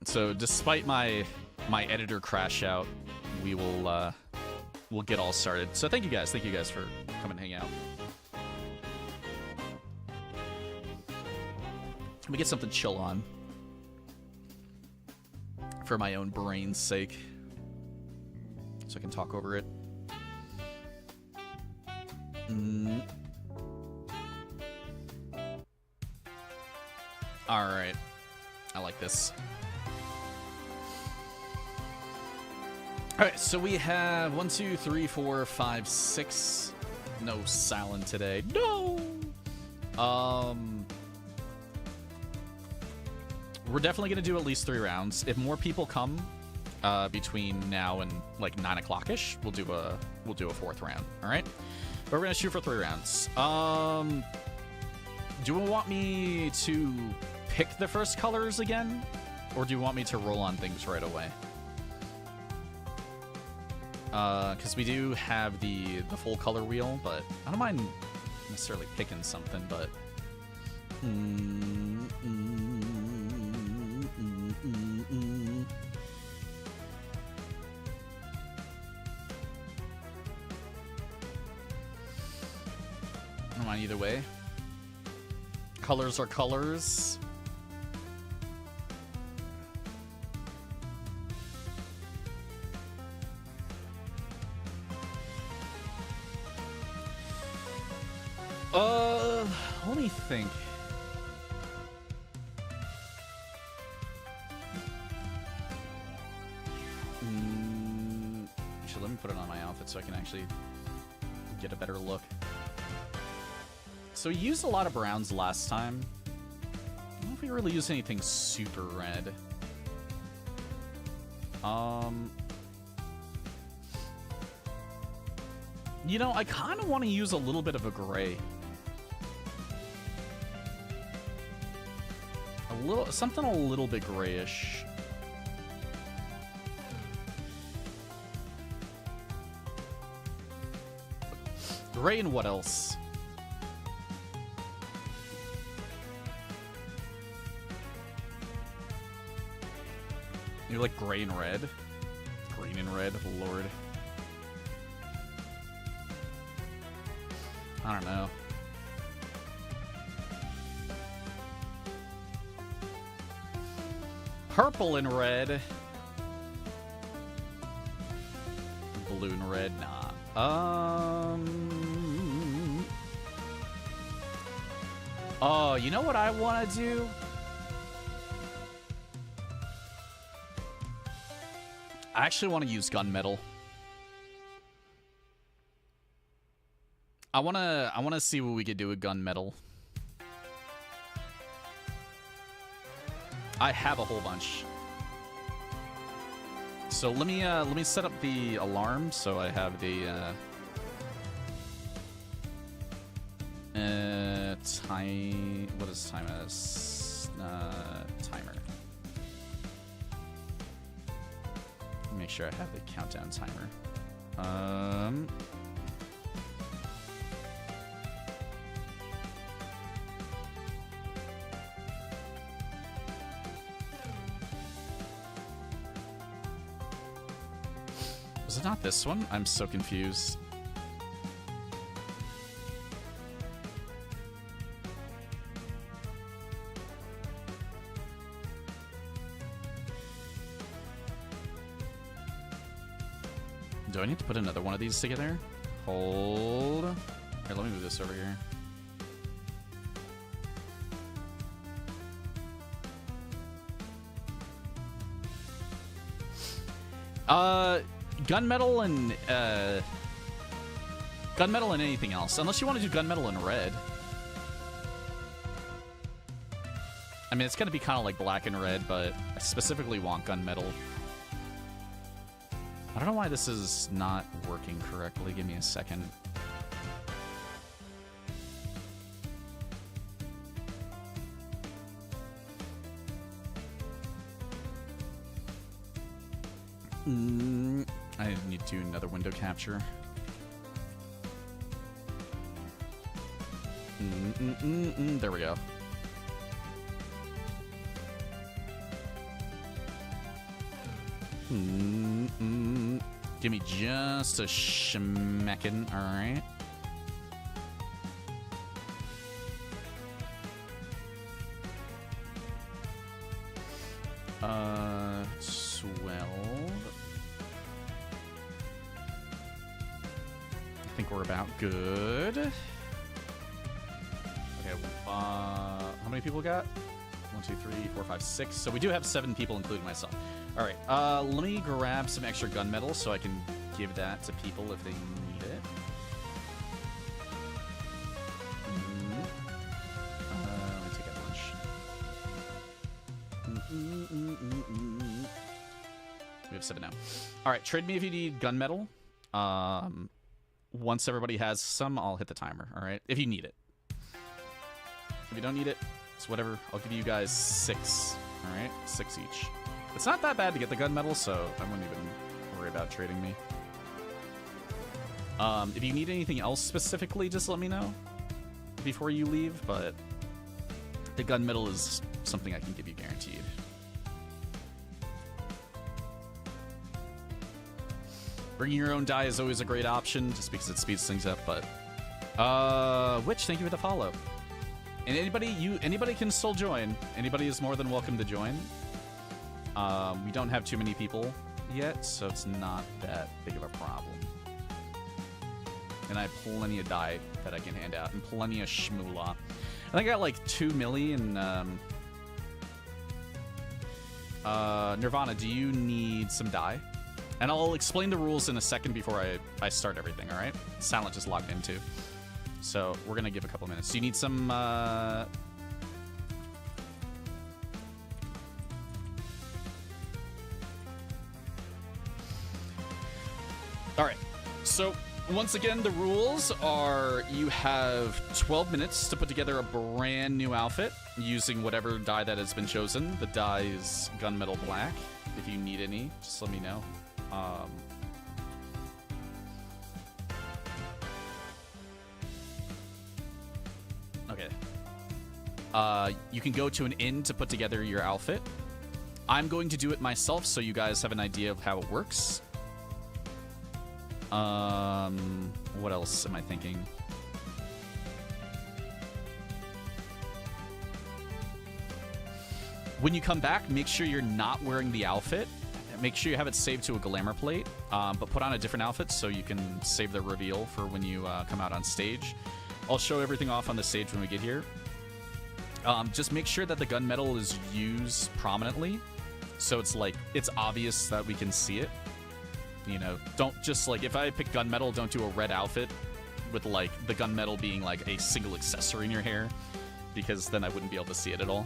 So despite my editor crash out, we'll get all started. So thank you guys for coming and hanging out. Let me get something chill on for my own brain's sake, so I can talk over it. All right, I like this. All right, so we have 1, 2, 3, 4, 5, 6. No Silent today. No. We're definitely gonna do at least 3 rounds. If more people come between now and like 9 o'clock-ish, we'll do a 4th round. All right, but we're gonna shoot for 3 rounds. Do you want me to pick the first colors again, or do you want me to roll on things right away? Because we do have the full color wheel, but I don't mind necessarily picking something, but I don't mind either way. Colors are colors. Let me think. Actually, let me put it on my outfit so I can actually get a better look. So we used a lot of browns last time. I don't know if we really used anything super red. You know, I kind of want to use a little bit of a gray. Something a little bit grayish. Gray and what else? You like gray and red? Green and red, Lord. I don't know. Purple and red. Blue and red, nah. Oh, you know what I want to do? I actually want to use gunmetal. I wanna see what we could do with gunmetal. I have a whole bunch. So let me set up the alarm so I have the time. What is time as timer? Make sure I have the countdown timer. Was it not this one? I'm so confused. Do I need to put another one of these together? Hold. Here, let me move this over here. Gunmetal and anything else. Unless you want to do gunmetal and red. I mean, it's going to be kind of like black and red, but I specifically want gunmetal. I don't know why this is not working correctly. Give me a second. I need to do another window capture. There we go. Give me just a schmeckin', alright. Swell. I think we're about good. Okay, how many people got? 1, 2, 3, 4, 5, 6. So we do have 7 people, including myself. All right, let me grab some extra gunmetal so I can give that to people if they need it. Let me take a bunch. We have 7 now. All right, trade me if you need gunmetal. Once everybody has some, I'll hit the timer. All right, if you need it. If you don't need it, it's whatever. I'll give you guys 6. All right, 6 each. It's not that bad to get the gunmetal, so I wouldn't even worry about trading me. If you need anything else specifically, just let me know before you leave, but the gunmetal is something I can give you guaranteed. Bringing your own dye is always a great option, just because it speeds things up, but... Witch, thank you for the follow. And anybody can still join. Anybody is more than welcome to join. We don't have too many people yet, so it's not that big of a problem. And I have plenty of dye that I can hand out, and plenty of shmoolah. I think I got like 2 million. Nirvana, do you need some dye? And I'll explain the rules in a second before I start everything, all right? Silent just logged in too. So we're going to give a couple minutes. Do you need some... All right. So once again, the rules are you have 12 minutes to put together a brand new outfit using whatever dye that has been chosen. The dye is gunmetal black. If you need any, just let me know. Okay. You can go to an inn to put together your outfit. I'm going to do it myself so you guys have an idea of how it works. What else am I thinking? When you come back, make sure you're not wearing the outfit. Make sure you have it saved to a Glamour plate, but put on a different outfit so you can save the reveal for when you come out on stage. I'll show everything off on the stage when we get here. Just make sure that the gunmetal is used prominently, so it's like it's obvious that we can see it. You know, don't just like if I pick gunmetal, don't do a red outfit with like the gunmetal being like a single accessory in your hair, because then I wouldn't be able to see it at all.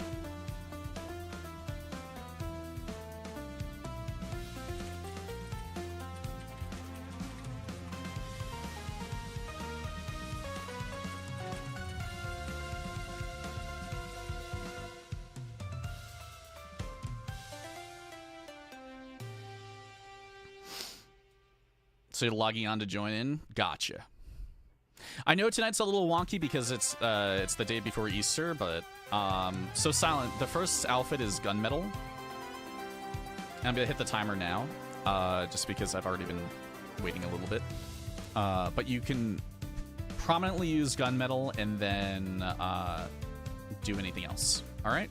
So you're logging on to join in? Gotcha. I know tonight's a little wonky because it's the day before Easter, but so Silent, the first outfit is gunmetal. And I'm gonna hit the timer now, just because I've already been waiting a little bit. But you can prominently use gunmetal and then do anything else. All right.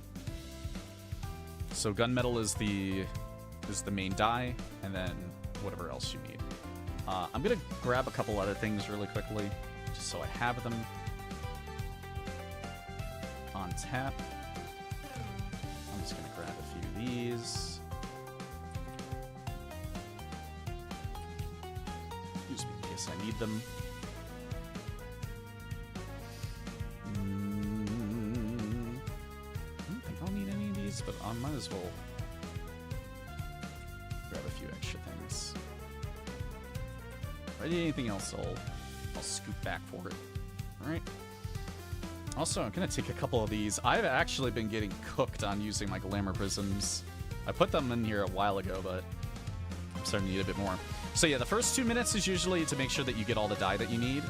So gunmetal is the main dye, and then whatever else you need. I'm gonna grab a couple other things really quickly, just so I have them on tap. I'm just gonna grab a few of these. Use me in case I need them. I don't think I'll need any of these, but I might as well grab a few extra things. If I need anything else, I'll scoot back for it. All right. Also, I'm going to take a couple of these. I've actually been getting cooked on using my Glamour prisms. I put them in here a while ago, but I'm starting to need a bit more. So yeah, the first 2 minutes is usually to make sure that you get all the dye that you need.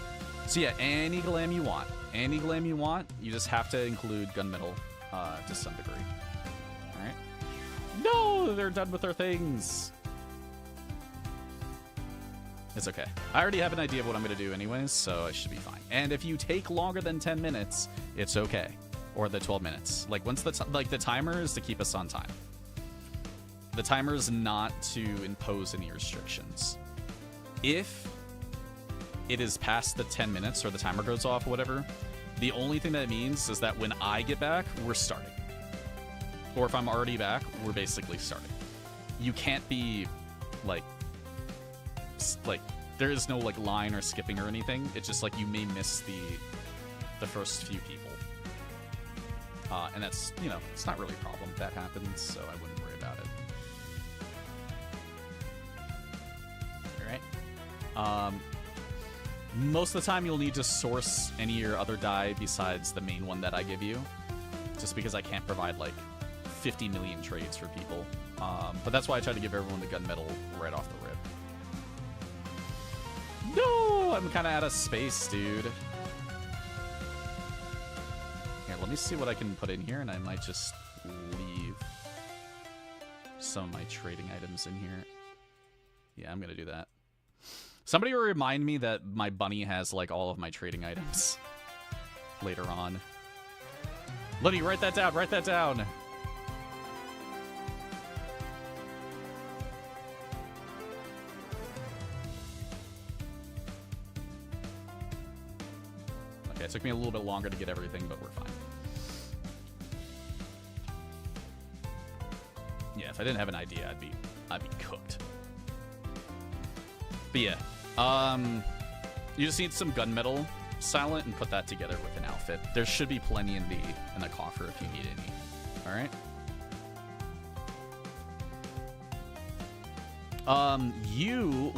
So yeah, any glam you want. Any glam you want, you just have to include gunmetal to some degree. All right. No, they're done with their things. It's okay. I already have an idea of what I'm going to do anyways, so I should be fine. And if you take longer than 10 minutes, it's okay. Or the 12 minutes. Like, once the timer is to keep us on time. The timer is not to impose any restrictions. If it is past the 10 minutes or the timer goes off or whatever, the only thing that means is that when I get back, we're starting. Or if I'm already back, we're basically starting. You can't be, like, there is no, like, line or skipping or anything. It's just, like, you may miss the first few people. And that's, you know, it's not really a problem if that happens, so I wouldn't worry about it. Alright. Most of the time you'll need to source any of your other die besides the main one that I give you. Just because I can't provide, like, 50 million trades for people. But that's why I try to give everyone the gunmetal right off the rip. No! I'm kind of out of space, dude. Here, let me see what I can put in here, and I might just leave some of my trading items in here. Yeah, I'm going to do that. Somebody will remind me that my bunny has, like, all of my trading items later on. Liddy, write that down. Write that down. Okay, it took me a little bit longer to get everything, but we're fine. Yeah, if I didn't have an idea, I'd be cooked. But yeah, you just need some gunmetal, Silent, and put that together with an outfit. There should be plenty in the coffer if you need any. All right.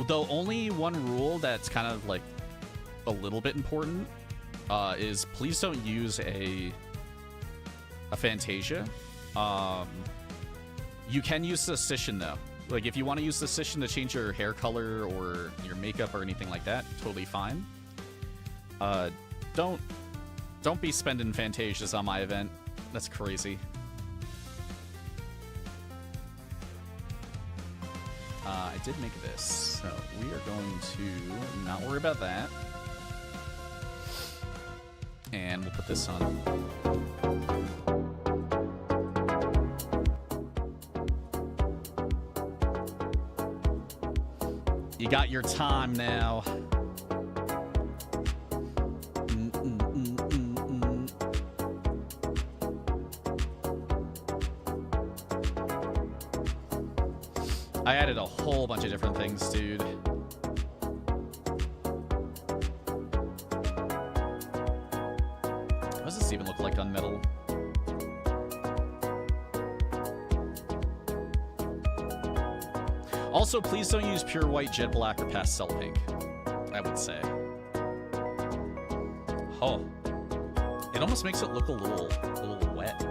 The only one rule that's kind of like a little bit important is please don't use a Fantasia. You can use the Scission though. Like, if you want to use the Scission to change your hair color or your makeup or anything like that, totally fine. Don't be spending Fantasias on my event. That's crazy. I did make this, so we are going to not worry about that. And we'll put this on. You got your time now. I added a whole bunch of different things, dude. What does this even look like on metal? Also, please don't use pure white, jet black, or pastel pink, I would say. Oh. It almost makes it look a little wet.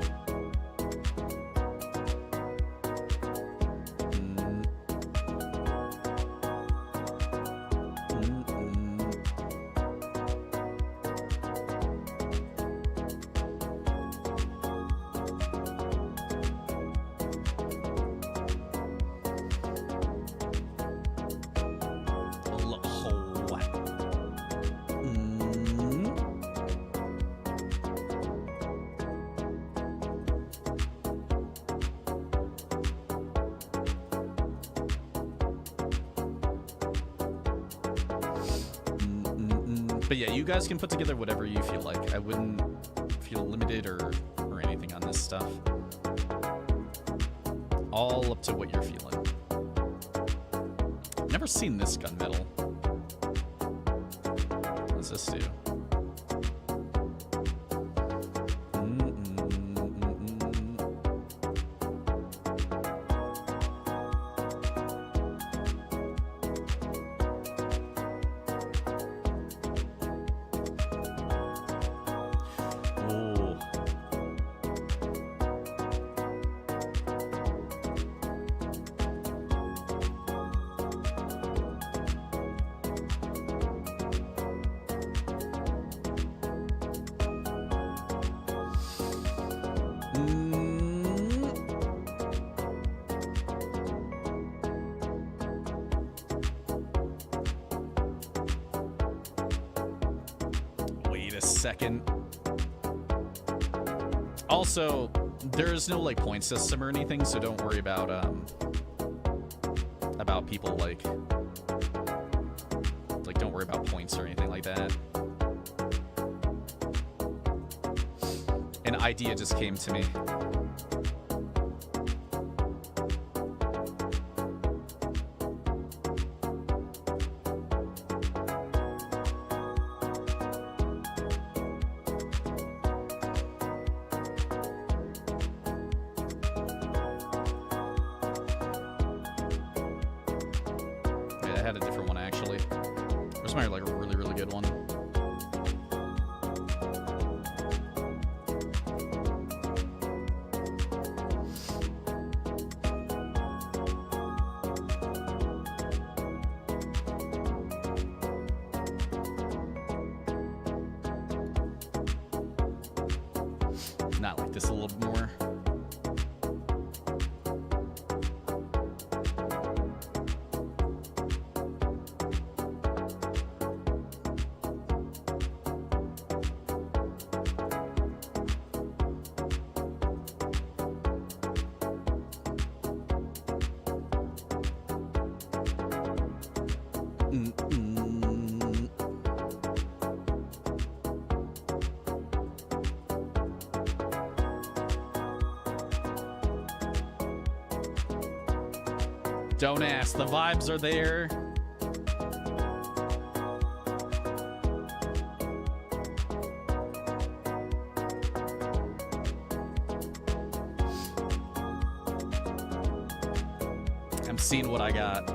But yeah, you guys can put together whatever you feel like. I wouldn't feel limited or anything on this stuff. All up to what you're feeling. Never seen this gunmetal. What does this do? a second. Also, there's no like point system or anything, so don't worry about people like don't worry about points or anything like that. An idea just came to me. Don't ask. The vibes are there. I'm seeing what I got.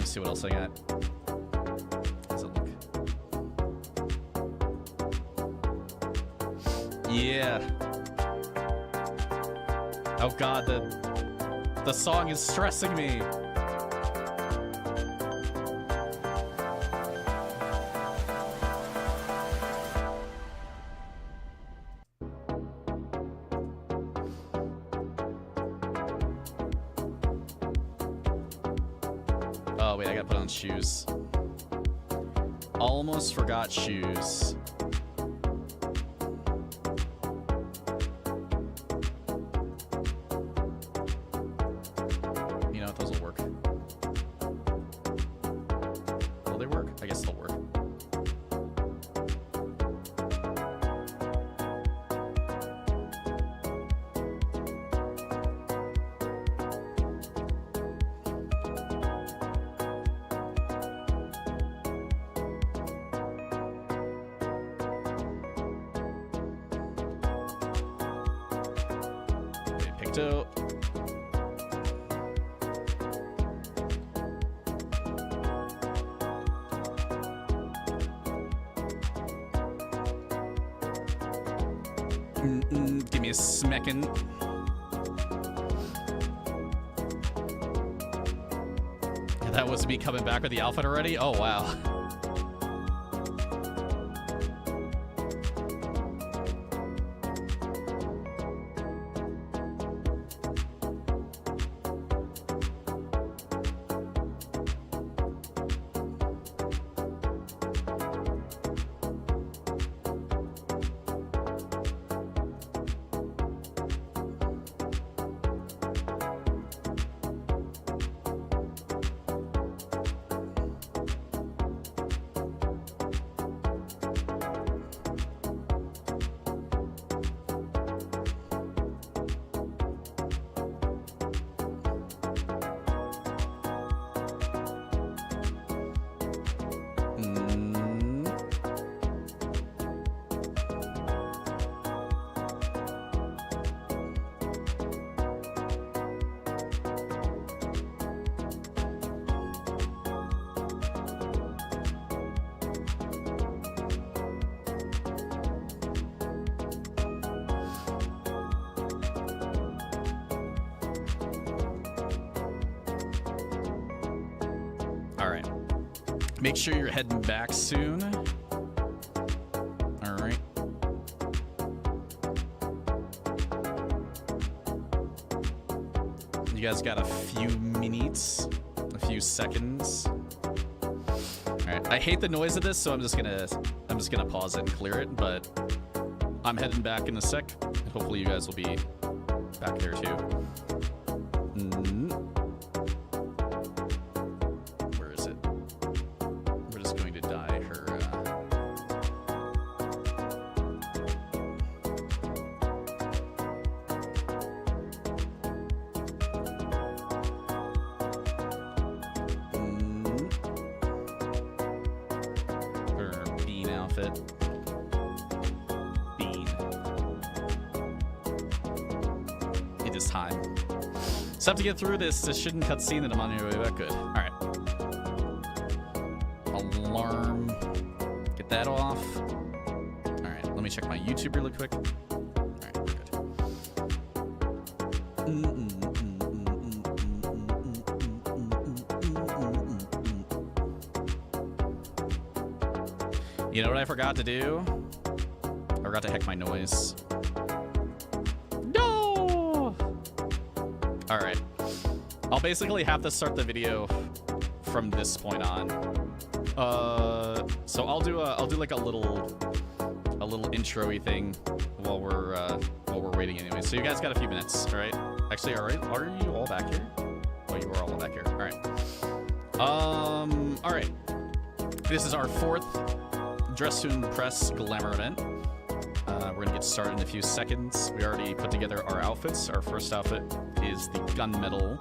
See what else I got. How's it look? Yeah. Oh god, the song is stressing me. Shoes. Almost forgot shoes. You know, those will work. Will they work? I guess they'll work. So give me a smeckin'. That was me coming back with the outfit already? Oh wow. Make sure you're heading back soon. All right. You guys got a few minutes, a few seconds. All right. I hate the noise of this, so I'm just gonna pause it and clear it. But I'm heading back in a sec, and hopefully you guys will be back there too. Where is it? We're just going to dye her. Her bean outfit. Bean. It is time. So I have to get through this shouldn't cutscene that I'm on your way back. Good. All right. Alarm. Get that off. All right. Let me check my YouTube really quick. All right. We're good. You know what I forgot to do? I forgot to heck my noise. No! All right. I'll basically have to start the video from this point on. So I'll do like a little intro-y thing while we're waiting anyway. So you guys got a few minutes, all right? Actually, all right. Are you all back here? Oh, you are all back here. All right. All right. This is our 4th Dress to Impress Glamour event. We're gonna get started in a few seconds. We already put together our outfits. Our first outfit is the gunmetal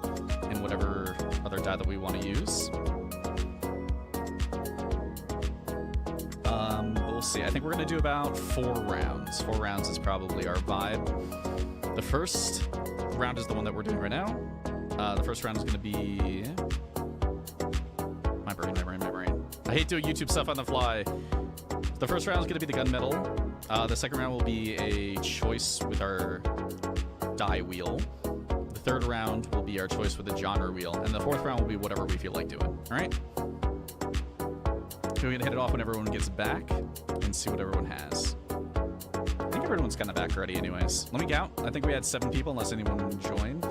and whatever other dye that we want to use. But we'll see. I think we're gonna do about 4 rounds. 4 rounds is probably our vibe. The first round is the one that we're doing right now. The first round is gonna be my brain. I hate doing YouTube stuff on the fly. The first round is going to be the gunmetal. The second round will be a choice with our dye wheel. The third round will be our choice with the genre wheel. And the fourth round will be whatever we feel like doing. All right? So we're going to hit it off when everyone gets back and see what everyone has. I think everyone's kind of back already anyways. Let me count. I think we had 7 people unless anyone joined.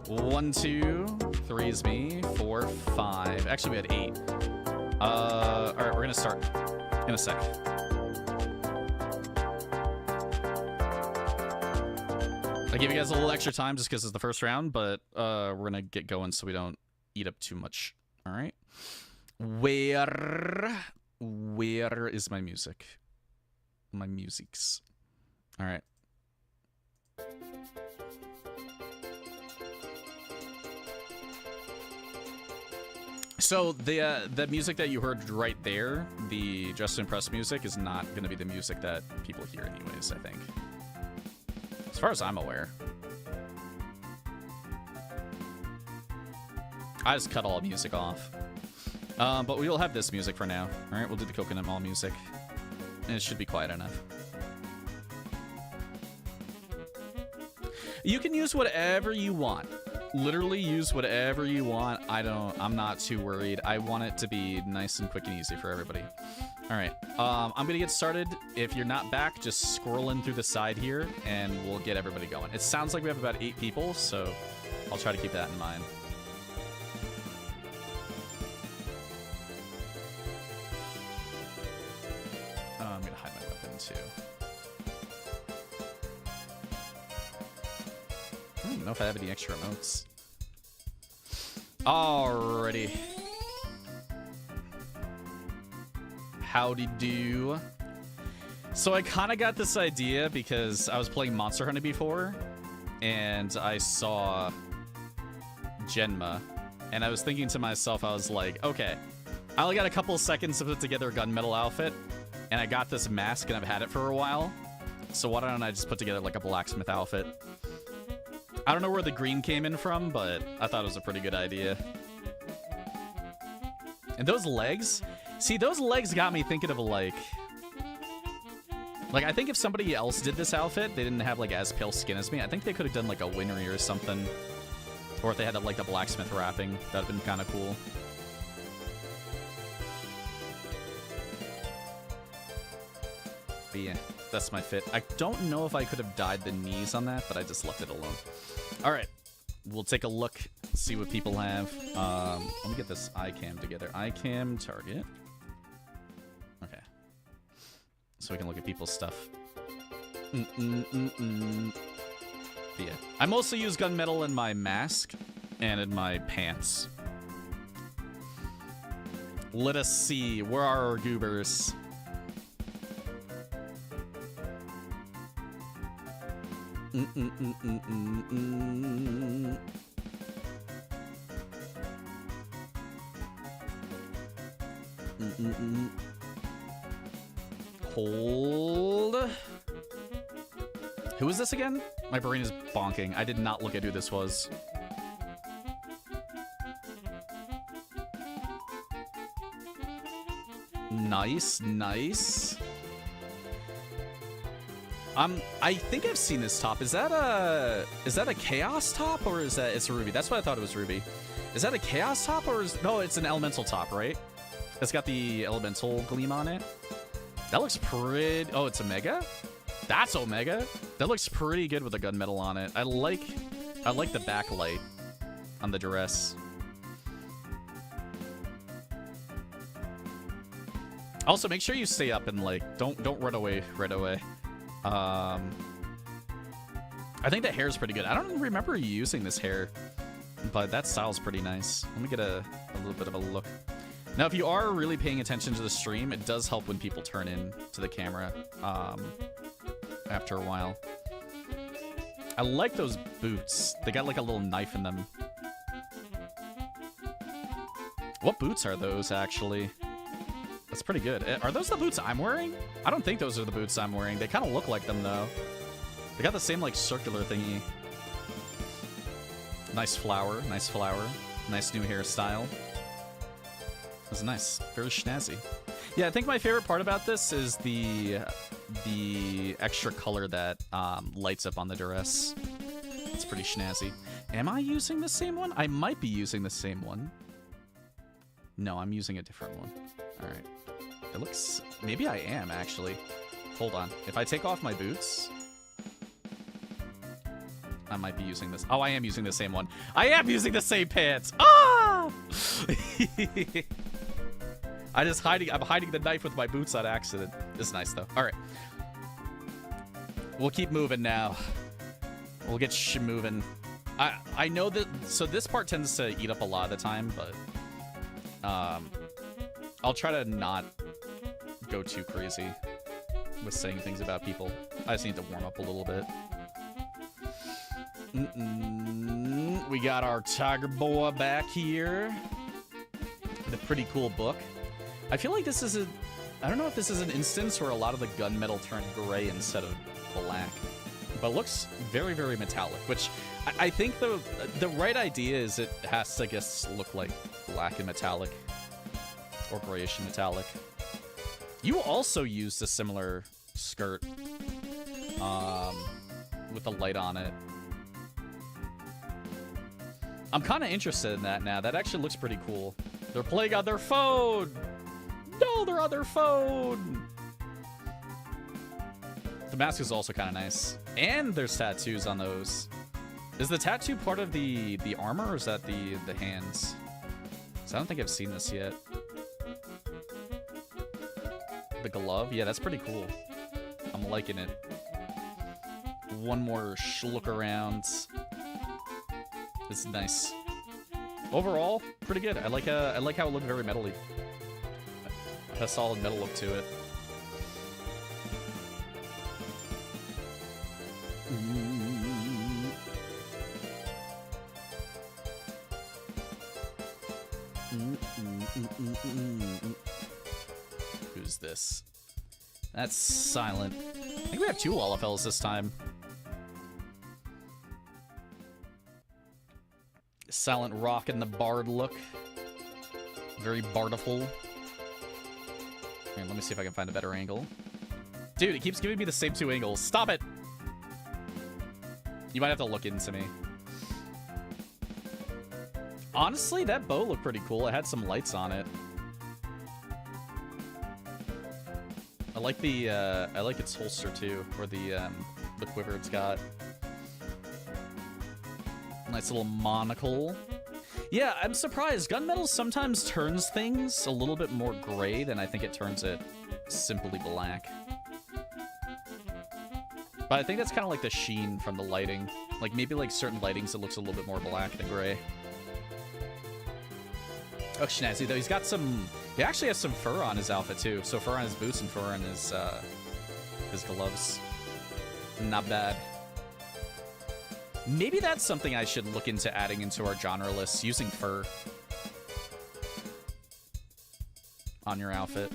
1, 2, 3 is me. 4, 5. Actually, we had 8. All right, we're going to start in a sec. I give you guys a little extra time just because it's the first round, but we're going to get going so we don't eat up too much. All right. Where is my music? My musics. All right. So the music that you heard right there, the Dress to Impress music, is not going to be the music that people hear anyways, I think. As far as I'm aware. I just cut all music off. But we will have this music for now. All right, we'll do the Coconut Mall music. And it should be quiet enough. You can use whatever you want. Literally use whatever you want. I'm not too worried. I want it to be nice and quick and easy for everybody. All right, I'm gonna get started. If you're not back, just scroll in through the side here and we'll get everybody going. It sounds like we have about 8 people, so I'll try to keep that in mind. I'm gonna hide my weapon too. I don't even know if I have any extra emotes. Alrighty. Howdy do. So I kind of got this idea because I was playing Monster Hunter before and I saw Genma and I was thinking to myself, I was like, okay, I only got a couple seconds to put together a gunmetal outfit and I got this mask and I've had it for a while. So why don't I just put together like a blacksmith outfit? I don't know where the green came in from, but I thought it was a pretty good idea. And those legs? See, those legs got me thinking of like, I think if somebody else did this outfit, they didn't have like as pale skin as me, I think they could have done like a Winry or something. Or if they had like the blacksmith wrapping, that would have been kind of cool. But yeah, that's my fit. I don't know if I could have dyed the knees on that, but I just left it alone. All right, we'll take a look, see what people have. Let me get this iCam together. iCam target. Okay. So we can look at people's stuff. But yeah, I mostly use gunmetal in my mask and in my pants. Let us see. Where are our goobers? Hold. Who is this again? My brain is bonking. I did not look at who this was. Nice, nice. I think I've seen this top. Is that a chaos top or is that it's a ruby? That's what I thought it was ruby. Is that a chaos top or is no? It's an elemental top, right? It's got the elemental gleam on it. That looks pretty. Oh, it's Omega. That's Omega. That looks pretty good with the gunmetal on it. I like the backlight on the dress. Also, make sure you stay up and like don't run away right away. I think the hair is pretty good. I don't remember using this hair, but that style's pretty nice. Let me get a little bit of a look. Now, if you are really paying attention to the stream, it does help when people turn in to the camera after a while. I like those boots. They got like a little knife in them. What boots are those, actually? That's pretty good. Are those the boots I'm wearing? I don't think those are the boots I'm wearing. They kind of look like them, though. They got the same, like, circular thingy. Nice flower. Nice flower. Nice new hairstyle. That's nice. Very snazzy. Yeah, I think my favorite part about this is the extra color that lights up on the dress. It's pretty snazzy. Am I using the same one? I might be using the same one. No, I'm using a different one. All right. It looks... Maybe I am, actually. Hold on. If I take off my boots... I might be using this. Oh, I am using the same one. I am using the same pants! Ah! I'm hiding the knife with my boots on accident. It's nice, though. All right. We'll keep moving now. We'll get moving. I know that... So this part tends to eat up a lot of the time, but... I'll try to not go too crazy with saying things about people. I just need to warm up a little bit. We got our Tiger Boa back here. The pretty cool book. I feel like this is a... I don't know if this is an instance where a lot of the gunmetal turned gray instead of black. But it looks very, very metallic, which I think the right idea is it has to, I guess, look like black and metallic. Or grayish and metallic. You also used a similar skirt with the light on it. I'm kind of interested in that now. That actually looks pretty cool. They're playing on their phone! No, they're on their phone! The mask is also kind of nice. And there's tattoos on those. Is the tattoo part of the armor, or is that the hands? So I don't think I've seen this yet. The glove? Yeah, that's pretty cool. I'm liking it. One more look around. It's nice. Overall, pretty good. I like how it looked very metally. It has a solid metal look to it. Who's this? That's Silent. I think we have two Wallafels this time. Silent rock in the bard look. Very bardiful. Here, let me see if I can find a better angle. Dude, it keeps giving me the same two angles. Stop it! You might have to look into me. Honestly, that bow looked pretty cool. It had some lights on it. I like its holster too, or the quiver it's got. Nice little monocle. Yeah, I'm surprised. Gunmetal sometimes turns things a little bit more gray than I think it turns it simply black. But I think that's kind of like the sheen from the lighting. Like maybe like certain lightings it looks a little bit more black than gray. Oh, snazzy though. He's got some... He actually has some fur on his outfit too. So fur on his boots and fur on his gloves. Not bad. Maybe that's something I should look into adding into our genre list, using fur on your outfit.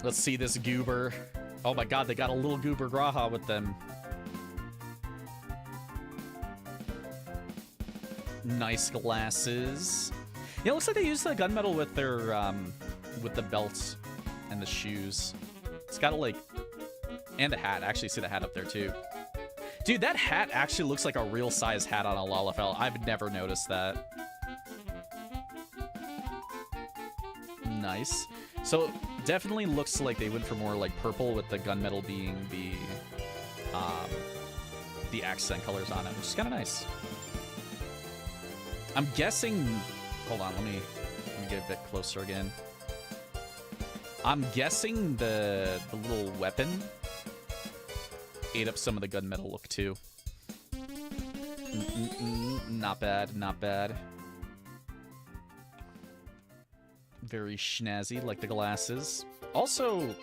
Let's see this goober. Oh my god, they got a little goober Graha with them. Nice glasses. Yeah, it looks like they use the gunmetal with their with the belts and the shoes. It's got a like, and the hat. I actually see the hat up there too. Dude, that hat actually looks like a real size hat on a Lalafell. I've never noticed that. Nice. So definitely looks like they went for more like purple, with the gunmetal being the accent colors on it, which is kind of nice. I'm guessing. Hold on, let me get a bit closer again. I'm guessing the little weapon ate up some of the gunmetal look too. Not bad, not bad. Very snazzy, like the glasses. Also,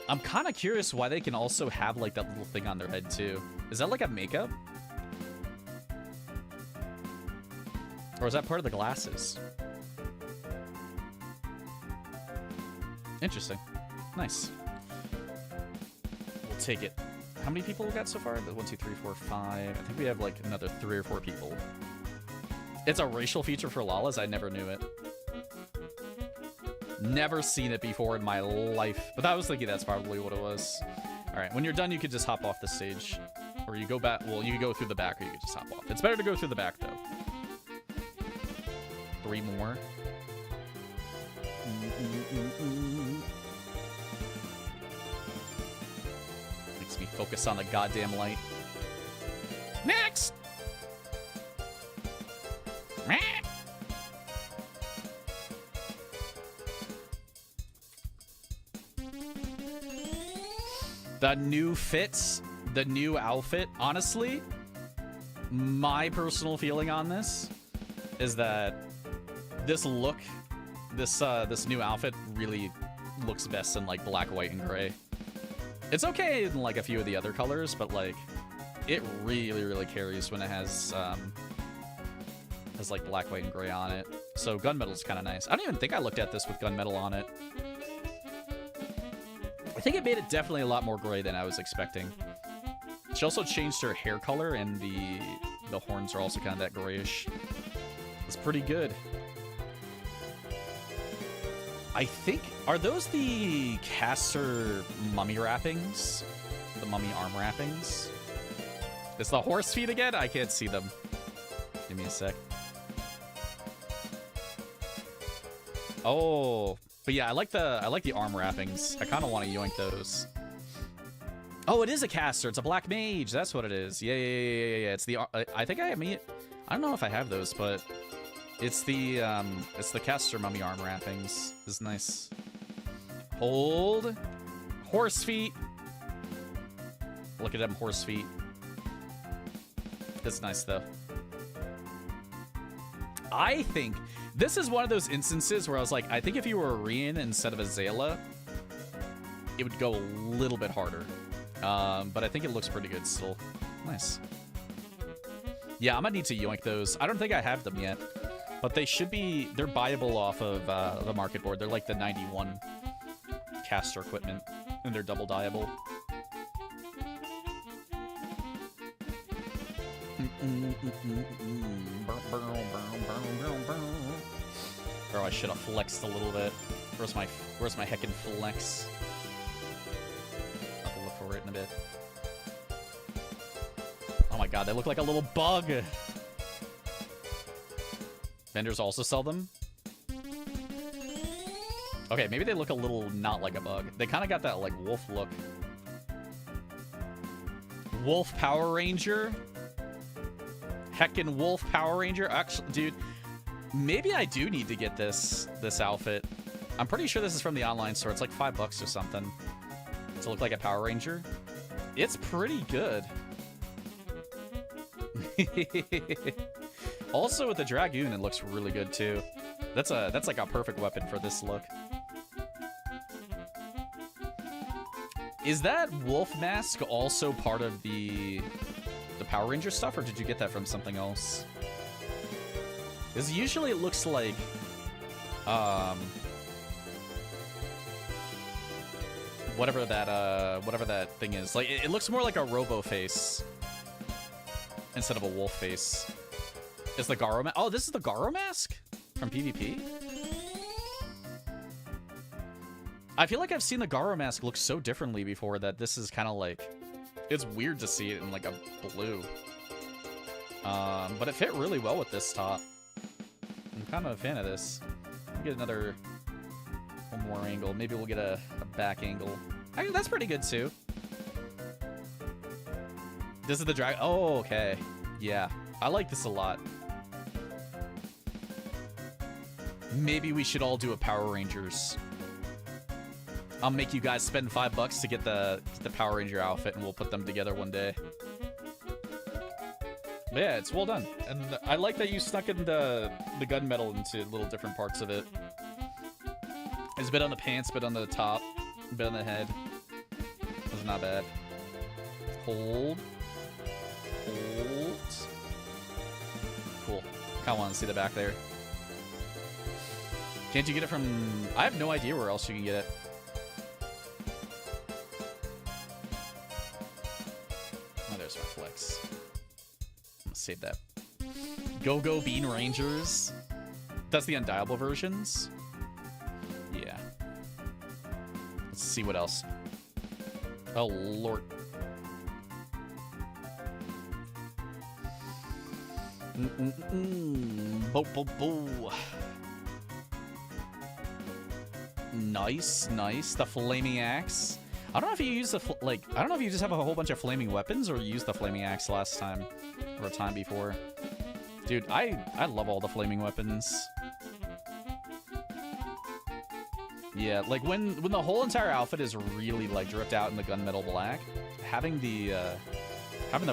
I'm kind of curious why they can also have like that little thing on their head too. Is that like a makeup? Or is that part of the glasses? Interesting. Nice. We'll take it. How many people we got so far? 1, 2, 3, 4, 5. I think we have like another 3 or 4 people. It's a racial feature for Lalas. I never knew it. Never seen it before in my life. But I was thinking that's probably what it was. Alright, when you're done, you could just hop off the stage. Or you go back. Well, you can go through the back, or you could just hop off. It's better to go through the back, though. 3 more. Makes me focus on the goddamn light. Next! The new fits, the new outfit. Honestly, my personal feeling on this is that this look, this new outfit really looks best in like black, white, and gray. It's okay in like a few of the other colors, but like it really carries when it has like black, white, and gray on it. So gunmetal's kind of nice. I don't even think I looked at this with gunmetal on it. I think it made it definitely a lot more gray than I was expecting. She also changed her hair color, and the horns are also kind of that grayish. It's pretty good. I think, are those the caster mummy wrappings? The mummy arm wrappings? It's the horse feet again? I can't see them. Give me a sec. Oh, but yeah, I like the arm wrappings. I kind of want to yoink those. Oh, it is a caster. It's a black mage. That's what it is. Yeah. It's the. I think I mean, I don't know if I have those, but it's the caster mummy arm wrappings. It's nice. Hold. Horse feet. Look at them horse feet. It's nice though. I think this is one of those instances where I was like, I think if you were a Rian instead of a Zayla, it would go a little bit harder. But I think it looks pretty good still. Nice. Yeah, I'm gonna need to yoink those. I don't think I have them yet, but they should be. They're buyable off of the market board. They're like the 91 caster equipment, and they're double dyeable. Bro, I should have flexed a little bit. Where's my heckin' flex? I'll have to look for it in a bit. Oh my God, they look like a little bug. Vendors also sell them. Okay, maybe they look a little not like a bug. They kind of got that, like, wolf look. Wolf Power Ranger. Heckin' Wolf Power Ranger. Actually, dude, maybe I do need to get this outfit. I'm pretty sure this is from the online store. It's like $5 or something to look like a Power Ranger. It's pretty good. Also with the Dragoon, it looks really good too. That's like a perfect weapon for this look. Is that wolf mask also part of the Power Ranger stuff, or did you get that from something else? Because usually it looks like whatever that thing is. Like it looks more like a Robo face instead of a wolf face. Is the Garo mask? Oh, this is the Garo mask from PvP? I feel like I've seen the Garo mask look so differently before that this is kind of like... It's weird to see it in like a blue. But it fit really well with this top. I'm kind of a fan of this. Get one more angle. Maybe we'll get a back angle. Actually, that's pretty good too. This is the drag. Oh, okay. Yeah, I like this a lot. Maybe we should all do a Power Rangers. I'll make you guys spend $5 to get the Power Ranger outfit, and we'll put them together one day. But yeah, it's well done, and I like that you snuck in the gunmetal into little different parts of it. It's a bit on the pants, bit on the top, a bit on the head. That's not bad. Hold. Hold. Cool. Kinda want to see the back there. Can't you get it from... I have no idea where else you can get it. Oh, there's my flex. I'm gonna save that. Go-Go Bean Rangers. That's the undiable versions. Yeah. Let's see what else. Oh, Lord. Bo. Nice, nice. The flaming axe. I don't know if you use the I don't know if you just have a whole bunch of flaming weapons or you used the flaming axe last time or a time before. Dude, I love all the flaming weapons. Yeah, like when the whole entire outfit is really like dripped out in the gunmetal black, having the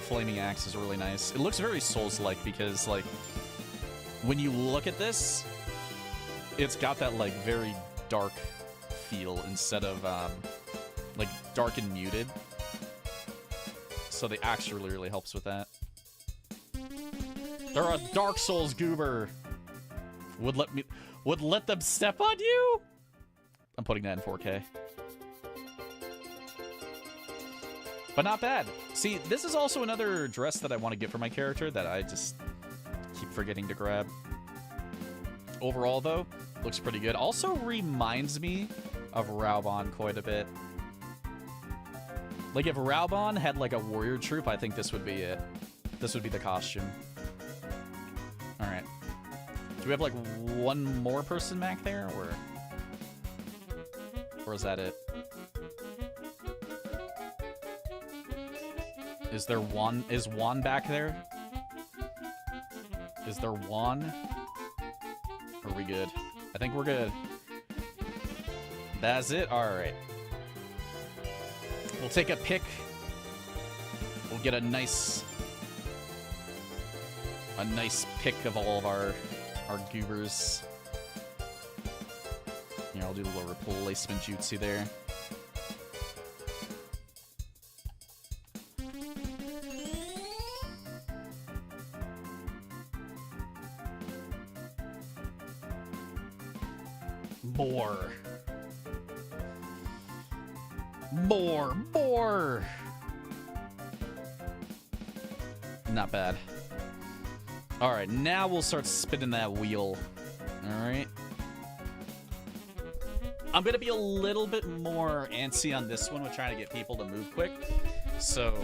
flaming axe is really nice. It looks very Souls-like because like when you look at this, it's got that like very dark feel instead of like dark and muted. So the axe really helps with that. They're a Dark Souls goober. Would let them step on you? I'm putting that in 4K. But not bad. See, this is also another dress that I want to get for my character that I just keep forgetting to grab. Overall, though, looks pretty good. Also reminds me of Raubon quite a bit. Like, if Raubon had, like, a warrior troop, I think this would be it. This would be the costume. Alright. Do we have, like, one more person back there, or is that it? Is Juan back there? Is there Juan? Are we good? I think we're good. That's it? Alright. We'll take a pic. We'll get a nice pic of all of our goobers. Here, I'll do a little replacement jutsu there. More. Not bad. Alright, now we'll start spinning that wheel. Alright. I'm gonna be a little bit more antsy on this one with trying to get people to move quick. So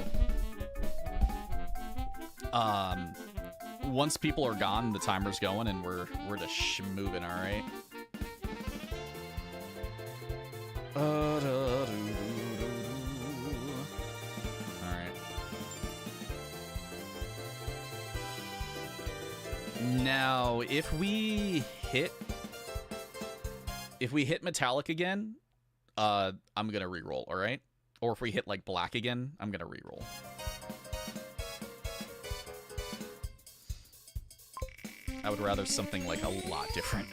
Once people are gone, the timer's going, and we're just moving. All right. All right. Now, if we hit metallic again, I'm gonna reroll. All right. Or if we hit like black again, I'm gonna reroll. I would rather something like a lot different.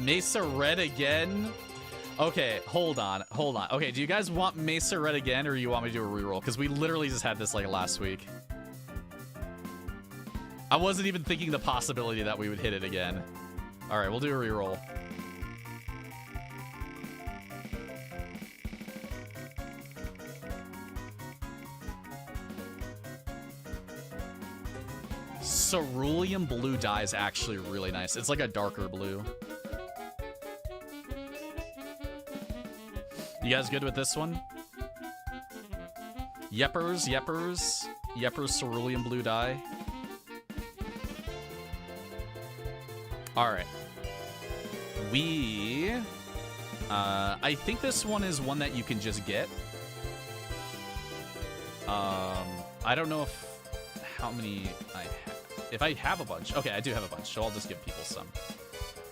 Mesa Red again? Okay, hold on. Okay, do you guys want Mesa Red again, or do you want me to do a reroll? Because we literally just had this like last week. I wasn't even thinking the possibility that we would hit it again. All right, we'll do a reroll. Cerulean blue dye is actually really nice. It's like a darker blue. You guys good with this one? Yeppers cerulean blue dye. All right. I think this one is one that you can just get. I don't know how many I have. If I have a bunch. Okay, I do have a bunch, so I'll just give people some.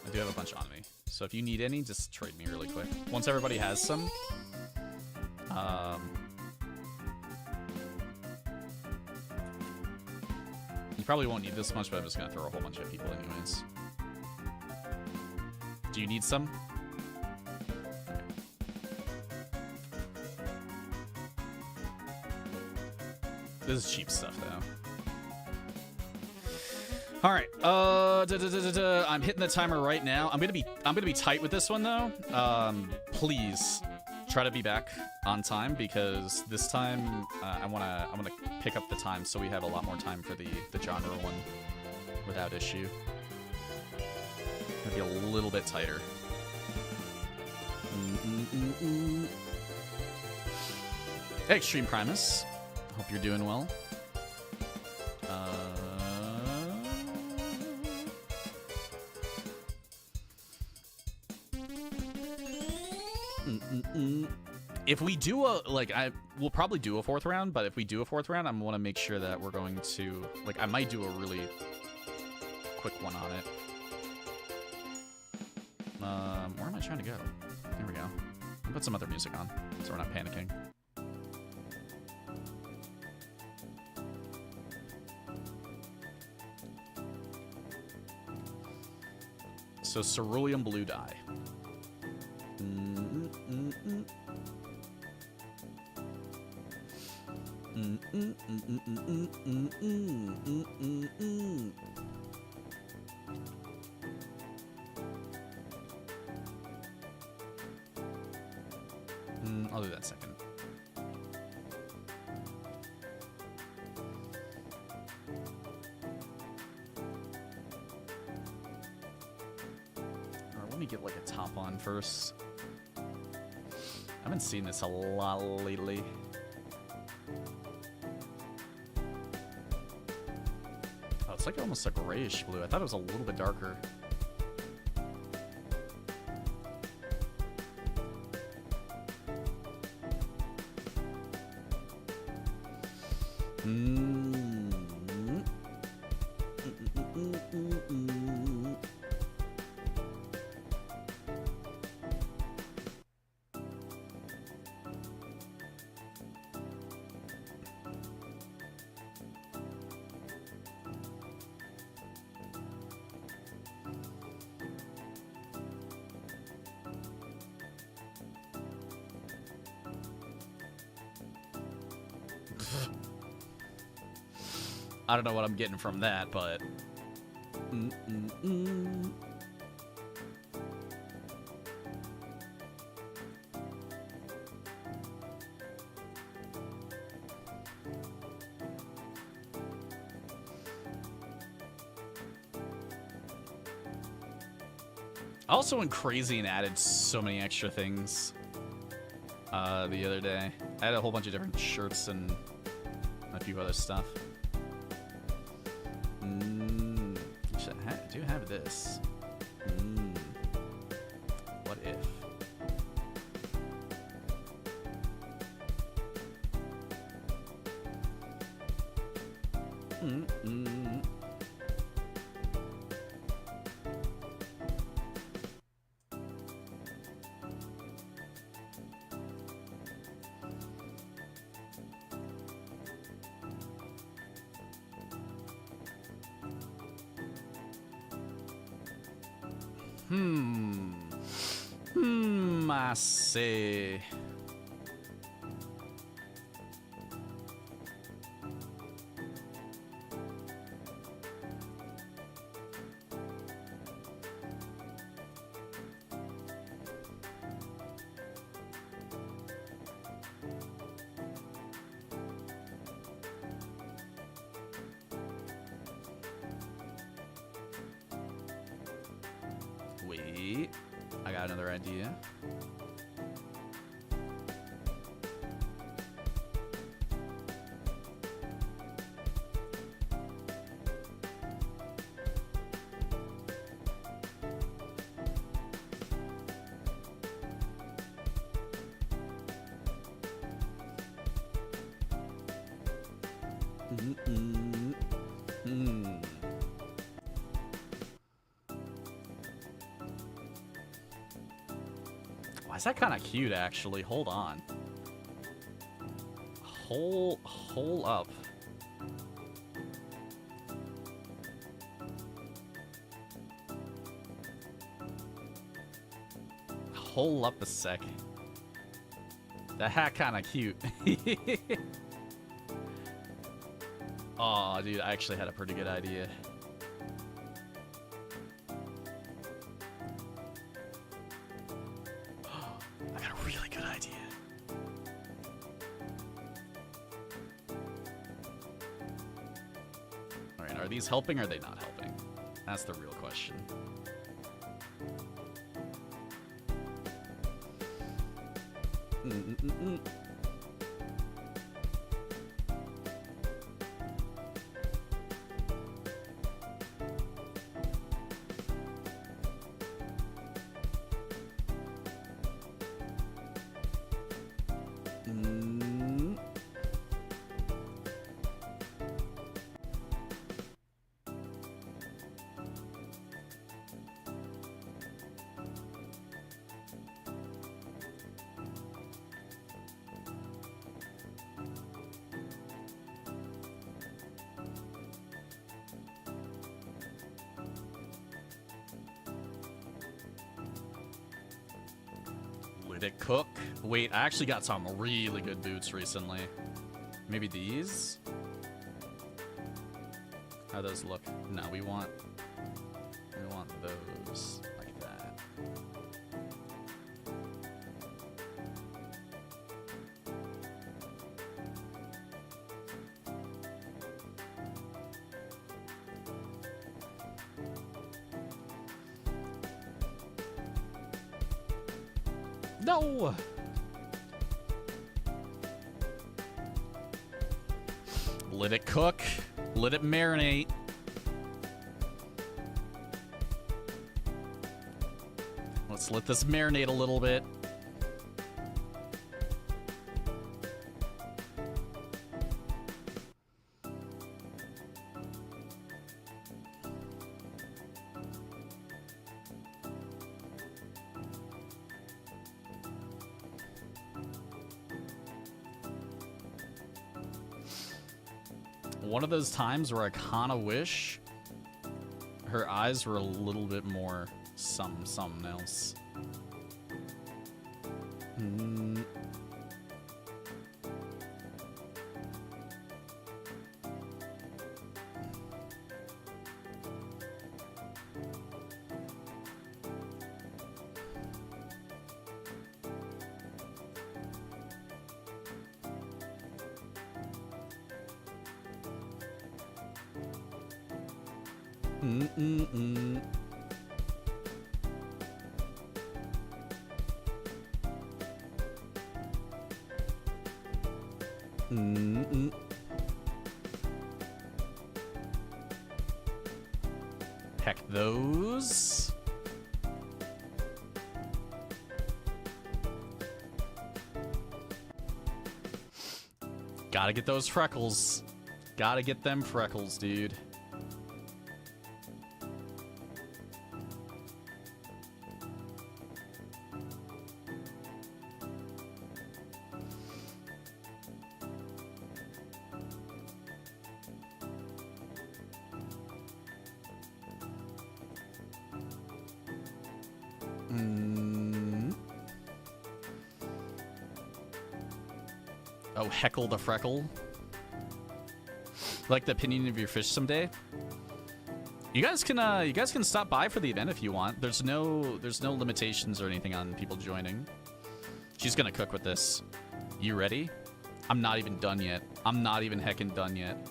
I do have a bunch on me. So if you need any, just trade me really quick. Once everybody has some. You probably won't need this much, but I'm just going to throw a whole bunch at people anyways. Do you need some? Okay. This is cheap stuff, though. All right, I'm hitting the timer right now. I'm gonna be tight with this one though. Please try to be back on time, because this time I wanna pick up the time so we have a lot more time for the genre one without issue. Gonna be a little bit tighter. Hey, Extreme Primus. Hope you're doing well. If we do we'll probably do a fourth round, but if we do a fourth round, I want to make sure that we're going to, I might do a really quick one on it. Where am I trying to go? There we go. I'll put some other music on, so we're not panicking. So, cerulean blue dye. I'll do that second. Alright, let me get like a top on first. I've been seeing this a lot lately. Oh, it's like almost a grayish blue. I thought it was a little bit darker. I don't know what I'm getting from that, but... I also went crazy and added so many extra things the other day. I had a whole bunch of different shirts and a few other stuff. I do have this. What if? I see. Wait, I got another idea. Why is that kind of cute, actually? Hold on. Hold up. Hold up a sec. That hat kind of cute. Oh, dude, I actually had a pretty good idea. I got a really good idea. All right, are these helping or are they not helping? That's the real question. Did it cook? Wait, I actually got some really good boots recently. Maybe these? How those look? No, we want those like that. No! Let it cook. Let it marinate. Let's let this marinate a little bit. One of those times where I kind of wish her eyes were a little bit more something else. Heck those. Gotta get those freckles. Gotta get them freckles, dude. Oh, heckle the freckle. Like the opinion of your fish someday. You guys can stop by for the event if you want. There's no limitations or anything on people joining. She's gonna cook with this. You ready? I'm not even done yet. I'm not even heckin' done yet.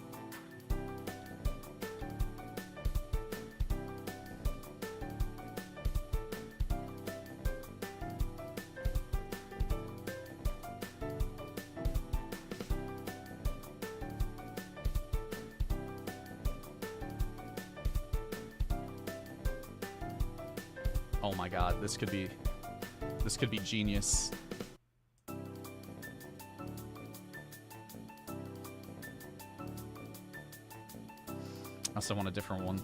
Oh my god, this could be genius. I also want a different one.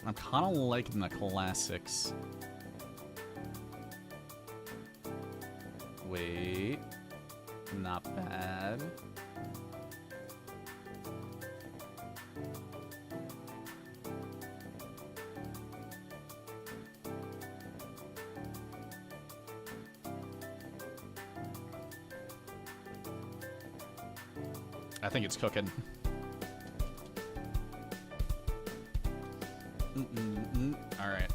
I'm kind of liking the classics. Wait, not bad. I think it's cooking. All right.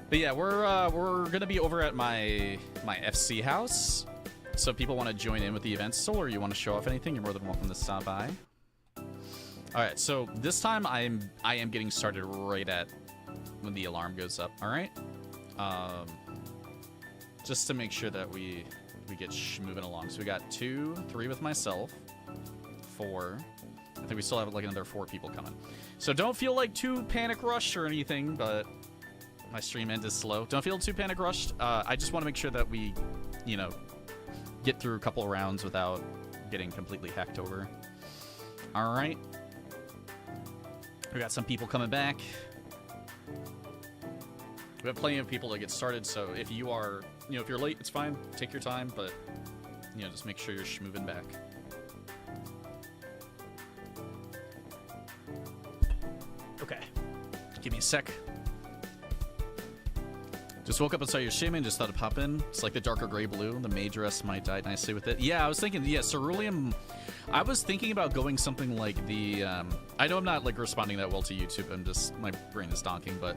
But yeah, we're gonna be over at my FC house. So if people want to join in with the event still, or you want to show off anything, you're more than welcome to stop by. All right, so this time I am getting started right at when the alarm goes up. All right, just to make sure that we get moving along. So we got 2, 3 with myself, 4. I think we still have like another 4 people coming. So don't feel like too panic rushed or anything, but my stream end is slow. Don't feel too panic rushed. I just want to make sure that we, you know, get through a couple of rounds without getting completely hacked over. All right. We got some people coming back. We have plenty of people to get started, so if you are, you know, if you're late, it's fine. Take your time, but, you know, just make sure you're moving back. Okay. Give me a sec. Just woke up and saw your stream and just thought to pop in. It's like the darker gray blue. The majoress might die nicely with it. Yeah, I was thinking, yeah, cerulean. I was thinking about going something like the, I know I'm not like responding that well to YouTube. I'm just, my brain is donking, but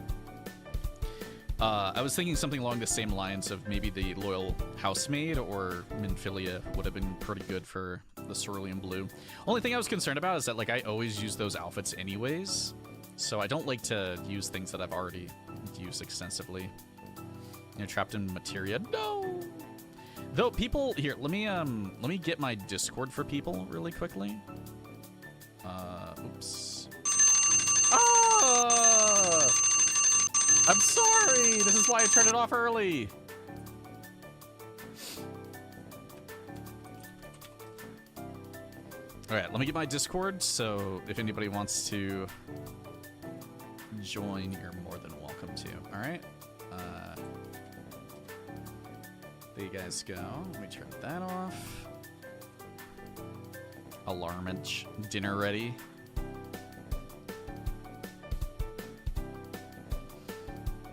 I was thinking something along the same lines of maybe the Loyal Housemaid or Minfilia would have been pretty good for the cerulean blue. Only thing I was concerned about is that like I always use those outfits anyways. So I don't like to use things that I've already used extensively. You're trapped in materia. No. Though people here, let me get my Discord for people really quickly. Oops. Ah! I'm sorry. This is why I turned it off early. All right, let me get my Discord. So if anybody wants to join, you're more than welcome to. All right. There you guys go. Let me turn that off. Alarmage. Dinner ready.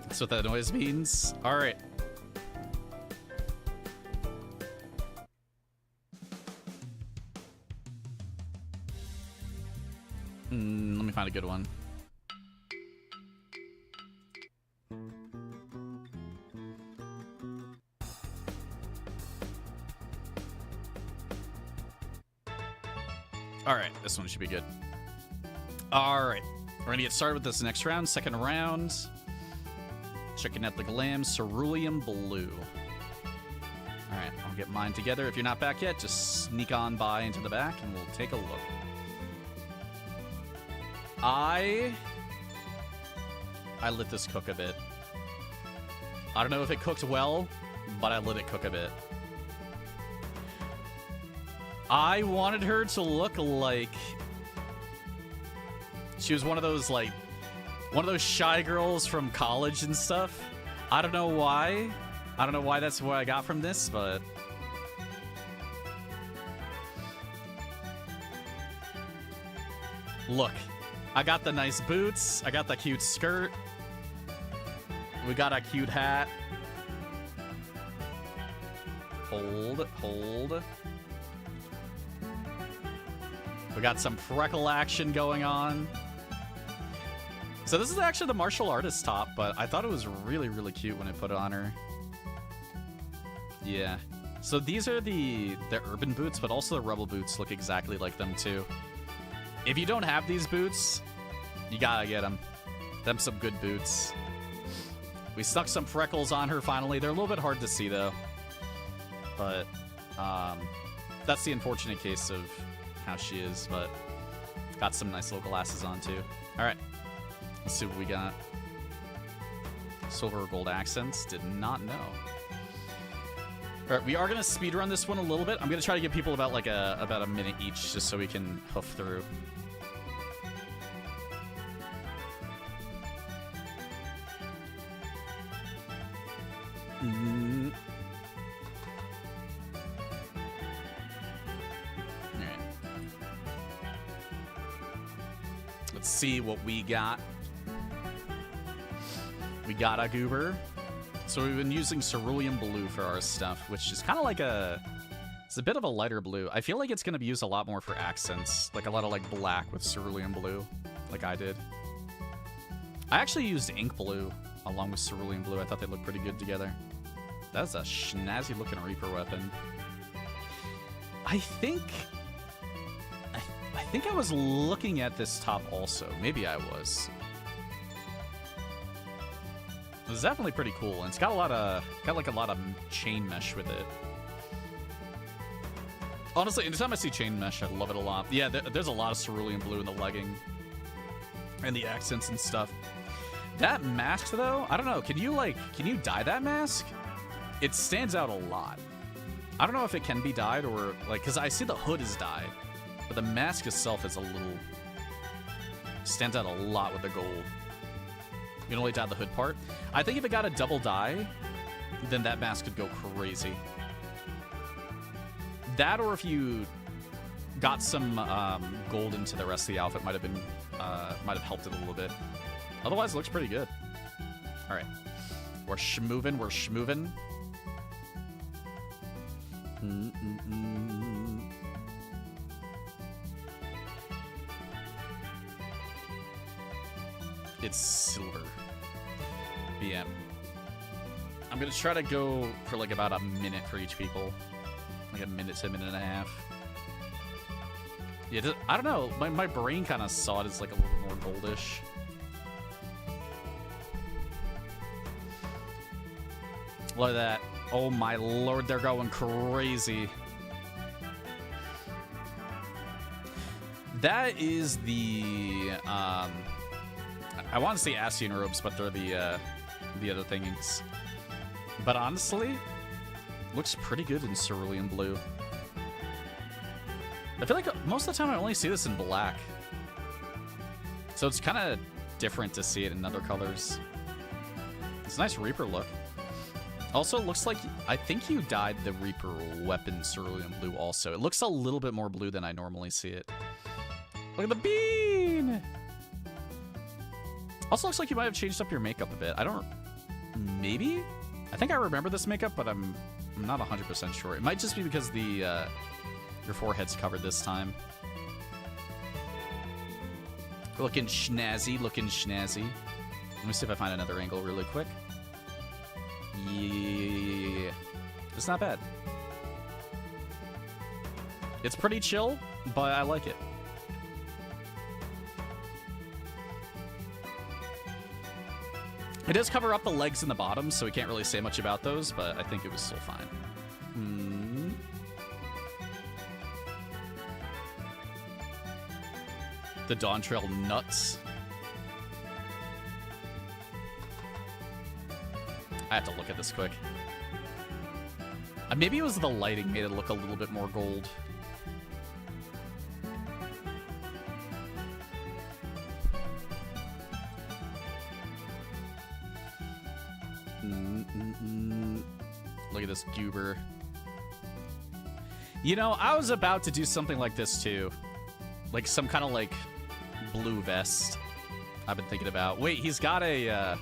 That's what that noise means. All right. Let me find a good one. All right, this one should be good. All right, we're gonna get started with this next round. Second round. Checking out the Glam Cerulean Blue. All right, I'll get mine together. If you're not back yet, just sneak on by into the back and we'll take a look. I let this cook a bit. I don't know if it cooked well, but I let it cook a bit. I wanted her to look like she was one of those shy girls from college and stuff. I don't know why. I don't know why that's what I got from this, but look, I got the nice boots. I got the cute skirt. We got a cute hat. Hold. We got some freckle action going on. So this is actually the martial artist top, but I thought it was really, really cute when I put it on her. Yeah. So these are the urban boots, but also the rebel boots look exactly like them too. If you don't have these boots, you gotta get them. Them some good boots. We stuck some freckles on her finally. They're a little bit hard to see though. But that's the unfortunate case of how she is, but got some nice little glasses on too. All right, let's see what we got. Silver or gold accents, did not know. All right, we are gonna speed run this one a little bit. I'm gonna try to give people about a minute each, just so we can hoof through. Let's see what we got. We got a goober. So we've been using cerulean blue for our stuff, which is kind of like it's a bit of a lighter blue. I feel like it's going to be used a lot more for accents, like a lot of like black with cerulean blue, like I did. I actually used ink blue along with cerulean blue. I thought they looked pretty good together. That's a snazzy looking Reaper weapon. I think I was looking at this top also. Maybe I was. It was definitely pretty cool, and it's got a lot of chain mesh with it. Honestly, anytime I see chain mesh, I love it a lot. Yeah, there's a lot of cerulean blue in the legging and the accents and stuff. That mask though, I don't know. Can you dye that mask? It stands out a lot. I don't know if it can be dyed or because I see the hood is dyed. But the mask itself is stands out a lot with the gold. You can only dye the hood part. I think if it got a double dye, then that mask could go crazy. That, or if you got some gold into the rest of the outfit, might have helped it a little bit. Otherwise, it looks pretty good. All right, we're schmoovin'. It's silver. Yeah. I'm gonna try to go for like about a minute for each people. Like a minute to a minute and a half. Yeah, I don't know. My brain kind of saw it as like a little bit more goldish. Look at that. Oh my lord, they're going crazy. That is the I want to say Ascian robes, but they're the other things. But honestly, looks pretty good in cerulean blue. I feel like most of the time I only see this in black. So it's kind of different to see it in other colors. It's a nice Reaper look. Also, it looks like, I think you dyed the Reaper weapon cerulean blue also. It looks a little bit more blue than I normally see it. Look at the bean! Also looks like you might have changed up your makeup a bit. I don't... Maybe? I think I remember this makeup, but I'm not 100% sure. It might just be because the your forehead's covered this time. Looking snazzy, looking snazzy. Let me see if I find another angle really quick. Yeah. It's not bad. It's pretty chill, but I like it. It does cover up the legs and the bottom, so we can't really say much about those, but I think it was still fine. The Dawn Trail nuts. I have to look at this quick. Maybe it was the lighting made it look a little bit more gold. Look at this goober. You know, I was about to do something like this too. Like some kind of like blue vest I've been thinking about. Wait, he's got the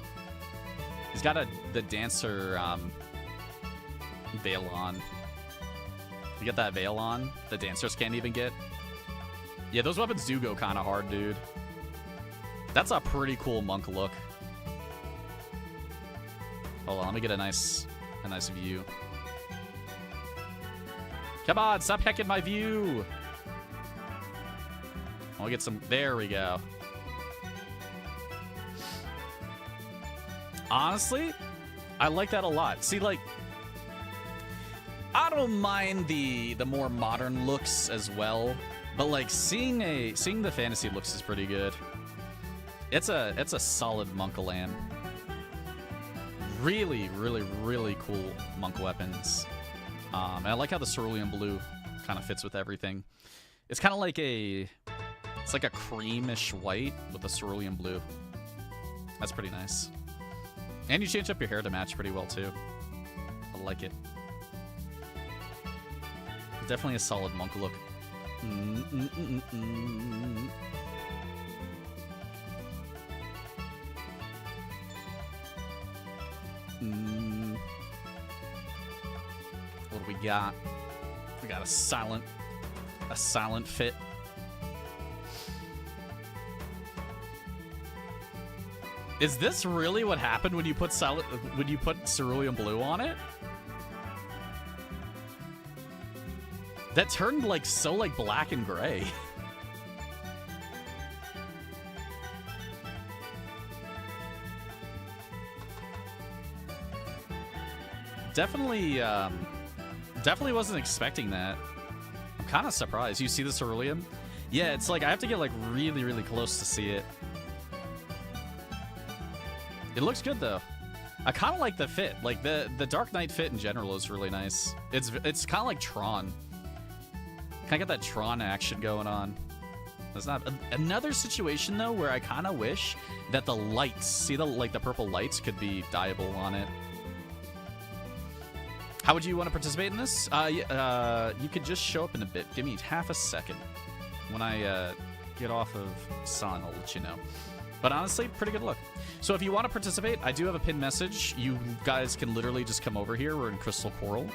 dancer veil on. You get that veil on? The dancers can't even get. Yeah, those weapons do go kind of hard, dude. That's a pretty cool monk look. Hold on, let me get a nice view. Come on, stop hecking my view. I'll get some. There we go. Honestly, I like that a lot. See, like, I don't mind the more modern looks as well, but like seeing the fantasy looks is pretty good. It's a solid Monkalan. Really, really, really cool monk weapons. And I like how the cerulean blue kind of fits with everything. It's kind of like it's like a creamish white with a cerulean blue. That's pretty nice. And you change up your hair to match pretty well too. I like it. Definitely a solid monk look. What do we got? We got a silent fit. Is this really what happened when you put cerulean blue on it? That turned like so like black and gray. Definitely wasn't expecting that. I'm kind of surprised. You see the cerulean? Yeah, it's like I have to get like really, really close to see it. It looks good though. I kind of like the fit. Like the Dark Knight fit in general is really nice. It's kind of like Tron. Kind of got that Tron action going on. That's not another situation though where I kind of wish that the lights, see the purple lights, could be dyeable on it. How would you want to participate in this? You could just show up in a bit. Give me half a second. When I get off of Sun, I'll let you know. But honestly, pretty good look. So if you want to participate, I do have a pinned message. You guys can literally just come over here. We're in Crystal Coral.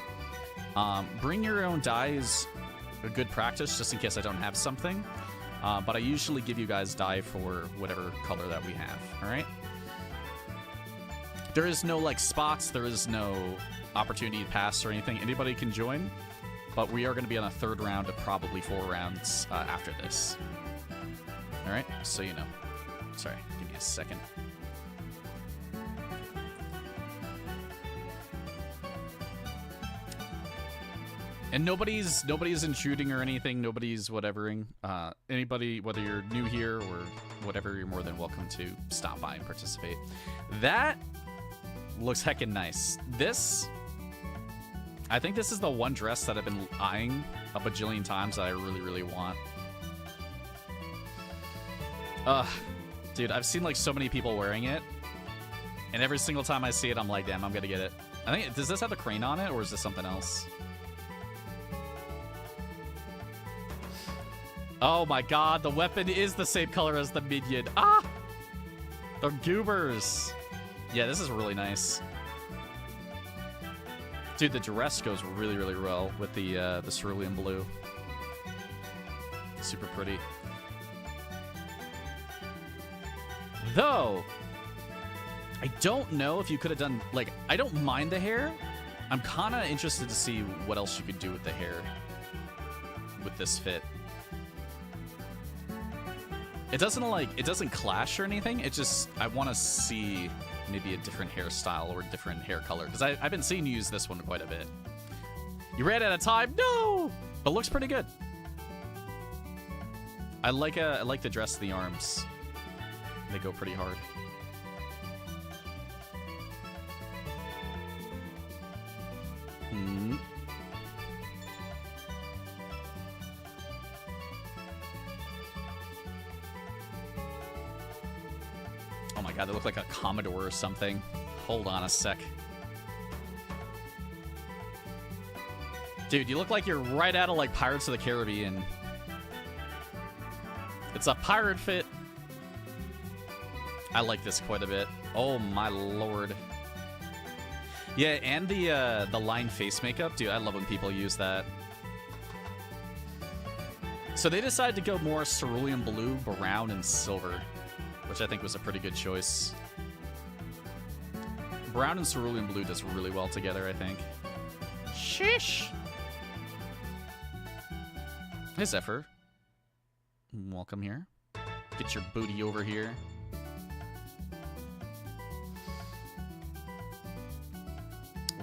Bring your own dye is a good practice, just in case I don't have something. But I usually give you guys dye for whatever color that we have. All right? There is no like spots. There is no opportunity to pass or anything. Anybody can join. But we are going to be on a third round of probably 4 rounds after this. All right? So you know. Sorry, give me a second. And nobody's intruding or anything. Nobody's whatevering. Anybody, whether you're new here or whatever, you're more than welcome to stop by and participate. That looks heckin' nice. This, I think this is the one dress that I've been eyeing a bajillion times that I really, really want. Dude, I've seen like so many people wearing it, and every single time I see it, I'm like, damn, I'm gonna get it. I think, does this have a crane on it, or is this something else? Oh my god, the weapon is the same color as the minion. Ah! The goobers. Yeah, this is really nice. Dude, the dress goes really, really well with the cerulean blue. Super pretty. Though, I don't know if you could have done, like, I don't mind the hair. I'm kind of interested to see what else you could do with the hair with this fit. It doesn't clash or anything. It just, I want to see maybe a different hairstyle or different hair color, because I've been seeing you use this one quite a bit. You ran out of time? No! But looks pretty good. I like the dress of the arms. They go pretty hard. Hmm. Oh my god, they look like a Commodore or something. Hold on a sec. Dude, you look like you're right out of like Pirates of the Caribbean. It's a pirate fit. I like this quite a bit. Oh my lord. Yeah, and the line face makeup. Dude, I love when people use that. So they decided to go more cerulean blue, brown, and silver, which I think was a pretty good choice. Brown and cerulean blue does really well together, I think. Sheesh. Hey, Zephyr. Welcome here. Get your booty over here.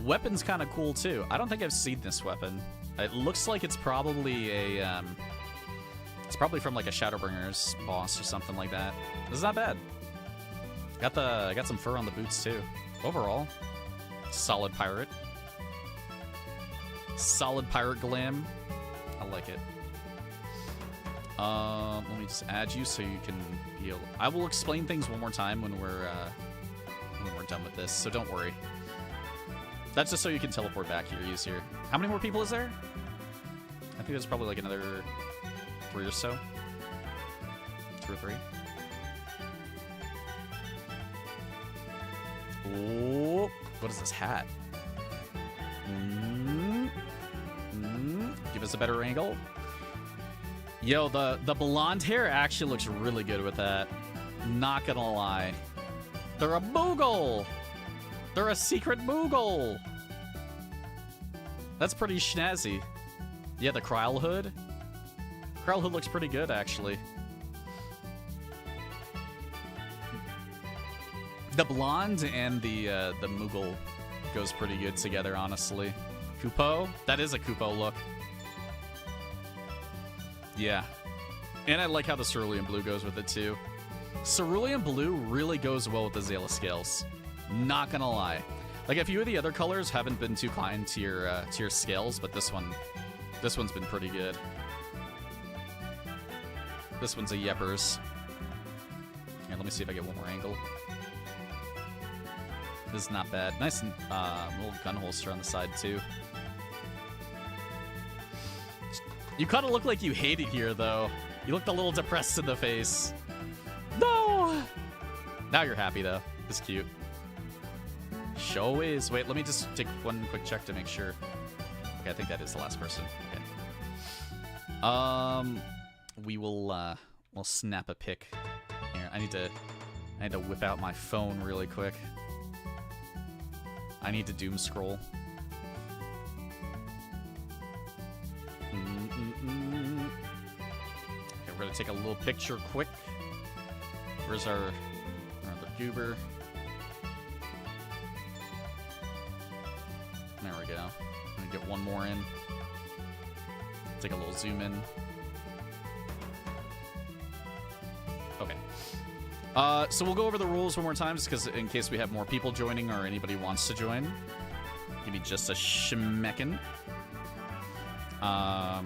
Weapon's kind of cool, too. I don't think I've seen this weapon. It looks like it's probably a, it's probably from, like, a Shadowbringers boss or something like that. This is not bad. Got some fur on the boots, too. Overall, solid pirate. Solid pirate glam. I like it. Let me just add you so you can be able... I will explain things one more time when we're done with this, so don't worry. That's just so you can teleport back here easier. How many more people is there? I think there's probably like another 3 or so. 2 or 3. Oh, what is this hat? Give us a better angle. Yo, the blonde hair actually looks really good with that. Not gonna lie. They're a Moogle! They're a secret Moogle! That's pretty snazzy. Yeah, the Kryl hood. Kryl hood looks pretty good, actually. The blonde and the Moogle goes pretty good together, honestly. Kupo? That is a Kupo look. Yeah. And I like how the cerulean blue goes with it, too. Cerulean blue really goes well with the Zayla scales. Not gonna lie. Like, a few of the other colors haven't been too kind to your scales, but this one's been pretty good. This one's a Yeppers. Here, let me see if I get one more angle. This is not bad. Nice little gun holster on the side, too. You kind of look like you hate it here, though. You looked a little depressed in the face. No! Now you're happy, though. It's cute. Show is... Wait, let me just take one quick check to make sure. Okay, I think that is the last person. Okay. We'll snap a pic. Here, I need to whip out my phone really quick. I need to doom scroll. Okay, we're gonna take a little picture quick. Where's our goober? There we go. I'm gonna get one more in. Take a little zoom in. Okay. So we'll go over the rules one more time, just because in case we have more people joining or anybody wants to join. Give me just a schmeckin'. I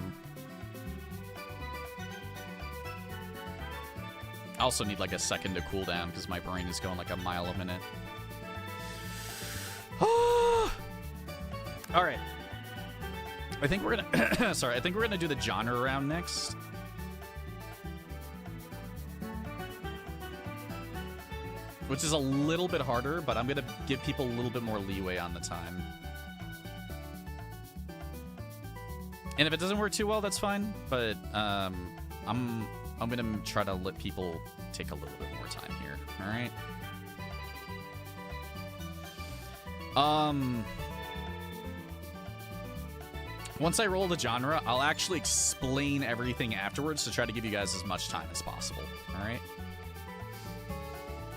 also need like a second to cool down because my brain is going like a mile a minute. All right. I think we're gonna. Sorry, I think we're gonna do the genre round next. Which is a little bit harder, but I'm gonna give people a little bit more leeway on the time. And if it doesn't work too well, that's fine. But I'm gonna try to let people take a little bit more time here. All right. Once I roll the genre, I'll actually explain everything afterwards to try to give you guys as much time as possible. All right.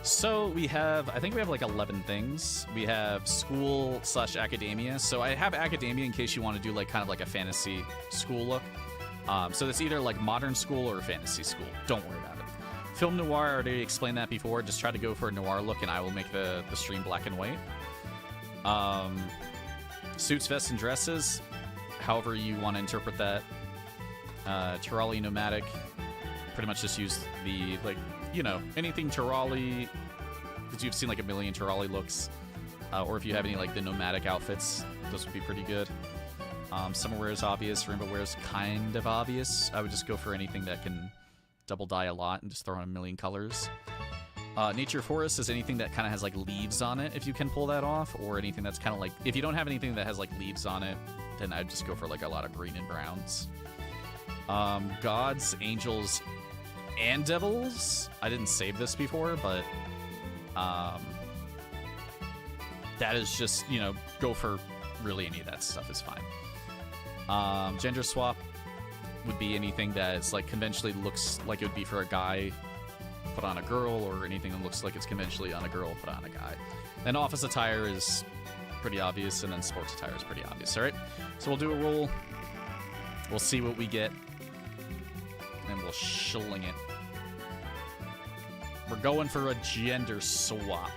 So we have, I think we have like 11 things. We have school / academia. So I have academia in case you want to do like kind of like a fantasy school look. So it's either like modern school or fantasy school. Don't worry about it. Film noir, I already explained that before. Just try to go for a noir look and I will make the stream black and white. Suits, vests, and dresses. However you want to interpret that. Tirali nomadic. Pretty much just use the, like, you know, anything Tirali, because you've seen like a million Tirali looks. Or if you have any like the nomadic outfits, those would be pretty good. Summer wear is obvious. Rainbow wear is kind of obvious. I would just go for anything that can double dye a lot and just throw in a million colors. Nature forest is anything that kind of has like leaves on it, if you can pull that off, or anything that's kind of like, if you don't have anything that has like leaves on it, then I'd just go for like a lot of green and browns. Gods, angels, and devils. I didn't save this before, but that is just, you know, go for really any of that stuff is fine. Gender swap would be anything that is like conventionally looks like it would be for a guy put on a girl, or anything that looks like it's conventionally on a girl put on a guy. And office attire is pretty obvious, and then sports attire is pretty obvious. All right, so we'll do a roll. We'll see what we get, and we'll shilling it. We're going for a gender swap.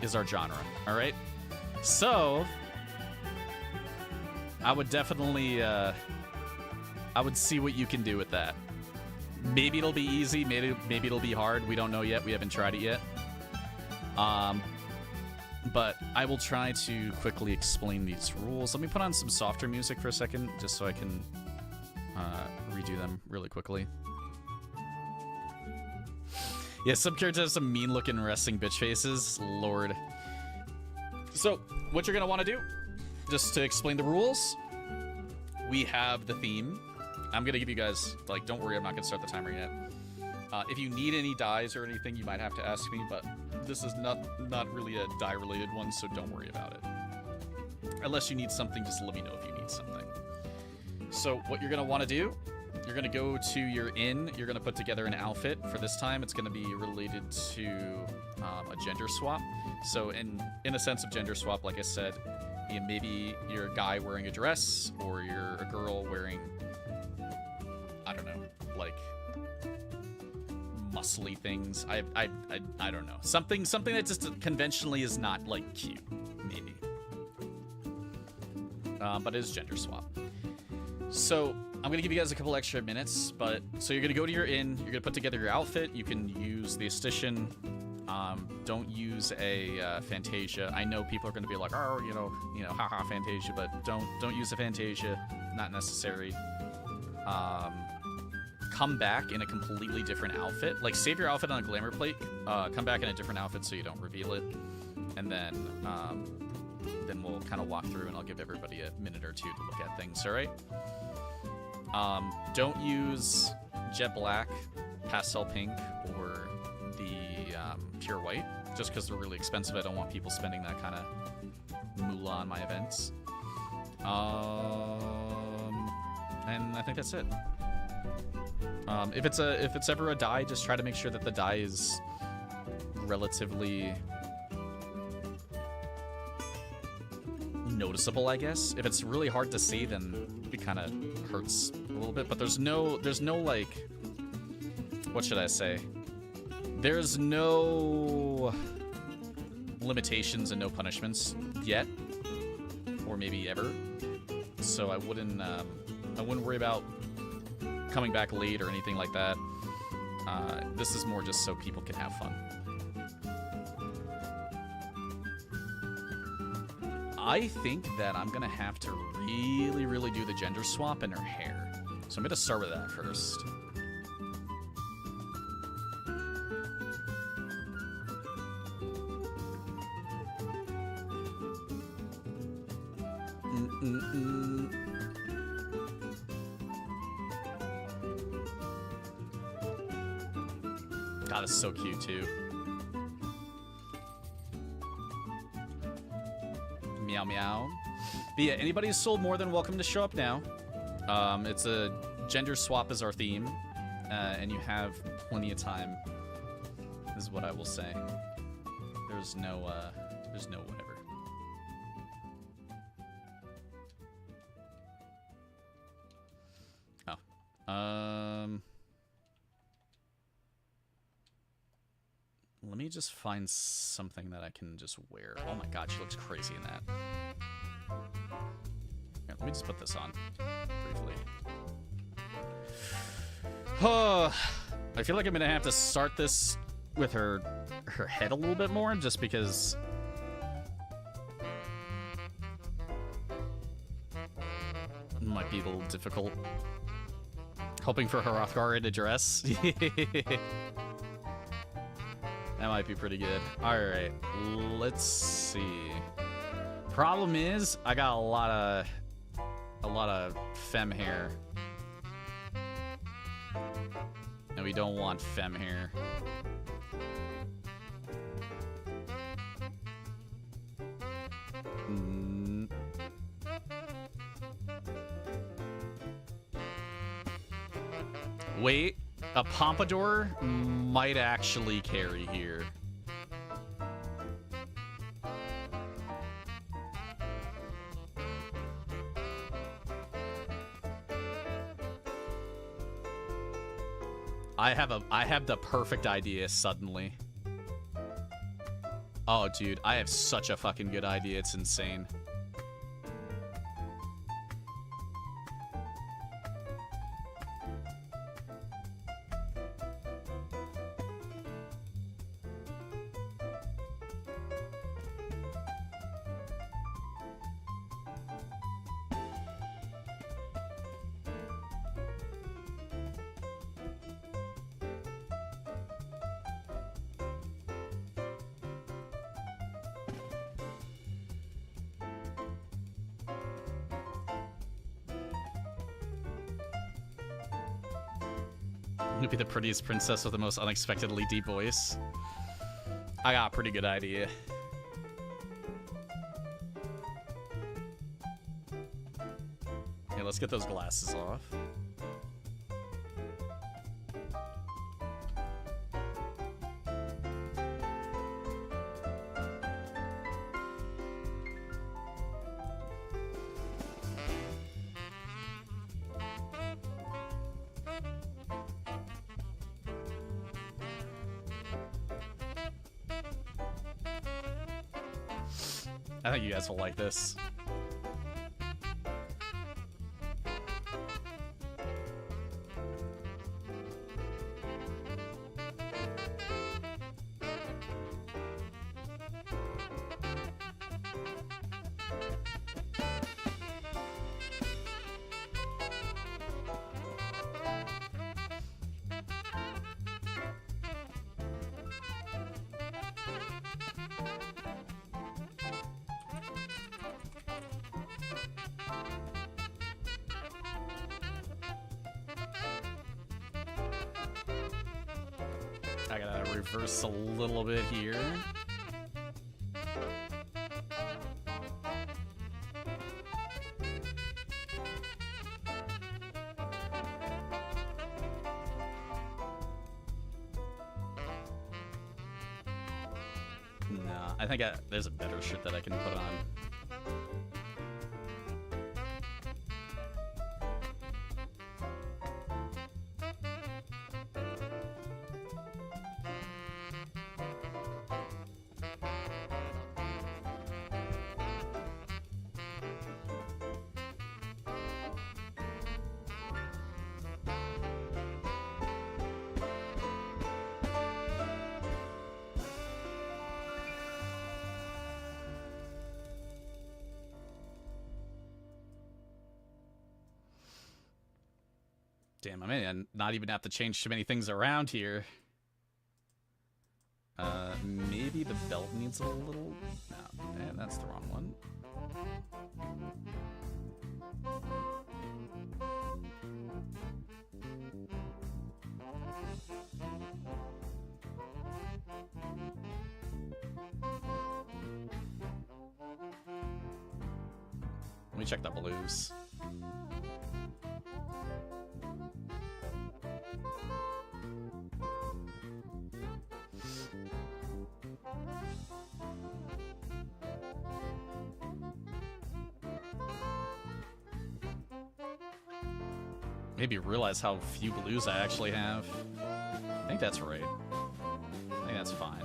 Is our genre. All right, so I would definitely, I would see what you can do with that. Maybe it'll be easy, maybe it'll be hard. We don't know yet. We haven't tried it yet. But I will try to quickly explain these rules. Let me put on some softer music for a second, just so I can redo them really quickly. Yeah, some characters have some mean-looking resting bitch faces. Lord. So, what you're going to want to do, just to explain the rules, we have the theme. I'm going to give you guys, like, don't worry, I'm not going to start the timer yet. If you need any dyes or anything, you might have to ask me, but this is not really a dye-related one, so don't worry about it. Unless you need something, just let me know if you need something. So what you're going to want to do, you're going to go to your inn, you're going to put together an outfit. For this time, it's going to be related to a gender swap. So in a sense of gender swap, like I said, maybe you're a guy wearing a dress, or you're a girl wearing, I don't know, like muscly things. I don't know. Something that just conventionally is not like cute, maybe. But it is gender swap. So I'm gonna give you guys a couple extra minutes, but so you're gonna go to your inn, you're gonna put together your outfit. You can use the esthetician. Don't use a Fantasia. I know people are gonna be like, oh, you know, haha, Fantasia, but don't use a Fantasia. Not necessary. Come back in a completely different outfit. Like, save your outfit on a glamour plate. Come back in a different outfit so you don't reveal it, and then we'll kind of walk through, and I'll give everybody a minute or two to look at things. All right. Don't use jet black, pastel pink, or the pure white, just because they're really expensive. I don't want people spending that kind of moolah on my events. And I think that's it. If it's ever a dye, just try to make sure that the dye is relatively noticeable, I guess. If it's really hard to see, then it kind of hurts a little bit. But there's no like, what should I say? There's no limitations and no punishments yet, or maybe ever. So I wouldn't worry about coming back late or anything like that. This is more just so people can have fun. I think that I'm gonna have to really do the gender swap in her hair. So I'm gonna start with that first. God, it's so cute too. Meow meow. But yeah, anybody who's sold more than welcome to show up now. It's a gender swap is our theme, and you have plenty of time, is what I will say. There's no whatever. Let me just find something that I can just wear. Oh my god, she looks crazy in that. Here, let me just put this on briefly. I feel like I'm gonna have to start this with her head a little bit more, just because it might be a little difficult. Hoping for her Hrothgar to dress. That might be pretty good. Alright, let's see. Problem is, I got a lot of femme hair. And we don't want femme hair. Wait, a pompadour might actually carry here. I have the perfect idea suddenly. Oh, dude, I have such a fucking good idea. It's insane. Be the prettiest princess with the most unexpectedly deep voice. I got a pretty good idea. Okay, let's get those glasses off. I think you guys will like this. I gotta reverse a little bit here. Nah, I think there's a better shirt that I can put on. Damn, I may not even have to change too many things around here. Maybe the belt needs a little... No, man, that's the wrong one. me check the blues. Maybe realize how few blues I actually have. I think that's right. I think that's fine.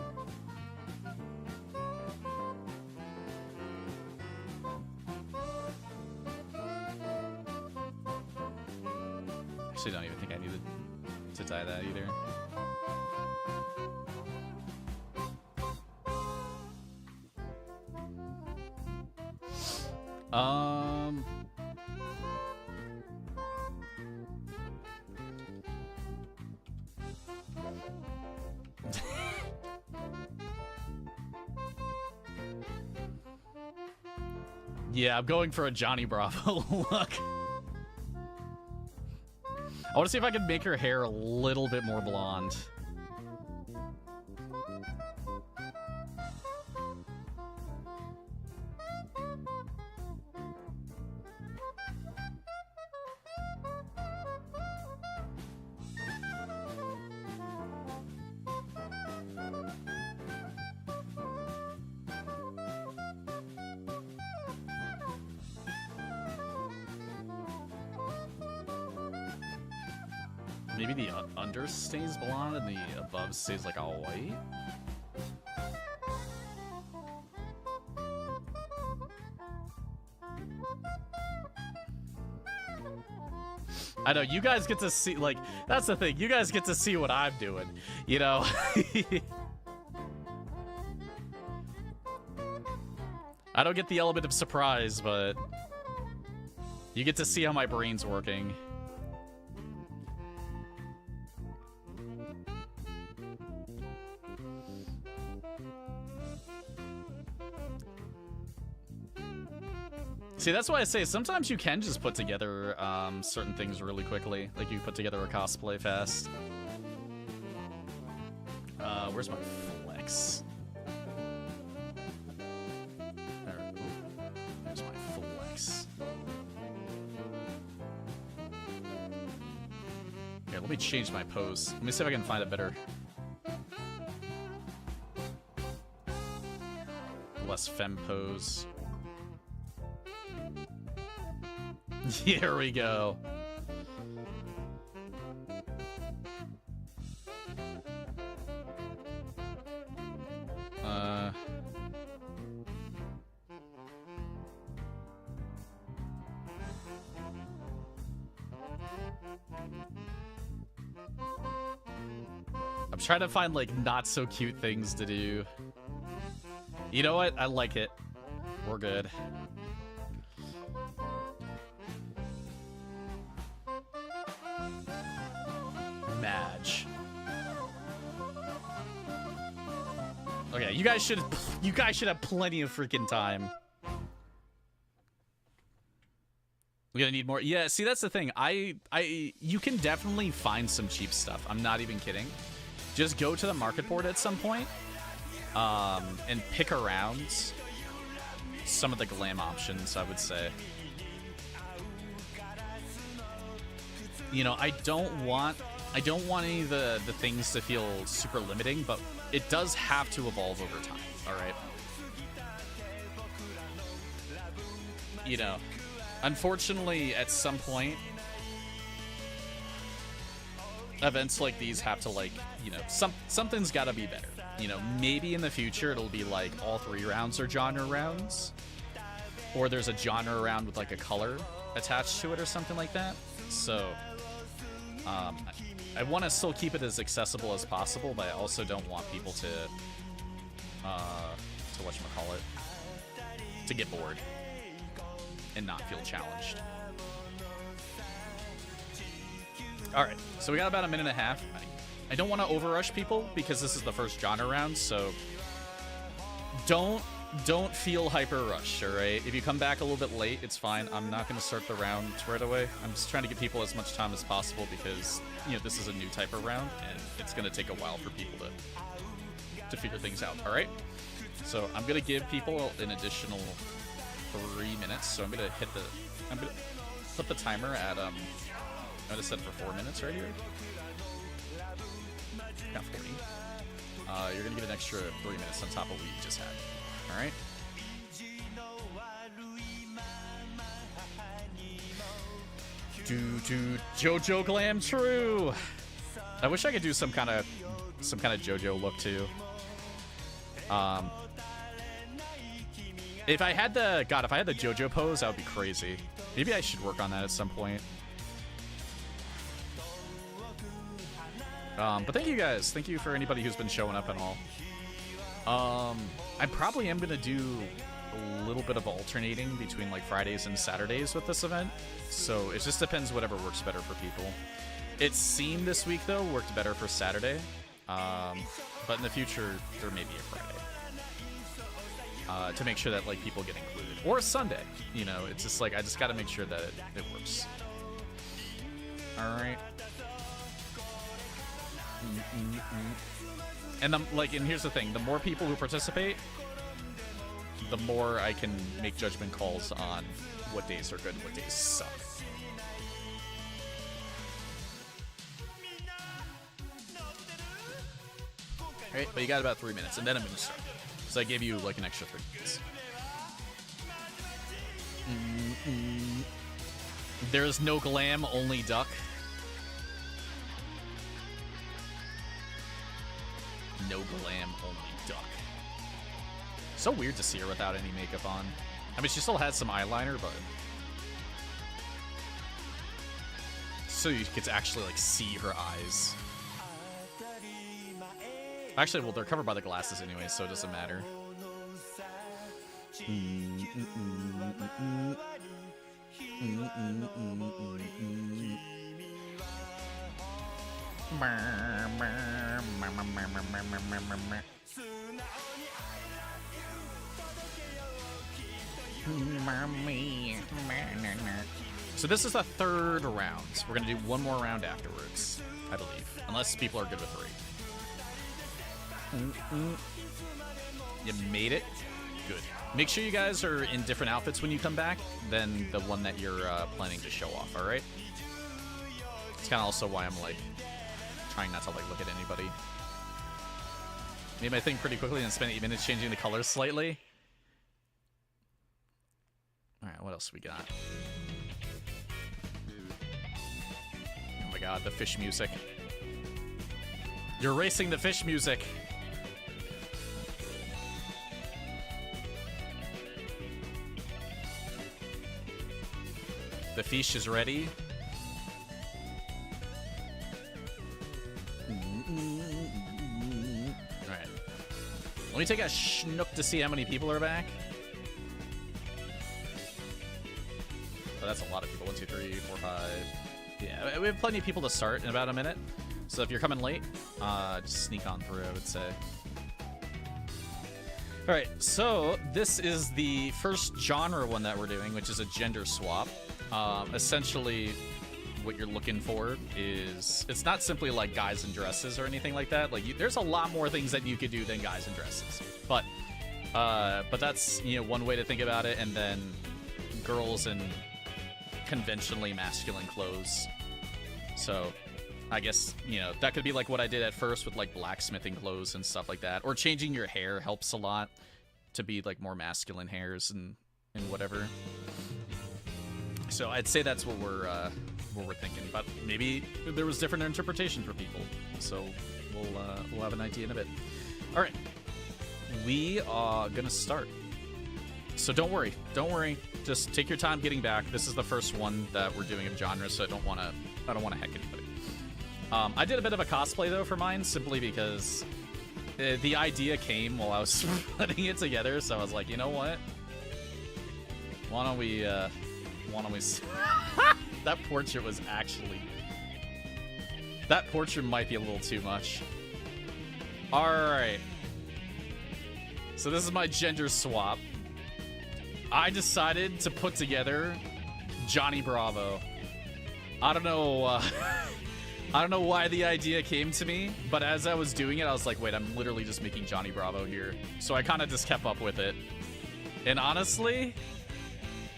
Actually, don't even think I needed to dye that either. Yeah, I'm going for a Johnny Bravo look. I want to see if I can make her hair a little bit more blonde. Maybe the under stays blonde and the above stays like all white? I know, you guys get to see, like, that's the thing. You guys get to see what I'm doing, you know? I don't get the element of surprise, but you get to see how my brain's working. See, that's why I say sometimes you can just put together certain things really quickly. Like you put together a cosplay fast. Where's my flex? There's my flex. Here, let me change my pose. Let me see if I can find a better... less femme pose. Here we go. I'm trying to find like not so cute things to do. You know what? I like it. We're good. Madge. Okay, you guys should have plenty of freaking time. We're gonna need more. Yeah, see, that's the thing. You can definitely find some cheap stuff. I'm not even kidding. Just go to the market board at some point, and pick around some of the glam options, I would say. You know, I don't want any of the things to feel super limiting, but it does have to evolve over time, all right? You know, unfortunately, at some point, events like these have to, like, you know, something's got to be better. You know, maybe in the future it'll be like all 3 rounds are genre rounds, or there's a genre round with like a color attached to it or something like that. So, I want to still keep it as accessible as possible, but I also don't want people to whatchamacallit, to get bored and not feel challenged. All right, so we got about a minute and a half. I don't want to overrush people because this is the first genre round, so don't feel hyper rushed, all right? If you come back a little bit late, it's fine. I'm not going to start the round right away. I'm just trying to give people as much time as possible because, you know, this is a new type of round, and it's going to take a while for people to figure things out, all right? So I'm going to give people an additional 3 minutes, so I'm gonna put the timer at I'm gonna set it for 4 minutes right here. Got 40. You're gonna get an extra 3 minutes on top of what you just had. All right. JoJo Glam true. I wish I could do some kind of JoJo look too. If I had the JoJo pose, that would be crazy. Maybe I should work on that at some point. But thank you guys. Thank you for anybody who's been showing up and all. I probably am gonna do a little bit of alternating between like Fridays and Saturdays with this event. So it just depends whatever works better for people. It seemed this week though worked better for Saturday. But in the future there may be a Friday. To make sure that like people get included. Or a Sunday. You know, it's just like I just gotta make sure that it works. Alright. And and here's the thing, the more people who participate, the more I can make judgment calls on what days are good and what days suck. Alright, but you got about 3 minutes, and then I'm gonna start. So I gave you like an extra 3 minutes. There's no Glam, only Duck. No Glam, only Duck. So weird to see her without any makeup on. I mean, she still has some eyeliner, but so you get to actually like see her eyes. Actually, well, they're covered by the glasses anyway, so it doesn't matter. So this is the third round. We're gonna do one more round afterwards, I believe, unless people are good with 3. You made it. Good. Make sure you guys are in different outfits when you come back than the one that you're planning to show off. All right. It's kind of also why I'm like trying not to like look at anybody. Made my thing pretty quickly and spent 8 minutes changing the colors slightly. All right, what else we got? Oh my god, the fish music. You're erasing the fish music. The fish is ready. Alright. Let me take a schnook to see how many people are back. Oh, that's a lot of people. 1, 2, 3, 4, 5. Yeah, we have plenty of people to start in about a minute. So if you're coming late, just sneak on through, I would say. Alright, so this is the first genre one that we're doing, which is a gender swap. Essentially, what you're looking for is, it's not simply like guys in dresses or anything like that. Like, there's a lot more things that you could do than guys in dresses. But that's, you know, one way to think about it. And then girls in conventionally masculine clothes. So I guess, you know, that could be like what I did at first with like blacksmithing clothes and stuff like that. Or changing your hair helps a lot to be like more masculine hairs and whatever. So I'd say that's what we're thinking, but maybe there was different interpretation for people. So we'll have an idea in a bit. All right, we are gonna start. So don't worry. Just take your time getting back. This is the first one that we're doing of genre, so I don't want to heck anybody. I did a bit of a cosplay though for mine, simply because the idea came while I was putting it together. So I was like, you know what? Why don't we? That portrait was actually... That portrait might be a little too much. Alright. So this is my gender swap. I decided to put together Johnny Bravo. I don't know... I don't know why the idea came to me, but as I was doing it, I was like, wait, I'm literally just making Johnny Bravo here. So I kind of just kept up with it. And honestly...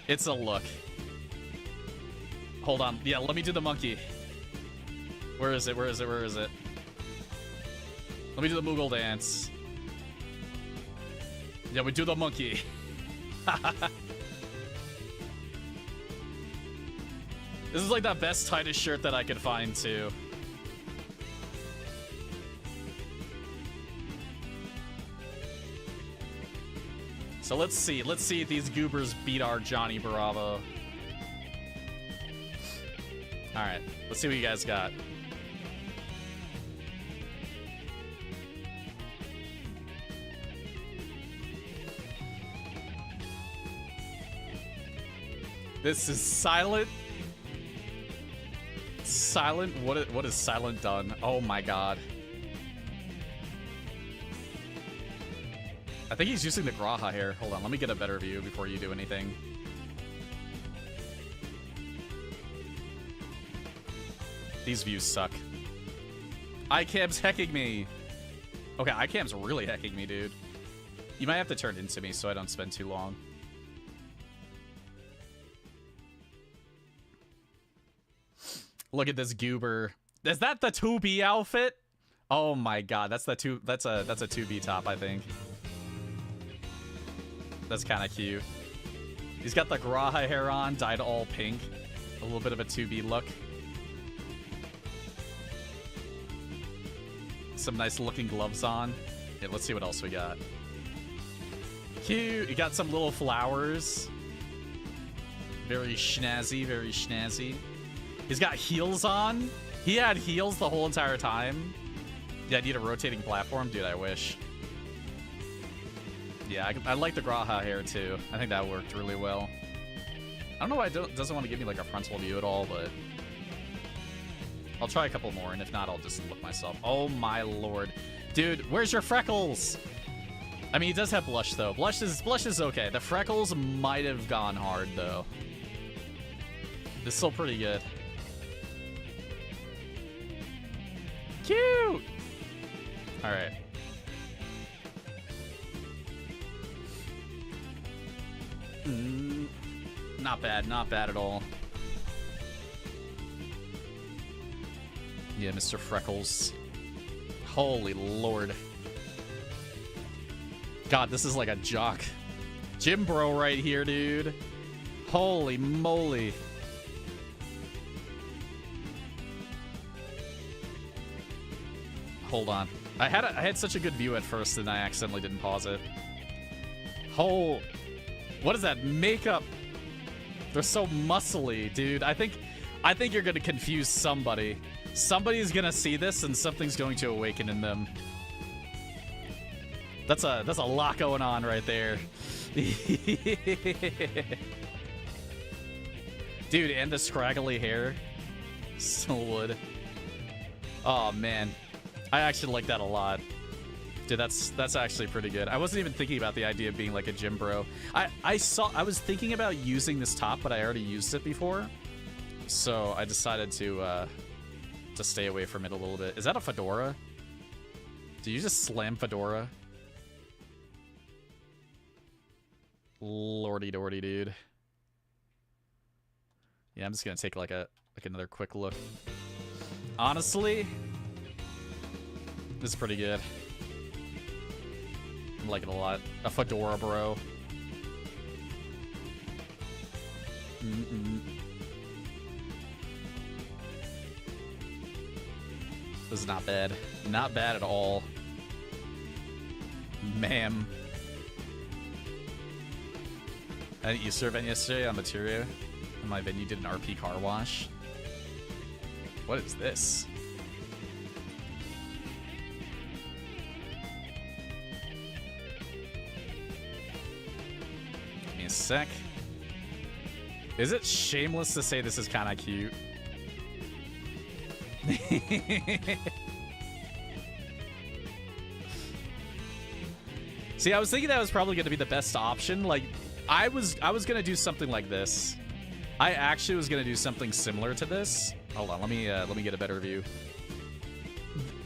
It's a look. Hold on. Yeah, let me do the monkey. Where is it? Where is it? Where is it? Let me do the Moogle dance. Yeah, we do the monkey. This is like the best tightest shirt that I could find too. So let's see if these goobers beat our Johnny Bravo. Alright, let's see what you guys got. This is Silent. Silent? What is Silent done? Oh my god. I think he's using the Graha hair. Hold on, let me get a better view before you do anything. These views suck. iCam's hecking me. Okay, iCam's really hecking me, dude. You might have to turn into me so I don't spend too long. Look at this goober. Is that the 2B outfit? Oh my god, that's a 2B top, I think. That's kind of cute. He's got the Graha hair on, dyed all pink. A little bit of a 2B look. Some nice looking gloves on. Yeah, let's see what else we got. Cute. You got some little flowers. Very snazzy, very snazzy. He's got heels on. He had heels the whole entire time. Yeah, I need a rotating platform. Dude, I wish. Yeah, I like the Graha hair too. I think that worked really well. I don't know why it doesn't want to give me like a frontal view at all, but I'll try a couple more, and if not, I'll just look myself. Oh my lord. Dude, where's your freckles? I mean, he does have blush though. Blush is okay. The freckles might have gone hard though. It's still pretty good. Cute! Alright. Not bad, not bad at all. Yeah, Mr. Freckles. Holy lord. God, this is like a jock. Gym bro right here, dude. Holy moly. Hold on. I had such a good view at first and I accidentally didn't pause it. Oh, what is that makeup? They're so muscly, dude. I think you're gonna confuse somebody. Somebody's gonna see this and something's going to awaken in them. That's a lot going on right there. Dude, and the scraggly hair. Still would. Oh man. I actually like that a lot. Dude, that's actually pretty good. I wasn't even thinking about the idea of being like a gym bro. I was thinking about using this top, but I already used it before. So I decided to stay away from it a little bit. Is that a fedora? Did you just slam fedora? Lordy dordy, dude. Yeah, I'm just gonna take like another quick look. Honestly, this is pretty good. I'm liking it a lot. A fedora, bro. This is not bad. Not bad at all. Ma'am. I didn't Easter event yesterday on Materia. And my venue did an RP car wash. What is this? Give me a sec. Is it shameless to say this is kind of cute? See, I was thinking that was probably going to be the best option. Like, I was going to do something like this. I actually was going to do something similar to this. Hold on, let me get a better view.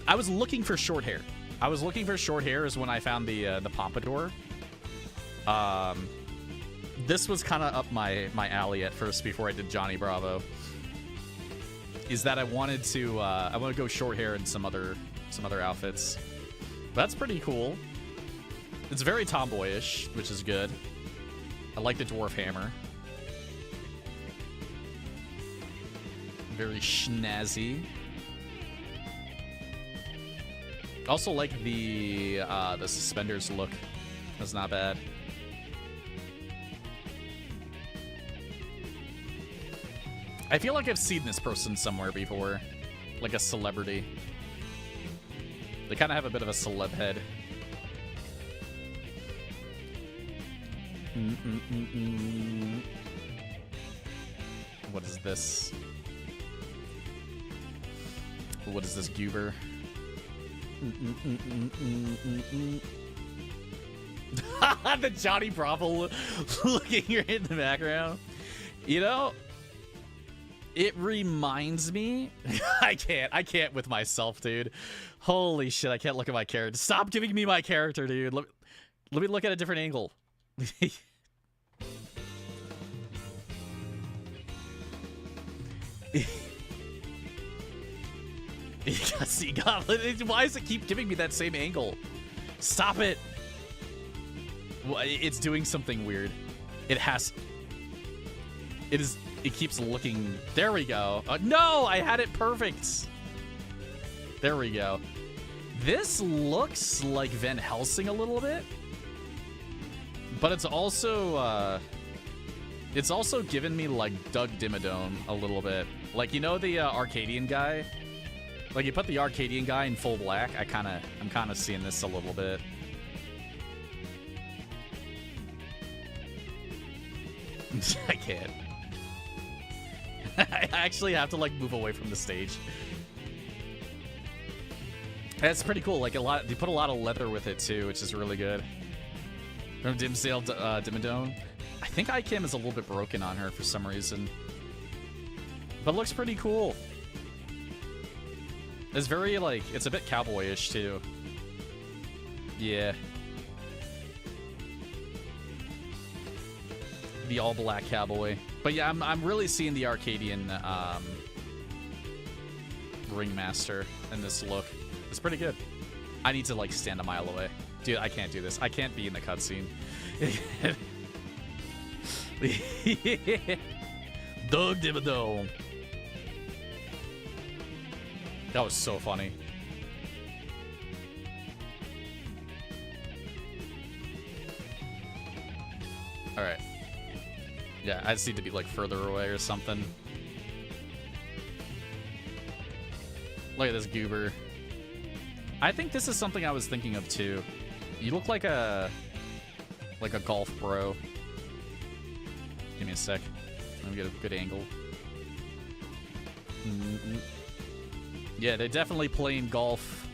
I was looking for short hair. I was looking for short hair is when I found the pompadour. this was kind of up my alley at first before I did Johnny Bravo. Is that I wanted to go short hair in some other outfits. But that's pretty cool. It's very tomboyish, which is good. I like the dwarf hammer. Very snazzy. Also like the suspenders look. That's not bad. I feel like I've seen this person somewhere before. Like a celebrity. They kind of have a bit of a celeb head. What is this? What is this goober? The Johnny Bravo looking right in the background. You know, it reminds me. I can't with myself, dude. Holy shit, I can't look at my character. Stop giving me my character, dude. Let me look at a different angle. See, God, why does it keep giving me that same angle? Stop it. Well, it's doing something weird. It keeps looking. There we go. No, I had it perfect. There we go. This looks like Van Helsing a little bit, but it's also given me like Doug Dimmadome a little bit. Like, you know, the Arcadian guy. Like, you put the Arcadian guy in full black. I'm kind of seeing this a little bit. I can't. I actually have to like move away from the stage. That's pretty cool. Like they put a lot of leather with it too, which is really good. From Dimsdale Dimmadome. I think ICAM is a little bit broken on her for some reason, but looks pretty cool. It's very like, it's a bit cowboyish too. Yeah. The all black cowboy. But yeah, I'm really seeing the Arcadian ringmaster in this look. It's pretty good. I need to like stand a mile away. Dude, I can't do this. I can't be in the cutscene. Doug Dimmadome. That was so funny. All right. Yeah, I just need to be like further away or something. Look at this goober. I think this is something I was thinking of too. You look like a golf bro. Give me a sec. Let me get a good angle. Yeah, they're definitely playing golf.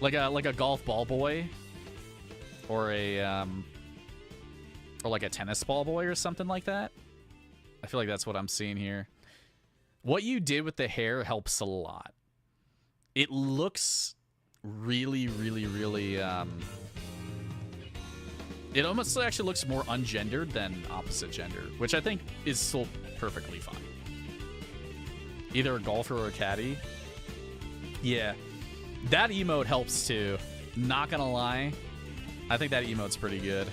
Like a golf ball boy. Or like a tennis ball boy or something like that. I feel like that's what I'm seeing here. What you did with the hair helps a lot. It looks really, really, really, it almost actually looks more ungendered than opposite gender, which I think is still perfectly fine. Either a golfer or a caddy. Yeah. That emote helps too. Not gonna lie. I think that emote's pretty good.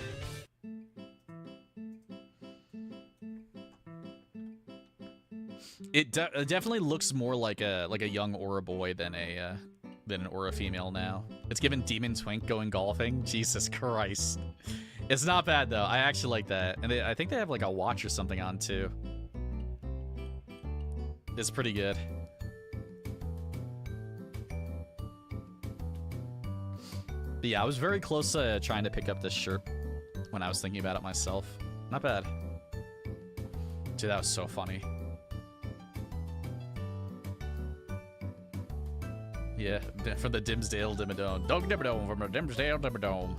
It definitely looks more like a young Aura boy than an Aura female now. It's given Demon Twink going golfing. Jesus Christ. It's not bad though. I actually like that. And I think they have like a watch or something on too. It's pretty good. But yeah, I was very close to trying to pick up this shirt when I was thinking about it myself. Not bad. Dude, that was so funny. Yeah, for the Dimsdale Dimmadome. Doug Dimmadome from the Dimsdale Dimmadome.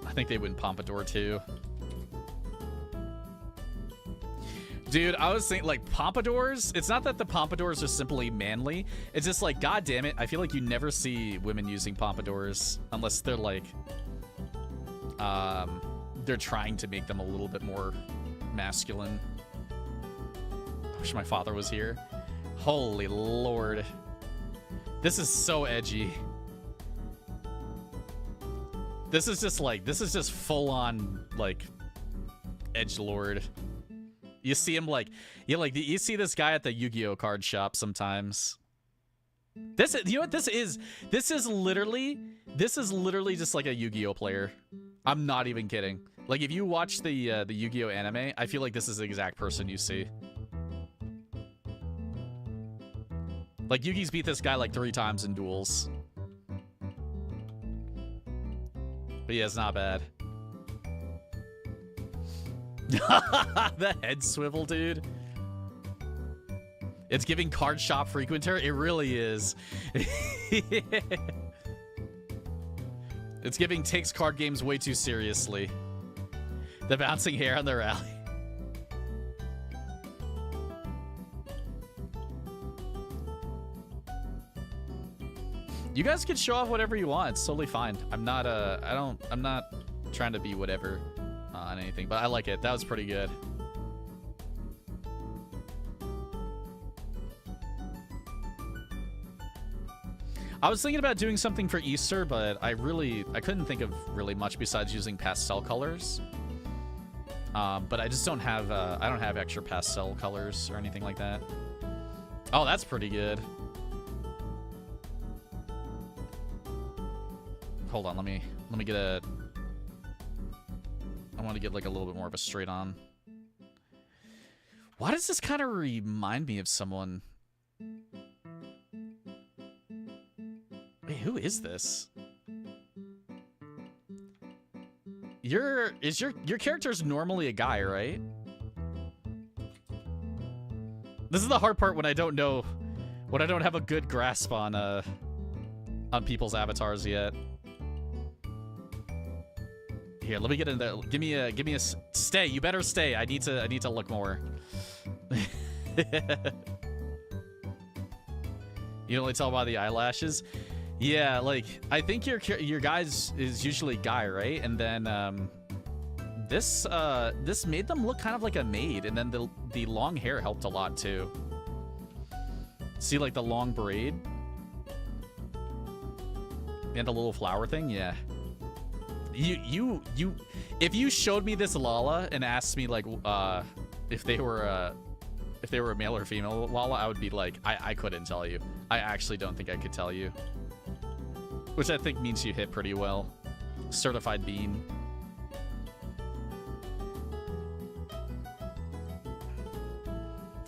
I think they win Pompadour too. Dude, I was thinking, like, pompadours. It's not that the pompadours are simply manly. It's just like, god damn it, I feel like you never see women using pompadours unless they're like, they're trying to make them a little bit more masculine. I wish my father was here. Holy lord. This is so edgy. This is just full on, like, edgelord. You see him like, you see this guy at the Yu-Gi-Oh card shop sometimes. This is, you know what this is? This is literally just like a Yu-Gi-Oh player. I'm not even kidding. Like, if you watch the Yu-Gi-Oh anime, I feel like this is the exact person you see. Like, Yugi's beat this guy like 3 times in duels. But yeah, it's not bad. The head swivel, dude. It's giving card shop frequenter. It really is. It's giving takes card games way too seriously. The bouncing hair on the rally. You guys can show off whatever you want. It's totally fine. I'm not trying to be whatever on anything, but I like it. That was pretty good. I was thinking about doing something for Easter, but I couldn't think of really much besides using pastel colors. But I just don't have I don't have extra pastel colors or anything like that. Oh, that's pretty good. Hold on, let me get a... I want to get like a little bit more of a straight on. Why does this kind of remind me of someone? Wait, who is this? Your character's normally a guy, right? This is the hard part when I don't know, when I don't have a good grasp on people's avatars yet. Here, let me get in there. Give me a stay. You better stay. I need to look more. You can only tell by the eyelashes. Yeah, like I think your guy's is usually guy, right? And then this made them look kind of like a maid, and then the long hair helped a lot too. See, like the long braid and the little flower thing, yeah. If you showed me this Lala and asked me like if they were a male or female Lala, I would be like, I couldn't tell you. I actually don't think I could tell you. Which I think means you hit pretty well. Certified bean.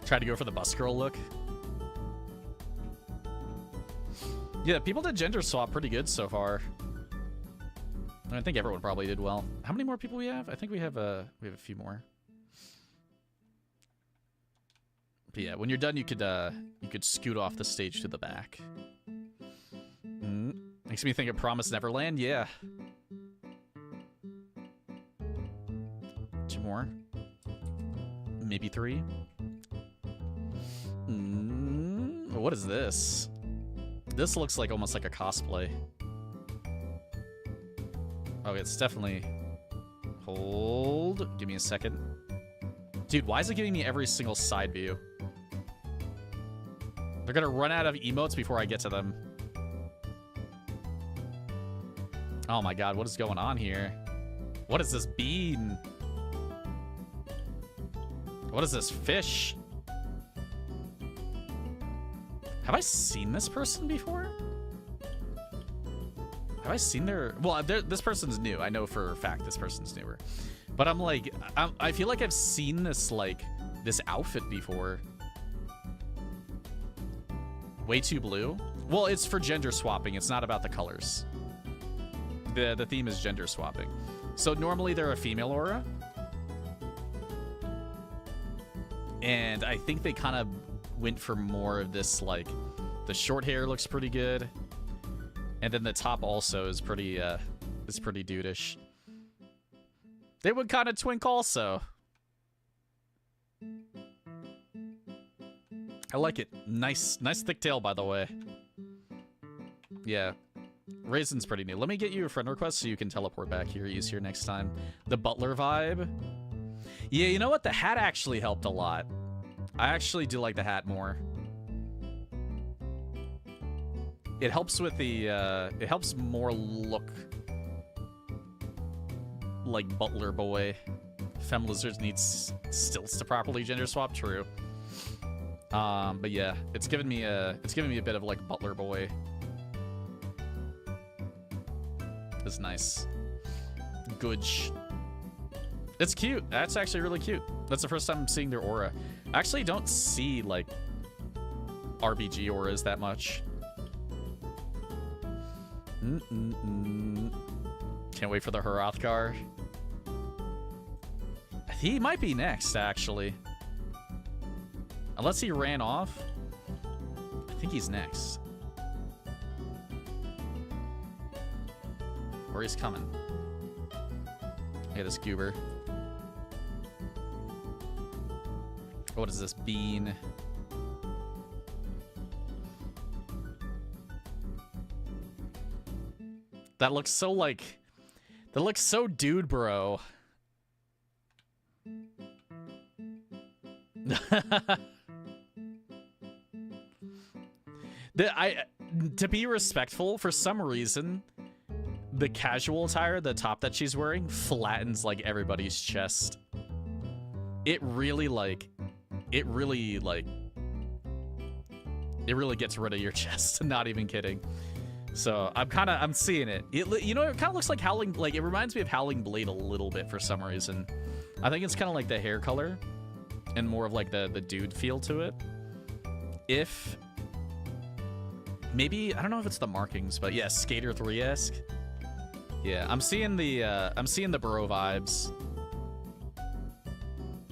Try to go for the bus girl look. Yeah, people did gender swap pretty good so far. I think everyone probably did well. How many more people we have? I think we have a few more. But yeah, when you're done, you could scoot off the stage to the back. Makes me think of Promised Neverland. Yeah. 2 more. Maybe 3. What is this? This looks like almost like a cosplay. Oh, it's definitely... Hold. Give me a second. Dude, why is it giving me every single side view? They're gonna run out of emotes before I get to them. Oh my god, what is going on here? What is this bean? What is this fish? Have I seen this person before? Have I seen their... Well, this person's new. I know for a fact this person's newer. But I'm like... I feel like I've seen this, like... This outfit before. Way too blue? Well, it's for gender swapping. It's not about the colors. The theme is gender swapping. So normally they're a female aura. And I think they kind of went for more of this, like... The short hair looks pretty good. And then the top also is pretty dudeish. They would kind of twink also. I like it. Nice thick tail, by the way. Yeah. Raisin's pretty new. Let me get you a friend request so you can teleport back here easier next time. The butler vibe. Yeah, you know what? The hat actually helped a lot. I actually do like the hat more. It helps with the, it helps more look like butler boy. Femme lizards need stilts to properly gender swap, true. But yeah, it's giving me a bit of like butler boy. It's nice. Good. It's cute. That's actually really cute. That's the first time I'm seeing their aura. I actually don't see like RBG auras that much. Can't wait for the Hrothgar. He might be next, actually. Unless he ran off. I think he's next. Or he's coming. Hey, this goober. What is this? Bean. That looks so like... That looks so dude, bro. To be respectful, for some reason, the casual attire, the top that she's wearing, flattens like everybody's chest. It really gets rid of your chest. Not even kidding. So I'm seeing it. You know, it kind of looks like Howling, like it reminds me of Howling Blade a little bit for some reason. I think it's kind of like the hair color and more of like the dude feel to it. If maybe, I don't know if it's the markings, but yeah, Skater 3-esque. Yeah, I'm seeing the bro vibes.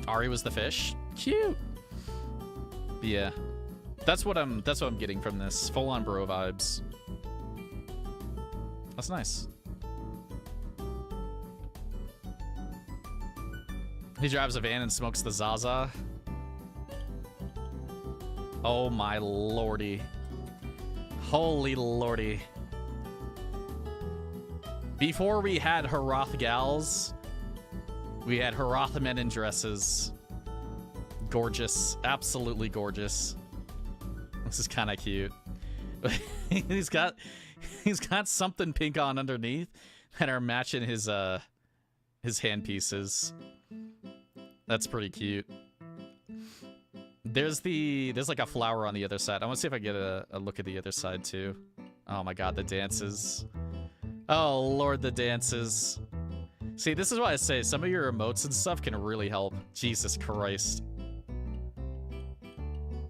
Ari was the fish. Cute. But yeah. That's what I'm getting from this. Full on bro vibes. That's nice. He drives a van and smokes the Zaza. Oh my lordy. Holy lordy. Before we had Hroth gals, we had Hroth men in dresses. Gorgeous. Absolutely gorgeous. This is kind of cute. He's got something pink on underneath that are matching his hand pieces. That's pretty cute. There's like a flower on the other side. I want to see if I get a look at the other side too. Oh my god, the dances. Oh lord, the dances. See, this is why I say some of your emotes and stuff can really help. Jesus Christ.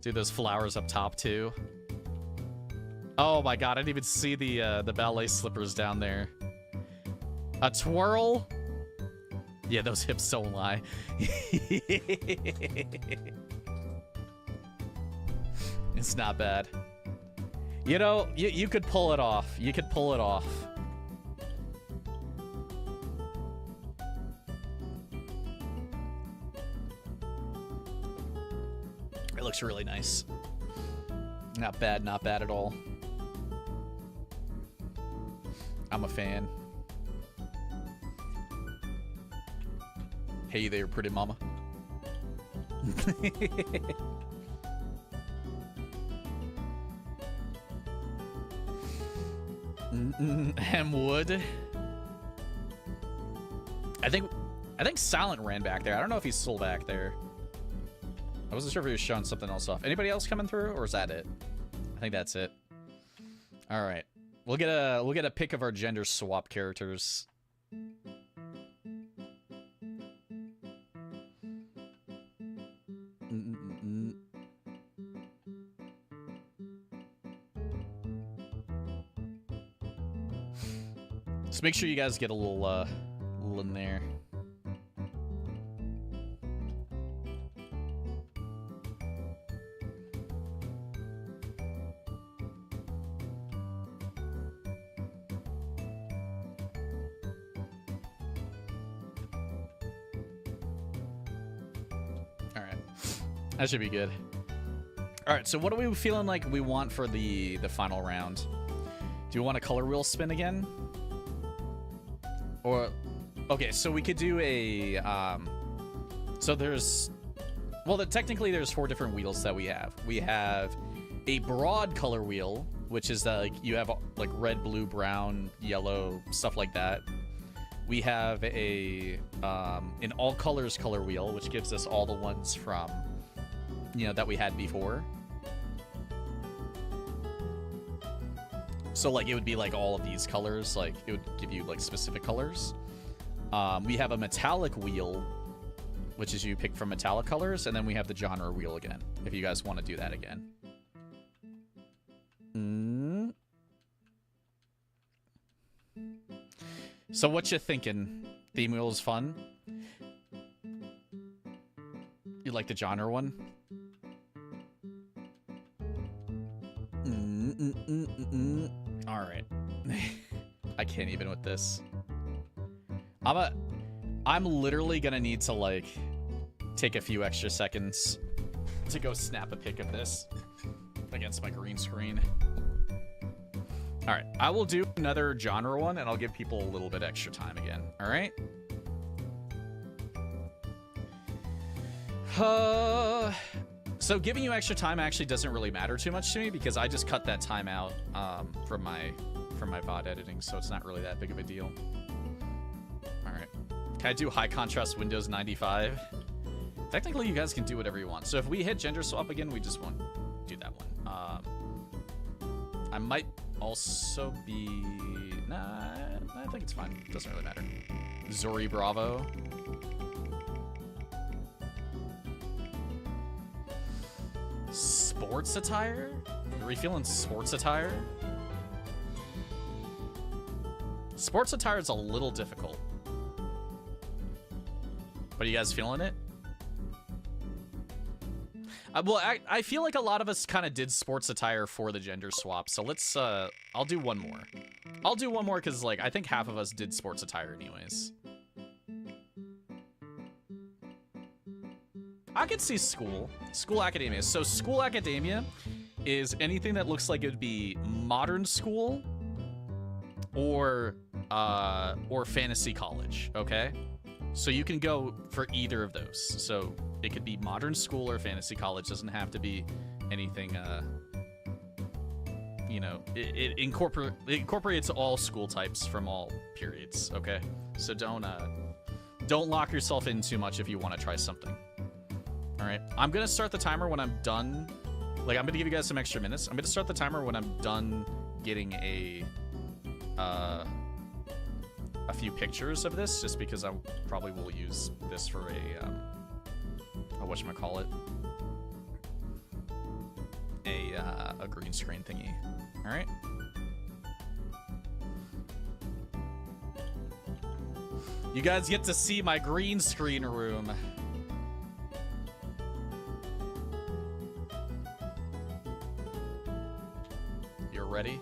Dude, those flowers up top too. Oh my god, I didn't even see the ballet slippers down there. A twirl? Yeah, those hips don't lie. It's not bad. You know, you could pull it off. You could pull it off. It looks really nice. Not bad at all. I'm a fan. Hey there, pretty mama. Hemwood. I think Silent ran back there. I don't know if he's still back there. I wasn't sure if he was showing something else off. Anybody else coming through, or is that it? I think that's it. All right, we'll get a pick of our gender swap characters. Just make sure you guys get a little in there. All right, that should be good. All right, so what are we feeling like we want for the final round? Do you want a color wheel spin again? Or, okay, so we could do a, so there's, well, technically there's 4 different wheels that we have. We have a broad color wheel, which is that, like, you have like red, blue, brown, yellow, stuff like that. We have a an all colors color wheel, which gives us all the ones from, you know, that we had before. So, like, it would be, like, all of these colors. Like, it would give you, like, specific colors. We have a metallic wheel, which is you pick from metallic colors. And then we have the genre wheel again, if you guys want to do that again. So, what you thinking? Theme wheel is fun? You like the genre one? All right. I can't even with this. I'm literally gonna need to, like, take a few extra seconds to go snap a pic of this against my green screen. All right, I will do another genre one, and I'll give people a little bit extra time again. All right. So giving you extra time actually doesn't really matter too much to me because I just cut that time out from my VOD editing, so it's not really that big of a deal. All right. Can I do high contrast Windows 95? Technically, you guys can do whatever you want. So if we hit gender swap again, we just won't do that one. I might also be... Nah, I think it's fine. It doesn't really matter. ZoReee Bravo. Sports attire? Are we feeling sports attire? Sports attire is a little difficult. But are you guys feeling it? Well, I feel like a lot of us kind of did sports attire for the gender swap. So let's, I'll do one more. I'll do one more because, like, I think half of us did sports attire anyways. I could see school academia. So school academia is anything that looks like it would be modern school or fantasy college, okay? So you can go for either of those. So it could be modern school or fantasy college. Doesn't have to be anything, you know, it incorporates all school types from all periods, okay? So don't lock yourself in too much if you want to try something. All right, I'm gonna start the timer when I'm done. Like, I'm gonna give you guys some extra minutes. I'm gonna start the timer when I'm done getting a few pictures of this, just because I probably will use this for a whatchamacallit, a green screen thingy. All right. You guys get to see my green screen room. Ready?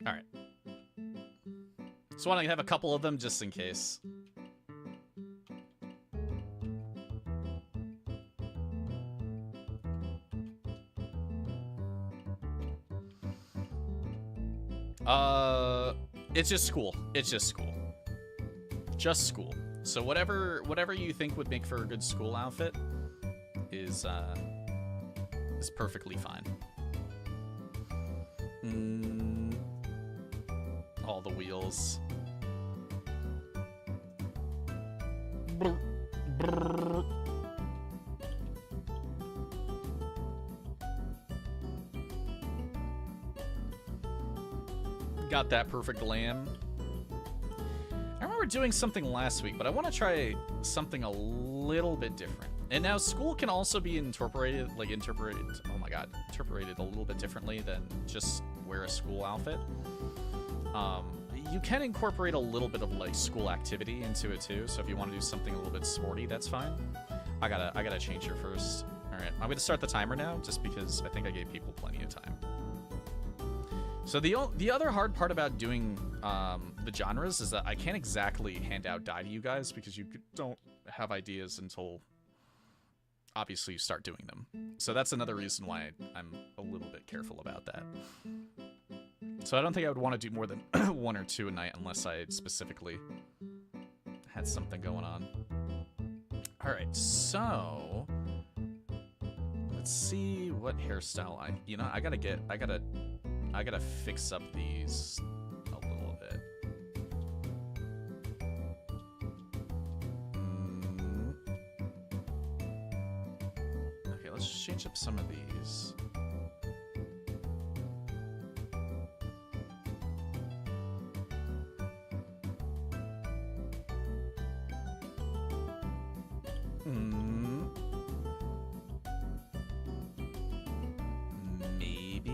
All right. Just want to have a couple of them just in case. It's just school. It's just school. Just school. So whatever you think would make for a good school outfit is perfectly fine. All the wheels. Brr, brr. Got that perfect glam. I remember doing something last week, but I want to try something a little bit different. And now school can also be interpreted a little bit differently than just wear a school outfit. You can incorporate a little bit of, like, school activity into it too. So if you want to do something a little bit sporty, that's fine. I gotta change here first. Alright, I'm going to start the timer now, just because I think I gave people plenty of time. So the other hard part about doing the genres is that I can't exactly hand out dye to you guys, because you don't have ideas until, obviously, you start doing them. So that's another reason why I'm a little bit careful about that. So I don't think I would want to do more than 1 or 2 a night unless I specifically had something going on. Alright, so let's see what hairstyle I gotta fix up these a little bit. Okay, let's change up some of these. Maybe?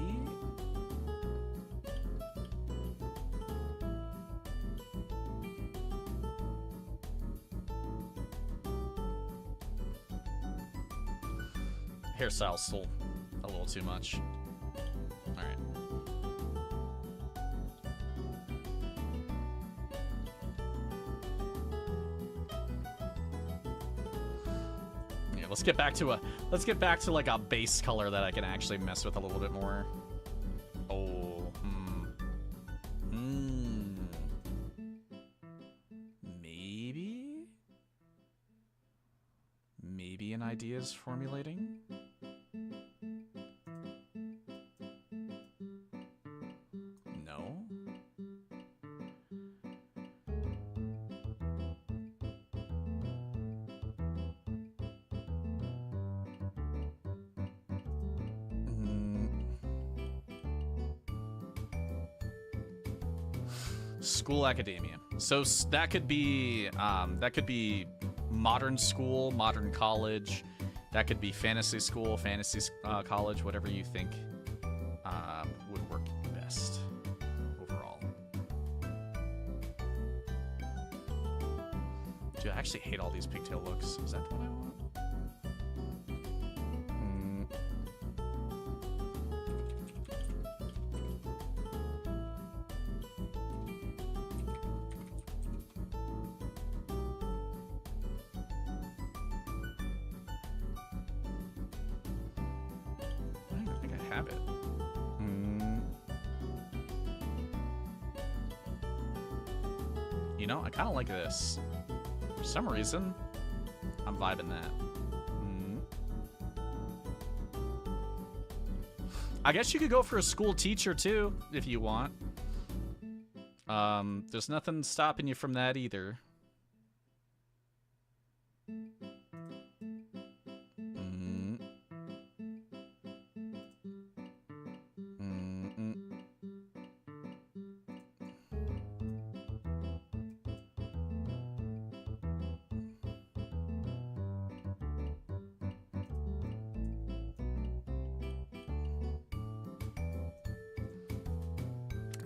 Hairstyle's still a little too much. Alright. Yeah, let's get back to like a base color that I can actually mess with a little bit more. Oh, maybe an idea is formulating. No. School academia. So that could be modern school, modern college. That could be fantasy school, fantasy college, whatever you think would work best overall. Dude, I actually hate all these pigtail looks. Is that what I want? I kind of like this. For some reason, I'm vibing that. I guess you could go for a school teacher too, if you want. There's nothing stopping you from that either.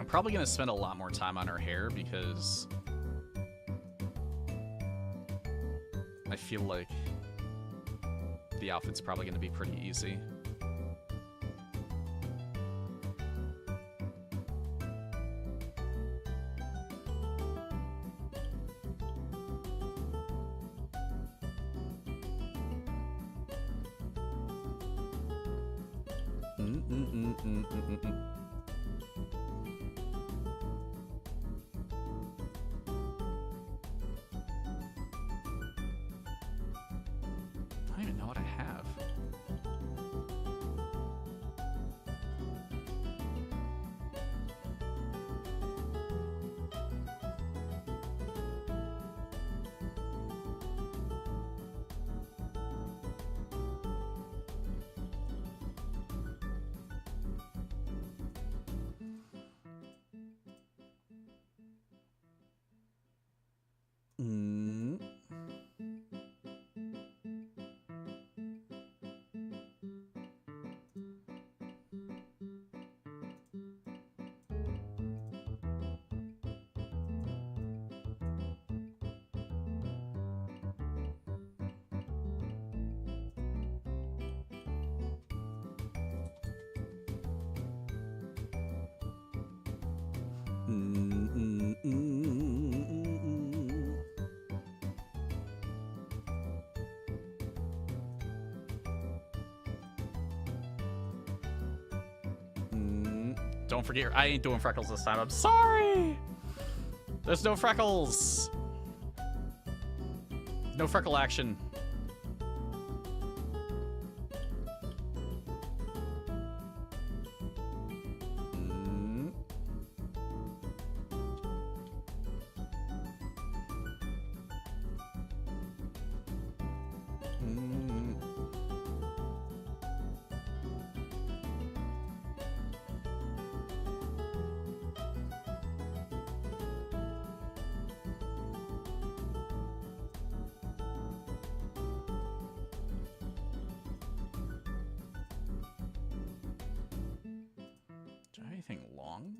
Probably gonna spend a lot more time on her hair because I feel like the outfit's probably gonna be pretty easy. Don't forget, I ain't doing freckles this time. I'm sorry. There's no freckles. No freckle action. Anything long?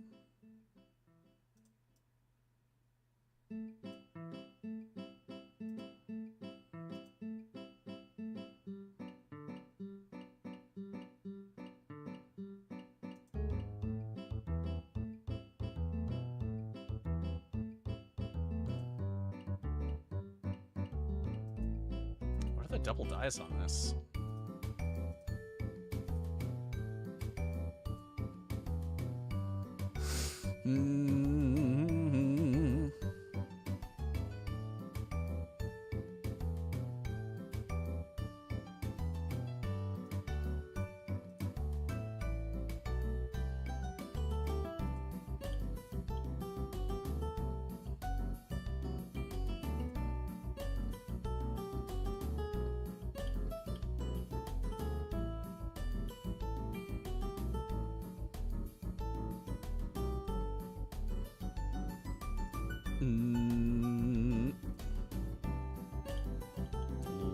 What are the double dyes on this?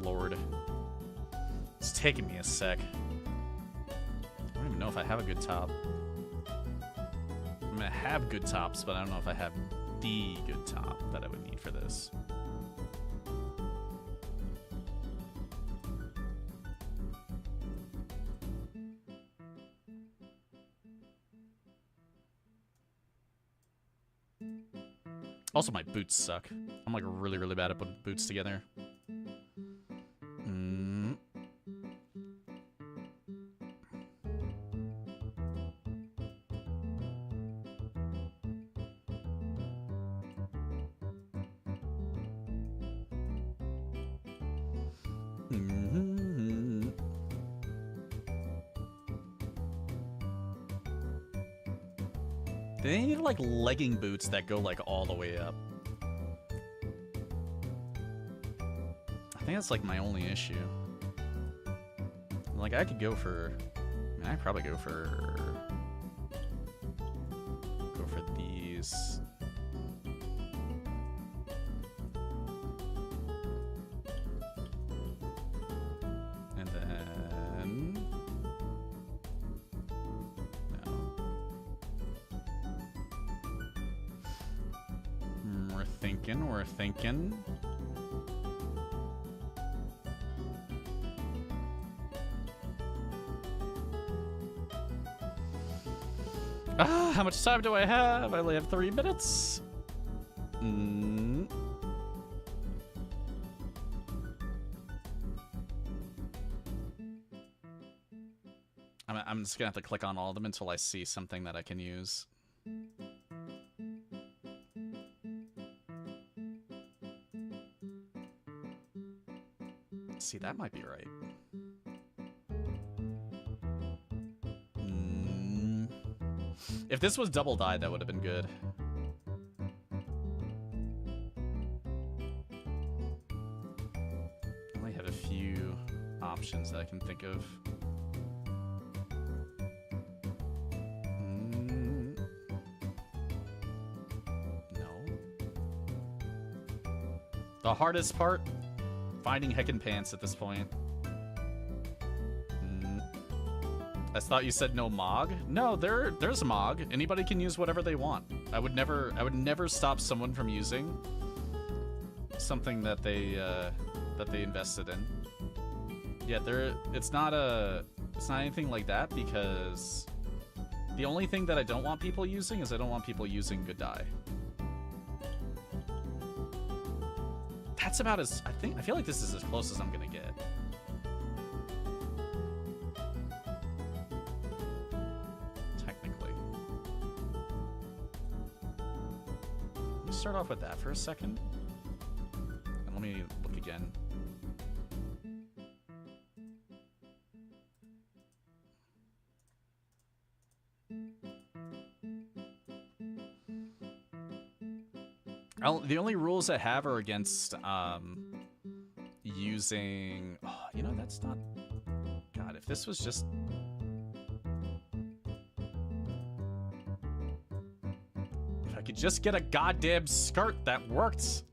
Lord. It's taking me a sec. I don't even know if I have a good top. I'm gonna have good tops, but I don't know if I have the good top that I would need for this. Also, my boots suck. I'm like really, really bad at putting boots together. They need like legging boots that go like all the way up. I think that's like my only issue. Like I could go for, I mean, I'd probably go for these. And then we're thinking. How much time do I have? I only have 3 minutes. I'm just gonna have to click on all of them until I see something that I can use. See, that might be right. If this was double dyed, that would have been good. I only have a few options that I can think of. No. The hardest part? Finding heckin' pants at this point. I thought you said no MOG. No, there's a MOG. Anybody can use whatever they want. I would never stop someone from using something that they invested in. Yeah, it's not anything like that, because the only thing that I don't want people using is I don't want people using good dye. That's about as I feel like this is as close as I'm gonna get. Technically. Let's start off with that for a second. And let me look again. The only rules I have are against using... Oh, you know, that's not... God, if this was just... If I could just get a goddamn skirt that worked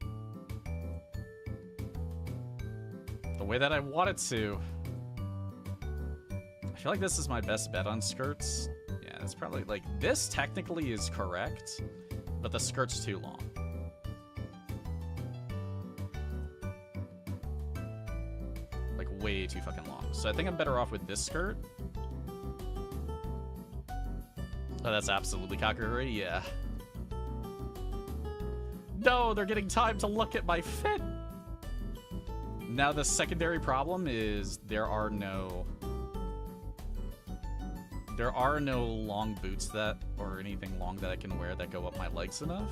the way that I wanted to. I feel like this is my best bet on skirts. Yeah, it's probably... Like, this technically is correct, but the skirt's too long. Way too fucking long. So I think I'm better off with this skirt. Oh, that's absolutely cockery, yeah. No, they're getting time to look at my fit. Now the secondary problem is there are no long boots that, or anything long that I can wear that go up my legs enough.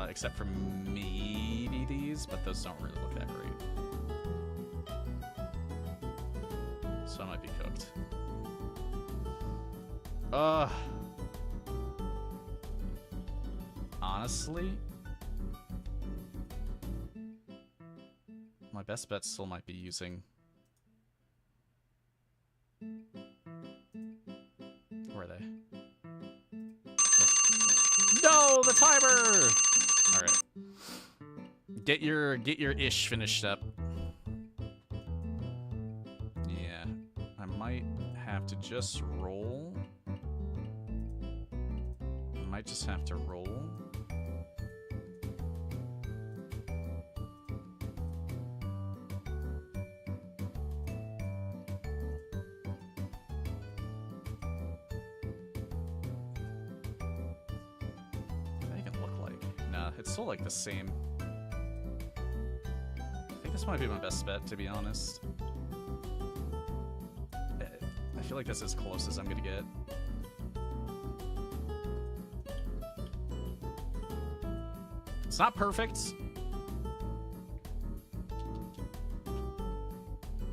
Except for maybe these, but those don't really look that great. So I might be cooked. Honestly, my best bet still might be using... Where are they? No, the timer! Alright. Get your ish finished up. Have to just roll. I might just have to roll. What do they even look like? Nah, it's still like the same. I think this might be my best bet, to be honest. I feel like that's as close as I'm gonna get. It's not perfect,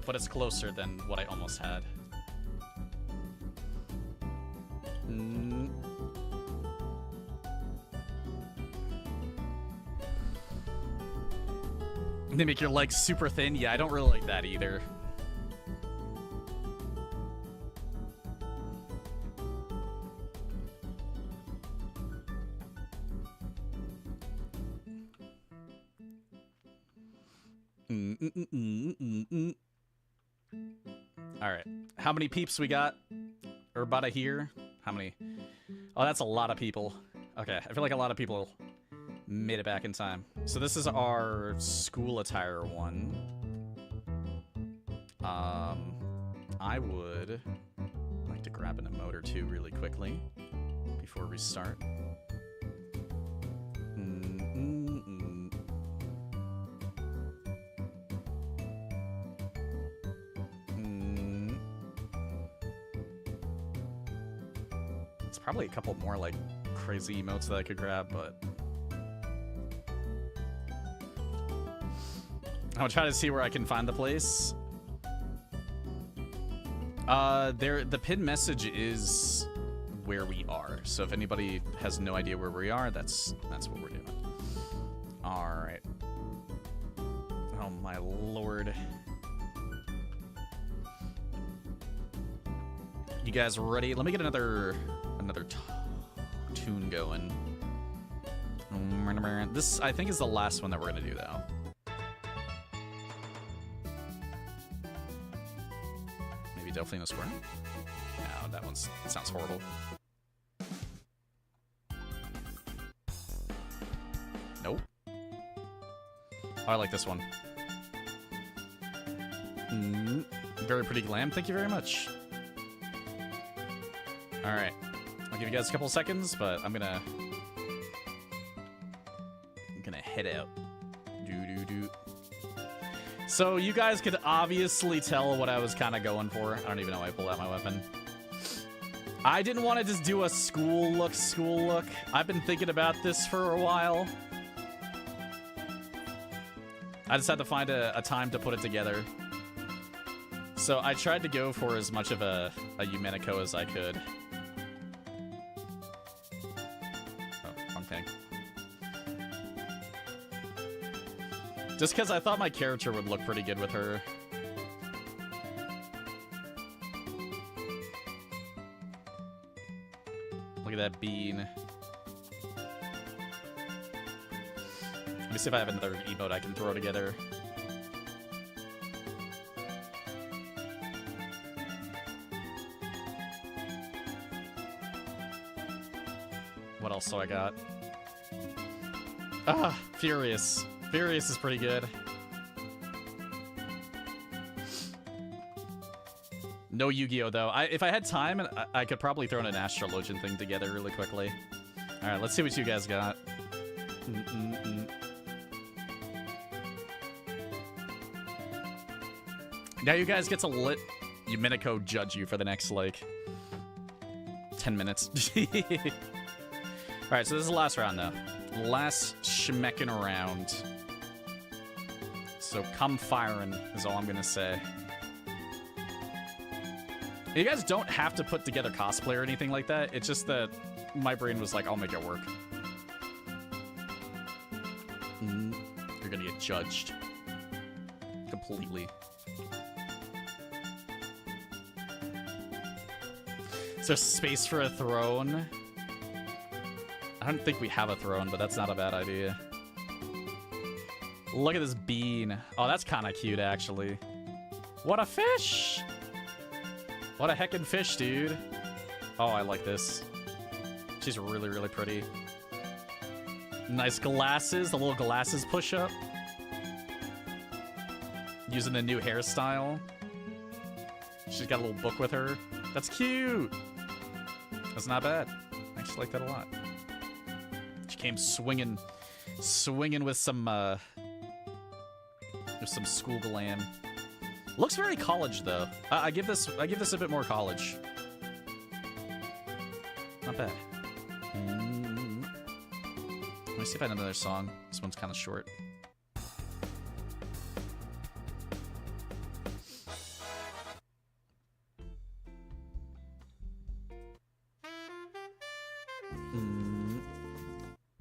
but it's closer than what I almost had. They make your legs super thin. Yeah, I don't really like that either. Alright. How many peeps we got? Urbata here? How many? Oh, that's a lot of people. Okay, I feel like a lot of people made it back in time. So this is our school attire one. I would like to grab an emote or two really quickly before we start. It's probably a couple more like crazy emotes that I could grab, but I'll try to see where I can find the place. The pinned message is where we are. So if anybody has no idea where we are, that's what we're doing. All right. Oh my lord. You guys ready? Let me get another tune going. This I think is the last one that we're gonna do though. Delphine Square? No, that sounds horrible. Nope. Oh, I like this one. Very pretty glam. Thank you very much. All right. I'll give you guys a couple seconds, but I'm gonna head out. Doo-doo-doo. So you guys could obviously tell what I was kind of going for. I don't even know why I pulled out my weapon. I didn't want to just do a school look. I've been thinking about this for a while. I just had to find a time to put it together. So I tried to go for as much of a Yumenico as I could. Oh, wrong thing. Just because I thought my character would look pretty good with her. Look at that bean. Let me see if I have another emote I can throw together. What else do I got? Ah, Furious. Furious is pretty good. No Yu-Gi-Oh! Though. If I had time, I could probably throw in an Astrologian thing together really quickly. Alright, let's see what you guys got. Now you guys get to let Yumenico judge you for the next, like, 10 minutes. Alright, so this is the last round, though. Last schmecking around. So come firing is all I'm gonna say. You guys don't have to put together cosplay or anything like that. It's just that my brain was like, I'll make it work. You're gonna get judged. Completely. Is there space for a throne? I don't think we have a throne, but that's not a bad idea. Look at this bean. Oh, that's kind of cute, actually. What a fish! What a heckin' fish, dude. Oh, I like this. She's really, really pretty. Nice glasses. The little glasses push up. Using the new hairstyle. She's got a little book with her. That's cute. That's not bad. I actually like that a lot. She came swinging with some school glam. Looks very college though. I give this a bit more college. Not bad. Let me see if I have another song. This one's kind of short.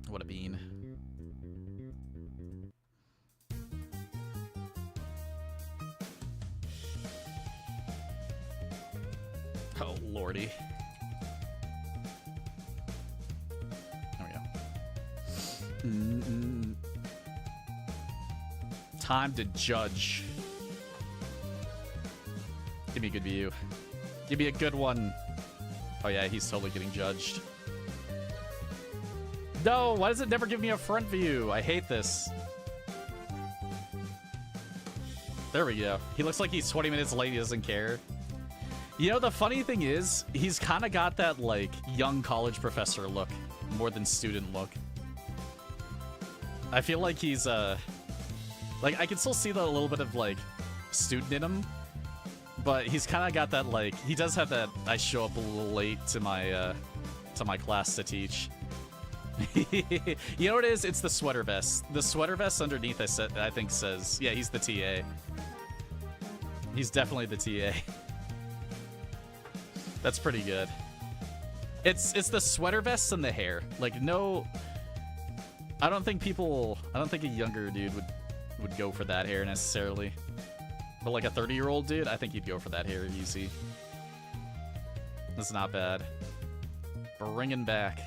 What a bean. Oh, lordy. There we go. Time to judge. Give me a good view. Give me a good one. Oh yeah, he's totally getting judged. No, why does it never give me a front view? I hate this. There we go. He looks like he's 20 minutes late. He doesn't care. You know, the funny thing is, he's kind of got that, like, young college professor look more than student look. I feel like he's, like, I can still see the little bit of, like, student in him, but he's kind of got that, like, he does have that, I show up a little late to my class to teach. You know what it is? It's the sweater vest. The sweater vest underneath, I think says, yeah, he's the TA. He's definitely the TA. That's pretty good. It's the sweater vests and the hair. Like, no, I don't think a younger dude would go for that hair necessarily. But like a 30-year-old dude, I think he'd go for that hair easy. That's not bad. Bringing back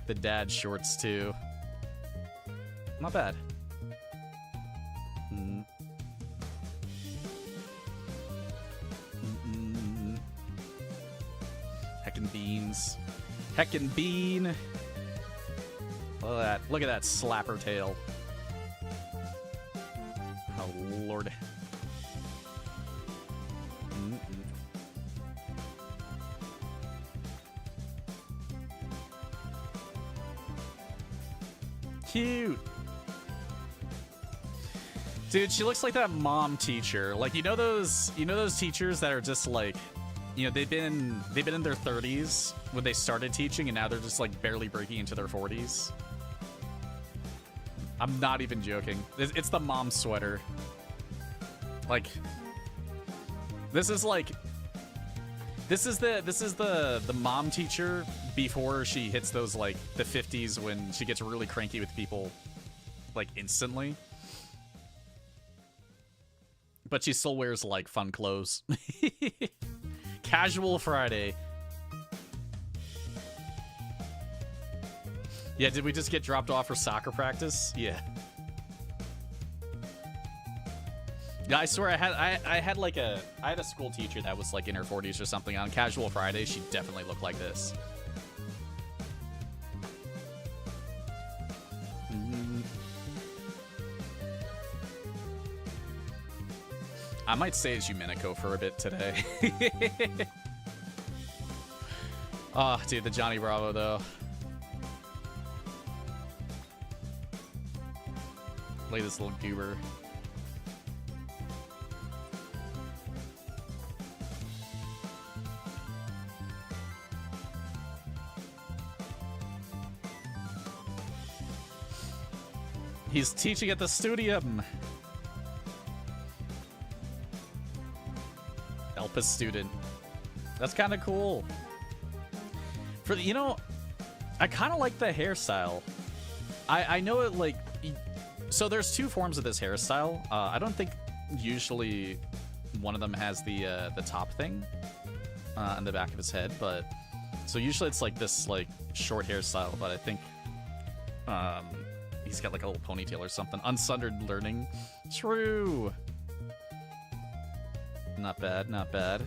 the dad shorts too. Not bad. Heckin' beans. Heckin' bean. Look at that slapper tail. Oh lord. Cute. Dude, she looks like that mom teacher. Like, you know those teachers that are just like you know, they've been in their 30s when they started teaching, and now they're just like barely breaking into their 40s. I'm not even joking. It's the mom sweater. Like, this is the mom teacher before she hits those like the 50s when she gets really cranky with people like instantly. But she still wears like fun clothes. Casual Friday. Yeah, did we just get dropped off for soccer practice? Yeah. Yeah, I swear I had a school teacher that was like in her 40s or something. On Casual Friday, she definitely looked like this. I might stay as Yuminico for a bit today. Oh, dude, the Johnny Bravo though. Look at this little goober. He's teaching at the Studium. Elpis student. That's kind of cool. For the, you know, I kind of like the hairstyle. I know it like, so there's two forms of this hairstyle. I don't think usually one of them has the top thing on the back of his head, but so usually it's like this like short hairstyle, but I think he's got like a little ponytail or something. Unsundered learning. True. Not bad, not bad.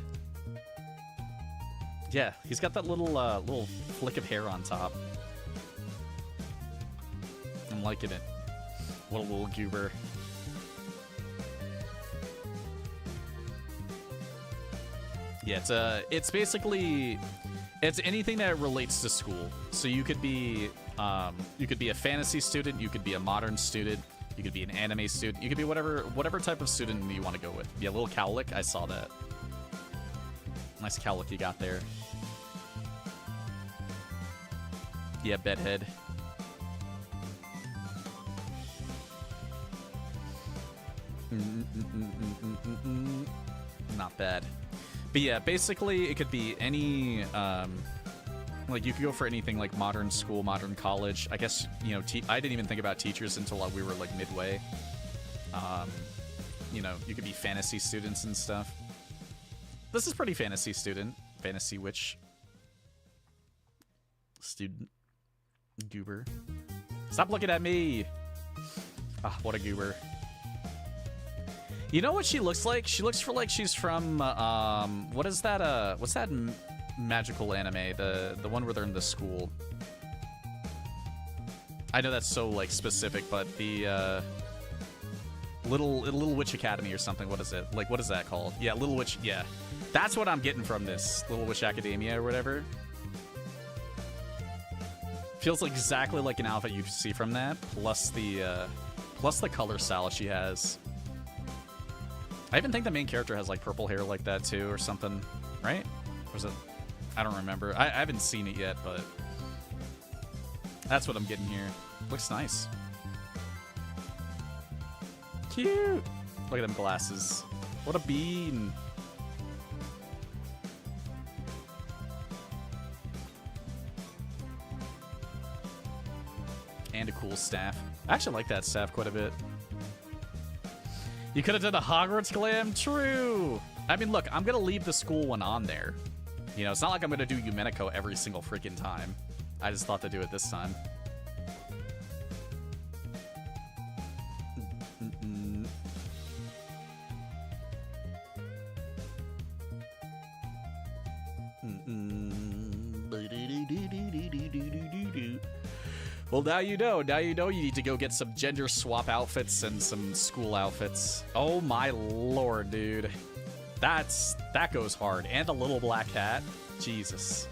Yeah, he's got that little flick of hair on top. I'm liking it. What a little goober. Yeah, it's basically it's anything that relates to school. So you could be a fantasy student, you could be a modern student, you could be an anime student, you could be whatever type of student you want to go with. Yeah, a little cowlick, I saw that. Nice cowlick you got there. Yeah, bedhead. Not bad. But yeah, basically it could be any like you could go for anything like modern school, modern college. I guess, you know, I didn't even think about teachers until we were like midway. You know, you could be fantasy students and stuff. This is pretty fantasy student. Fantasy witch. Student. Goober. Stop looking at me! Ah, what a goober. You know what she looks like? She looks like she's from, what is that, what's that magical anime? The one where they're in the school. I know that's so, like, specific, but the, Little Witch Academy or something. What is it? Like, what is that called? Yeah, Little Witch, yeah. That's what I'm getting from this. Little Witch Academia or whatever. Feels exactly like an outfit you see from that, plus the color style she has. I even think the main character has like purple hair like that too, or something, right? Or is it? I don't remember. I haven't seen it yet, but that's what I'm getting here. Looks nice. Cute. Look at them glasses. What a bean. And a cool staff. I actually like that staff quite a bit. You could have done a Hogwarts glam? True! I mean, look, I'm gonna leave the school one on there. You know, it's not like I'm gonna do Yuminico every single freaking time. I just thought to do it this time. Well, now you know. Now you know you need to go get some gender swap outfits and some school outfits. Oh my lord, dude. That goes hard. And a little black hat. Jesus.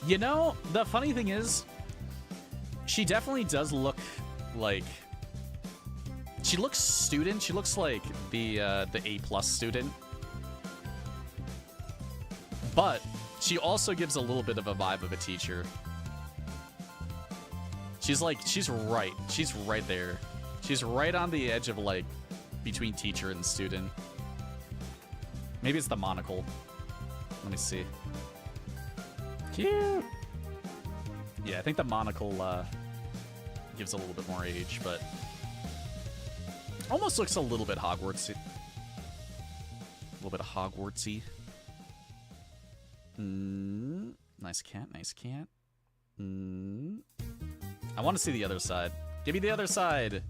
You know, the funny thing is, she definitely does look like She looks student. She looks like the A+ student. But she also gives a little bit of a vibe of a teacher. She's right there. She's right on the edge of like between teacher and student. Maybe it's the monocle. Let me see. Cute. Yeah, I think the monocle gives a little bit more age, but almost looks a little bit Hogwartsy. A little bit of Hogwartsy. Nice cat, nice cat. I want to see the other side. Give me the other side.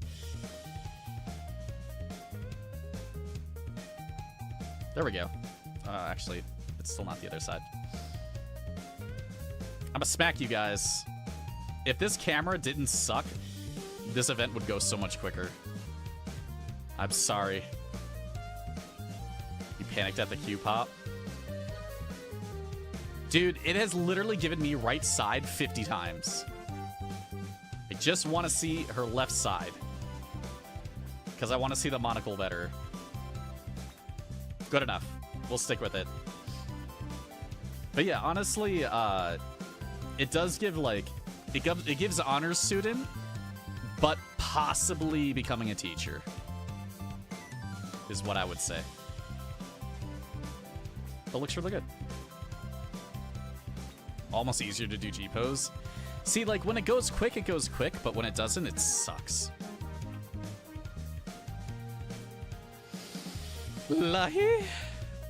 There we go. Actually, it's still not the other side. I'm gonna smack you guys. If this camera didn't suck, this event would go so much quicker. I'm sorry. You panicked at the Q pop? Dude, it has literally given me right side 50 times. I just want to see her left side. Because I want to see the monocle better. Good enough. We'll stick with it. But yeah, honestly, it does give, like... It gives honors student, but possibly becoming a teacher. Is what I would say. But looks really good. Almost easier to do G-pose. See, like, when it goes quick, but when it doesn't, it sucks. Lahi?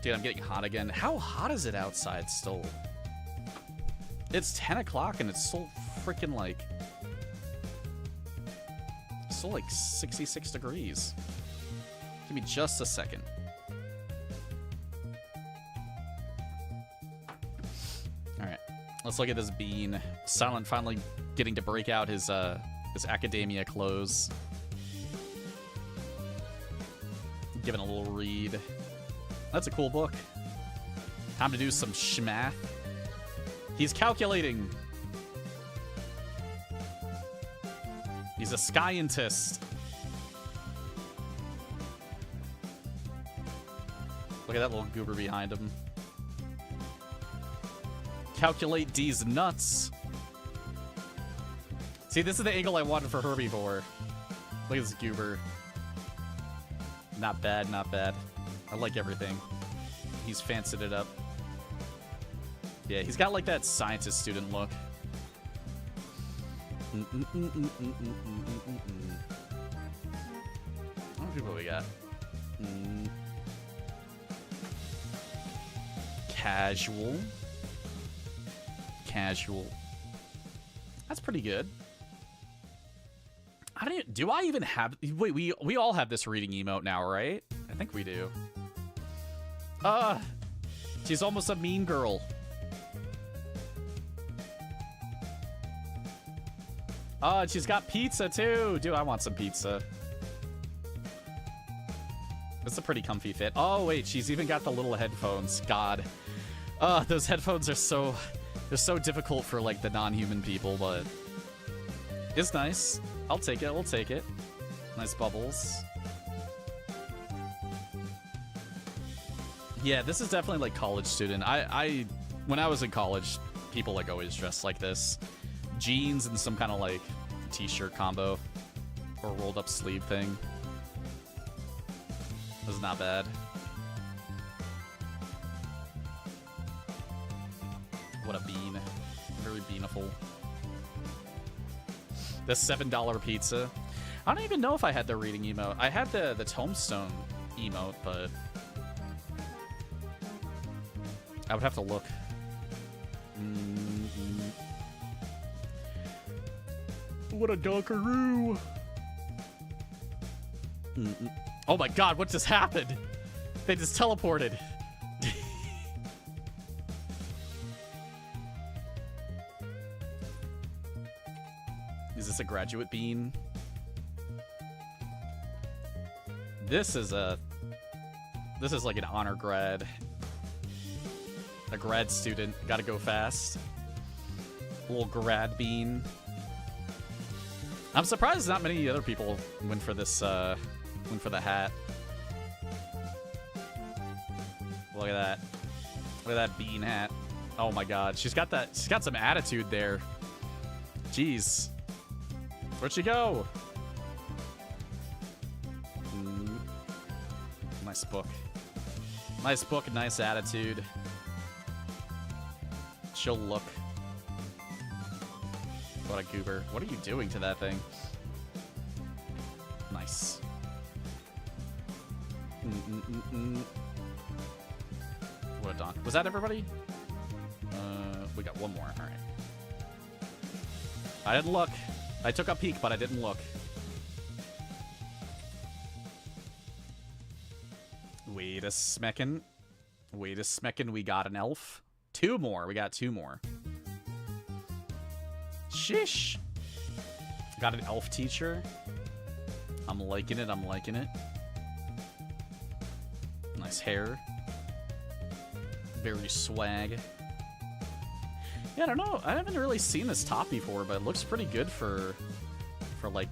Dude, I'm getting hot again. How hot is it outside still? It's 10 o'clock and it's still freaking like... Still like 66 degrees. Give me just a second. Alright. Let's look at this bean. Silent finally getting to break out his academia clothes. Giving a little read. That's a cool book. Time to do some schmath. He's calculating. He's a scientist. Look at that little goober behind him. Calculate these nuts. See, this is the angle I wanted for Herbivore. Look at this goober. Not bad, not bad. I like everything. He's fancied it up. Yeah, he's got like that scientist student look. How many people we got? Casual. Casual. That's pretty good. Do I even have... Wait, we all have this reading emote now, right? I think we do. She's almost a mean girl. Oh, she's got pizza too. Dude, I want some pizza. It's a pretty comfy fit. Oh, wait, she's even got the little headphones. God. Those headphones are so... They're so difficult for, like, the non-human people, but... It's nice. I'll take it, we'll take it. Nice bubbles. Yeah, this is definitely, like, college student. When I was in college, people, like, always dressed like this. Jeans and some kind of, like, t-shirt combo. Or rolled up sleeve thing. This is not bad. What a bean. Very beaniful. The $7 pizza. I don't even know if I had the reading emote. I had the tombstone emote, but... I would have to look. What a dunkaroo! Oh my god, what just happened? They just teleported. Is this a graduate bean? This is like an honor grad. A grad student. Gotta go fast. A little grad bean. I'm surprised not many other people went for this Went for the hat. Look at that. Look at that bean hat. Oh my god. She's got some attitude there. Jeez. Where'd she go? Nice book. Nice book, nice attitude. She'll look. What a goober. What are you doing to that thing? Nice. What a don. Was that everybody? We got one more. All right. I didn't look. I took a peek, but I didn't look. Wait a smeckin'. Wait a smeckin'. We got an elf. Two more. We got two more. Shish. Got an elf teacher. I'm liking it. I'm liking it. Nice hair. Very swag. Yeah, I don't know. I haven't really seen this top before, but it looks pretty good for like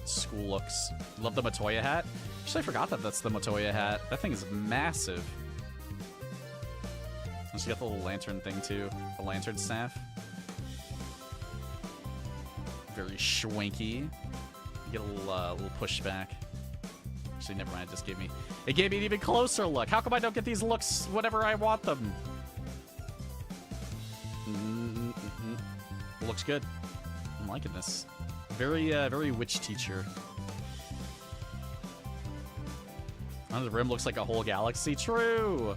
school looks. Love the Matoya hat. Actually, I forgot that that's the Matoya hat. That thing is massive. And she got the little lantern thing too. The lantern staff. Very schwanky. Get a little pushback. Actually, never mind. It just gave me an even closer look. How come I don't get these looks whenever I want them? Looks good. I'm liking this. Very witch teacher. Oh, the rim looks like a whole galaxy. True.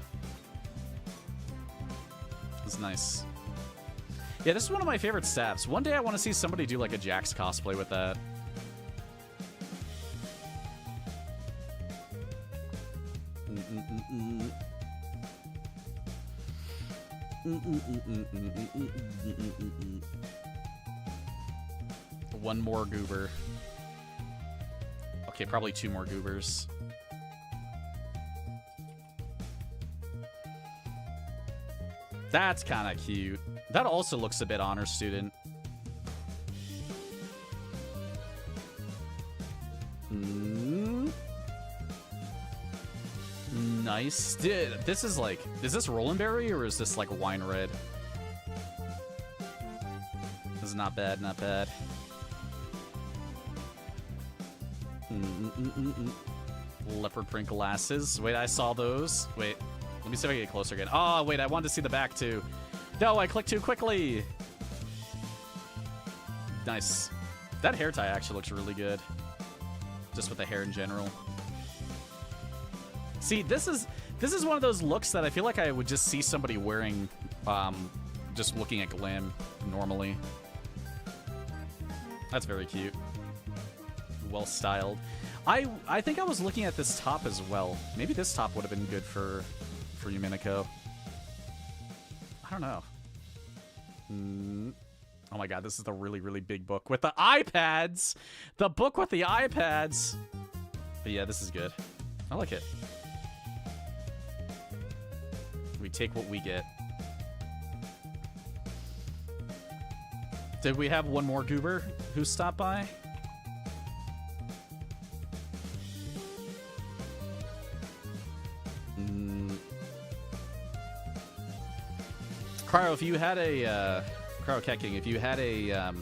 It's nice. Yeah, this is one of my favorite staffs. One day I want to see somebody do like a Jax cosplay with that. One more goober. Okay, probably two more goobers. That's kind of cute. That also looks a bit honor student. Nice. This is like, is this Rolandberry or is this like wine red? This is not bad, not bad. Leopard print glasses. Wait, I saw those. Wait, let me see if I can get closer again. Oh, wait, I wanted to see the back too. No, I clicked too quickly. Nice. That hair tie actually looks really good. Just with the hair in general. See, this is one of those looks that I feel like I would just see somebody wearing, just looking at Glam normally. That's very cute. Well styled. I think I was looking at this top as well. Maybe this top would have been good for Yuminico. I don't know. Oh my god, this is the really, really big book with the iPads. The book with the iPads. But yeah, this is good. I like it. We take what we get. Did we have one more goober who stopped by? Cryo, if you had a Cryo Kecking, if you had a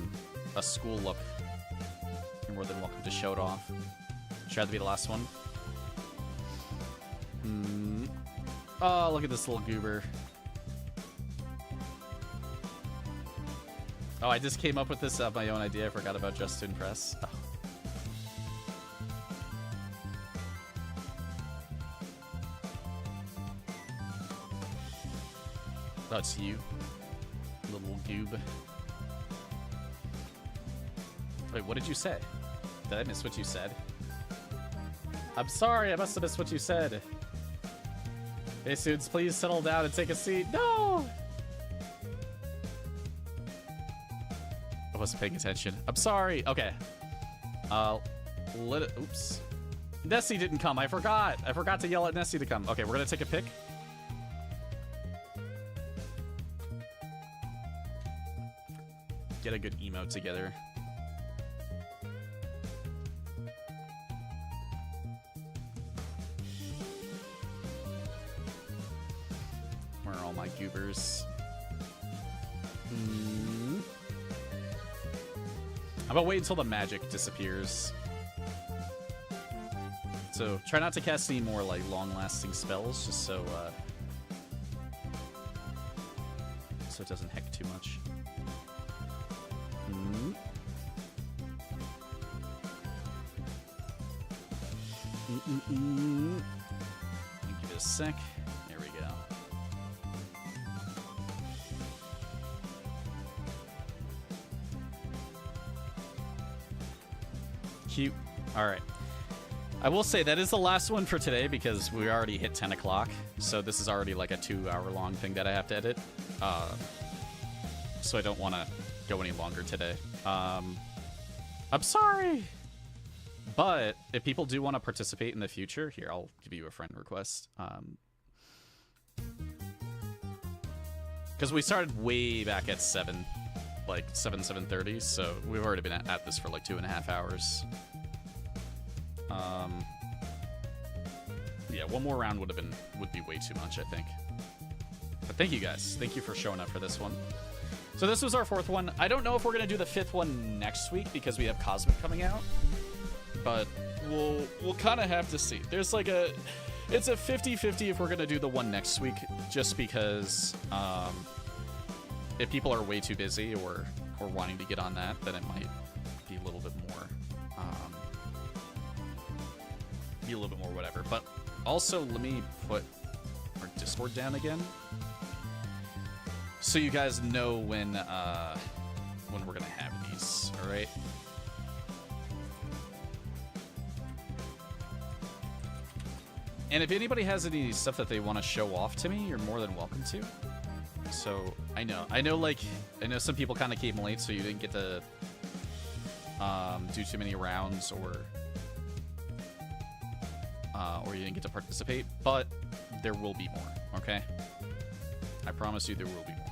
school look, you're more than welcome to show it off. Should have to be the last one. Oh, look at this little goober. Oh, I just came up with this of my own idea. I forgot about Just to Impress. Oh. Oh, it's you. Little goob. Wait, what did you say? Did I miss what you said? I'm sorry, I must have missed what you said. Hey, students, please settle down and take a seat. No! I wasn't paying attention. I'm sorry. Okay. Oops. Nessie didn't come. I forgot. I forgot to yell at Nessie to come. Okay, we're gonna take a pic. Get a good emote together. Where are all my goobers? How about wait until the magic disappears? So try not to cast any more like long-lasting spells, just so it doesn't heck too much. Give it a sec. There we go. Cute. All right. I will say that is the last one for today because we already hit 10 o'clock. So this is already like a 2-hour-long thing that I have to edit. So I don't want to go any longer today. I'm sorry. But if people do want to participate in the future, here, I'll give you a friend request. Because we started way back at 7, like 7:30, so we've already been at this for like 2.5 hours. Yeah, one more round would be way too much, I think. But thank you guys. Thank you for showing up for this one. So this was our 4th one. I don't know if we're gonna do the 5th one next week because we have Cosmic coming out. But we'll kind of have to see. There's like it's a 50-50 if we're gonna do the one next week, just because if people are way too busy or wanting to get on that, then it might be a little bit more whatever. But also, let me put our Discord down again, so you guys know when we're gonna have these. All right. And if anybody has any stuff that they want to show off to me, you're more than welcome to. So I know some people kind of came late, so you didn't get to do too many rounds, or you didn't get to participate. But there will be more. Okay, I promise you there will be more.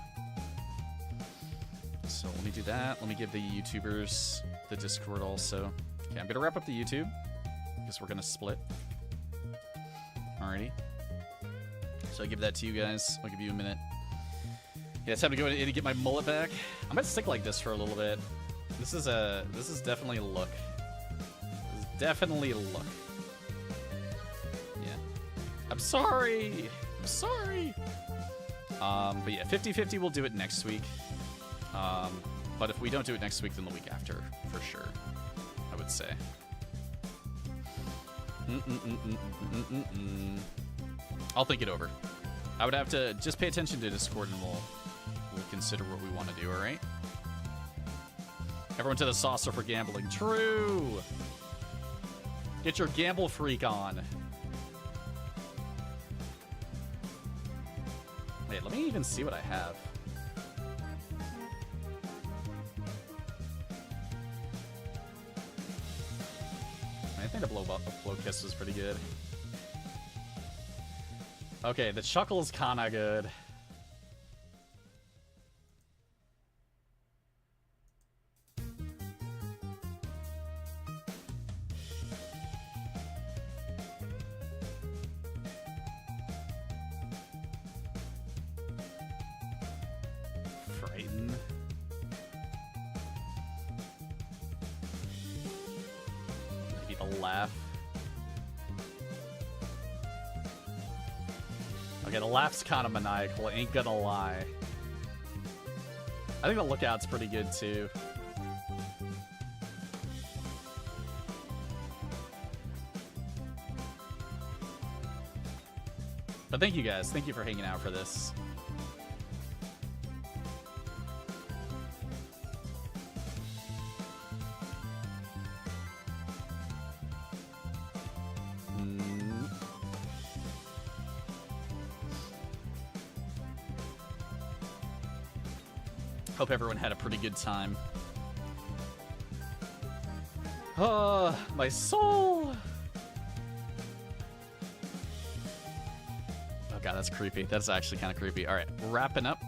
So let me do that. Let me give the YouTubers the Discord also. Okay, I'm gonna wrap up the YouTube because we're gonna split. Alrighty. So I'll give that to you guys. I'll give you a minute. Yeah, it's time to go in and get my mullet back. I'm gonna stick like this for a little bit. This is definitely a look. This is definitely a look. Yeah. I'm sorry. I'm sorry. But yeah, 50-50 we'll do it next week. But if we don't do it next week, then the week after, for sure, I would say. I'll think it over. I would have to just pay attention to Discord, and we'll consider what we want to do. All right. Everyone to the saucer for gambling. True. Get your gamble freak on. Wait, let me even see what I have. I think the blow kiss was pretty good. Okay, the chuckle's kinda good. Frighten. Maybe the laugh. Okay, the laugh's kind of maniacal, ain't gonna lie. I think the lookout's pretty good too. But thank you guys. Thank you for hanging out for this. Hope everyone had a pretty good time. Oh, my soul! Oh god, that's creepy. That's actually kind of creepy. Alright, wrapping up.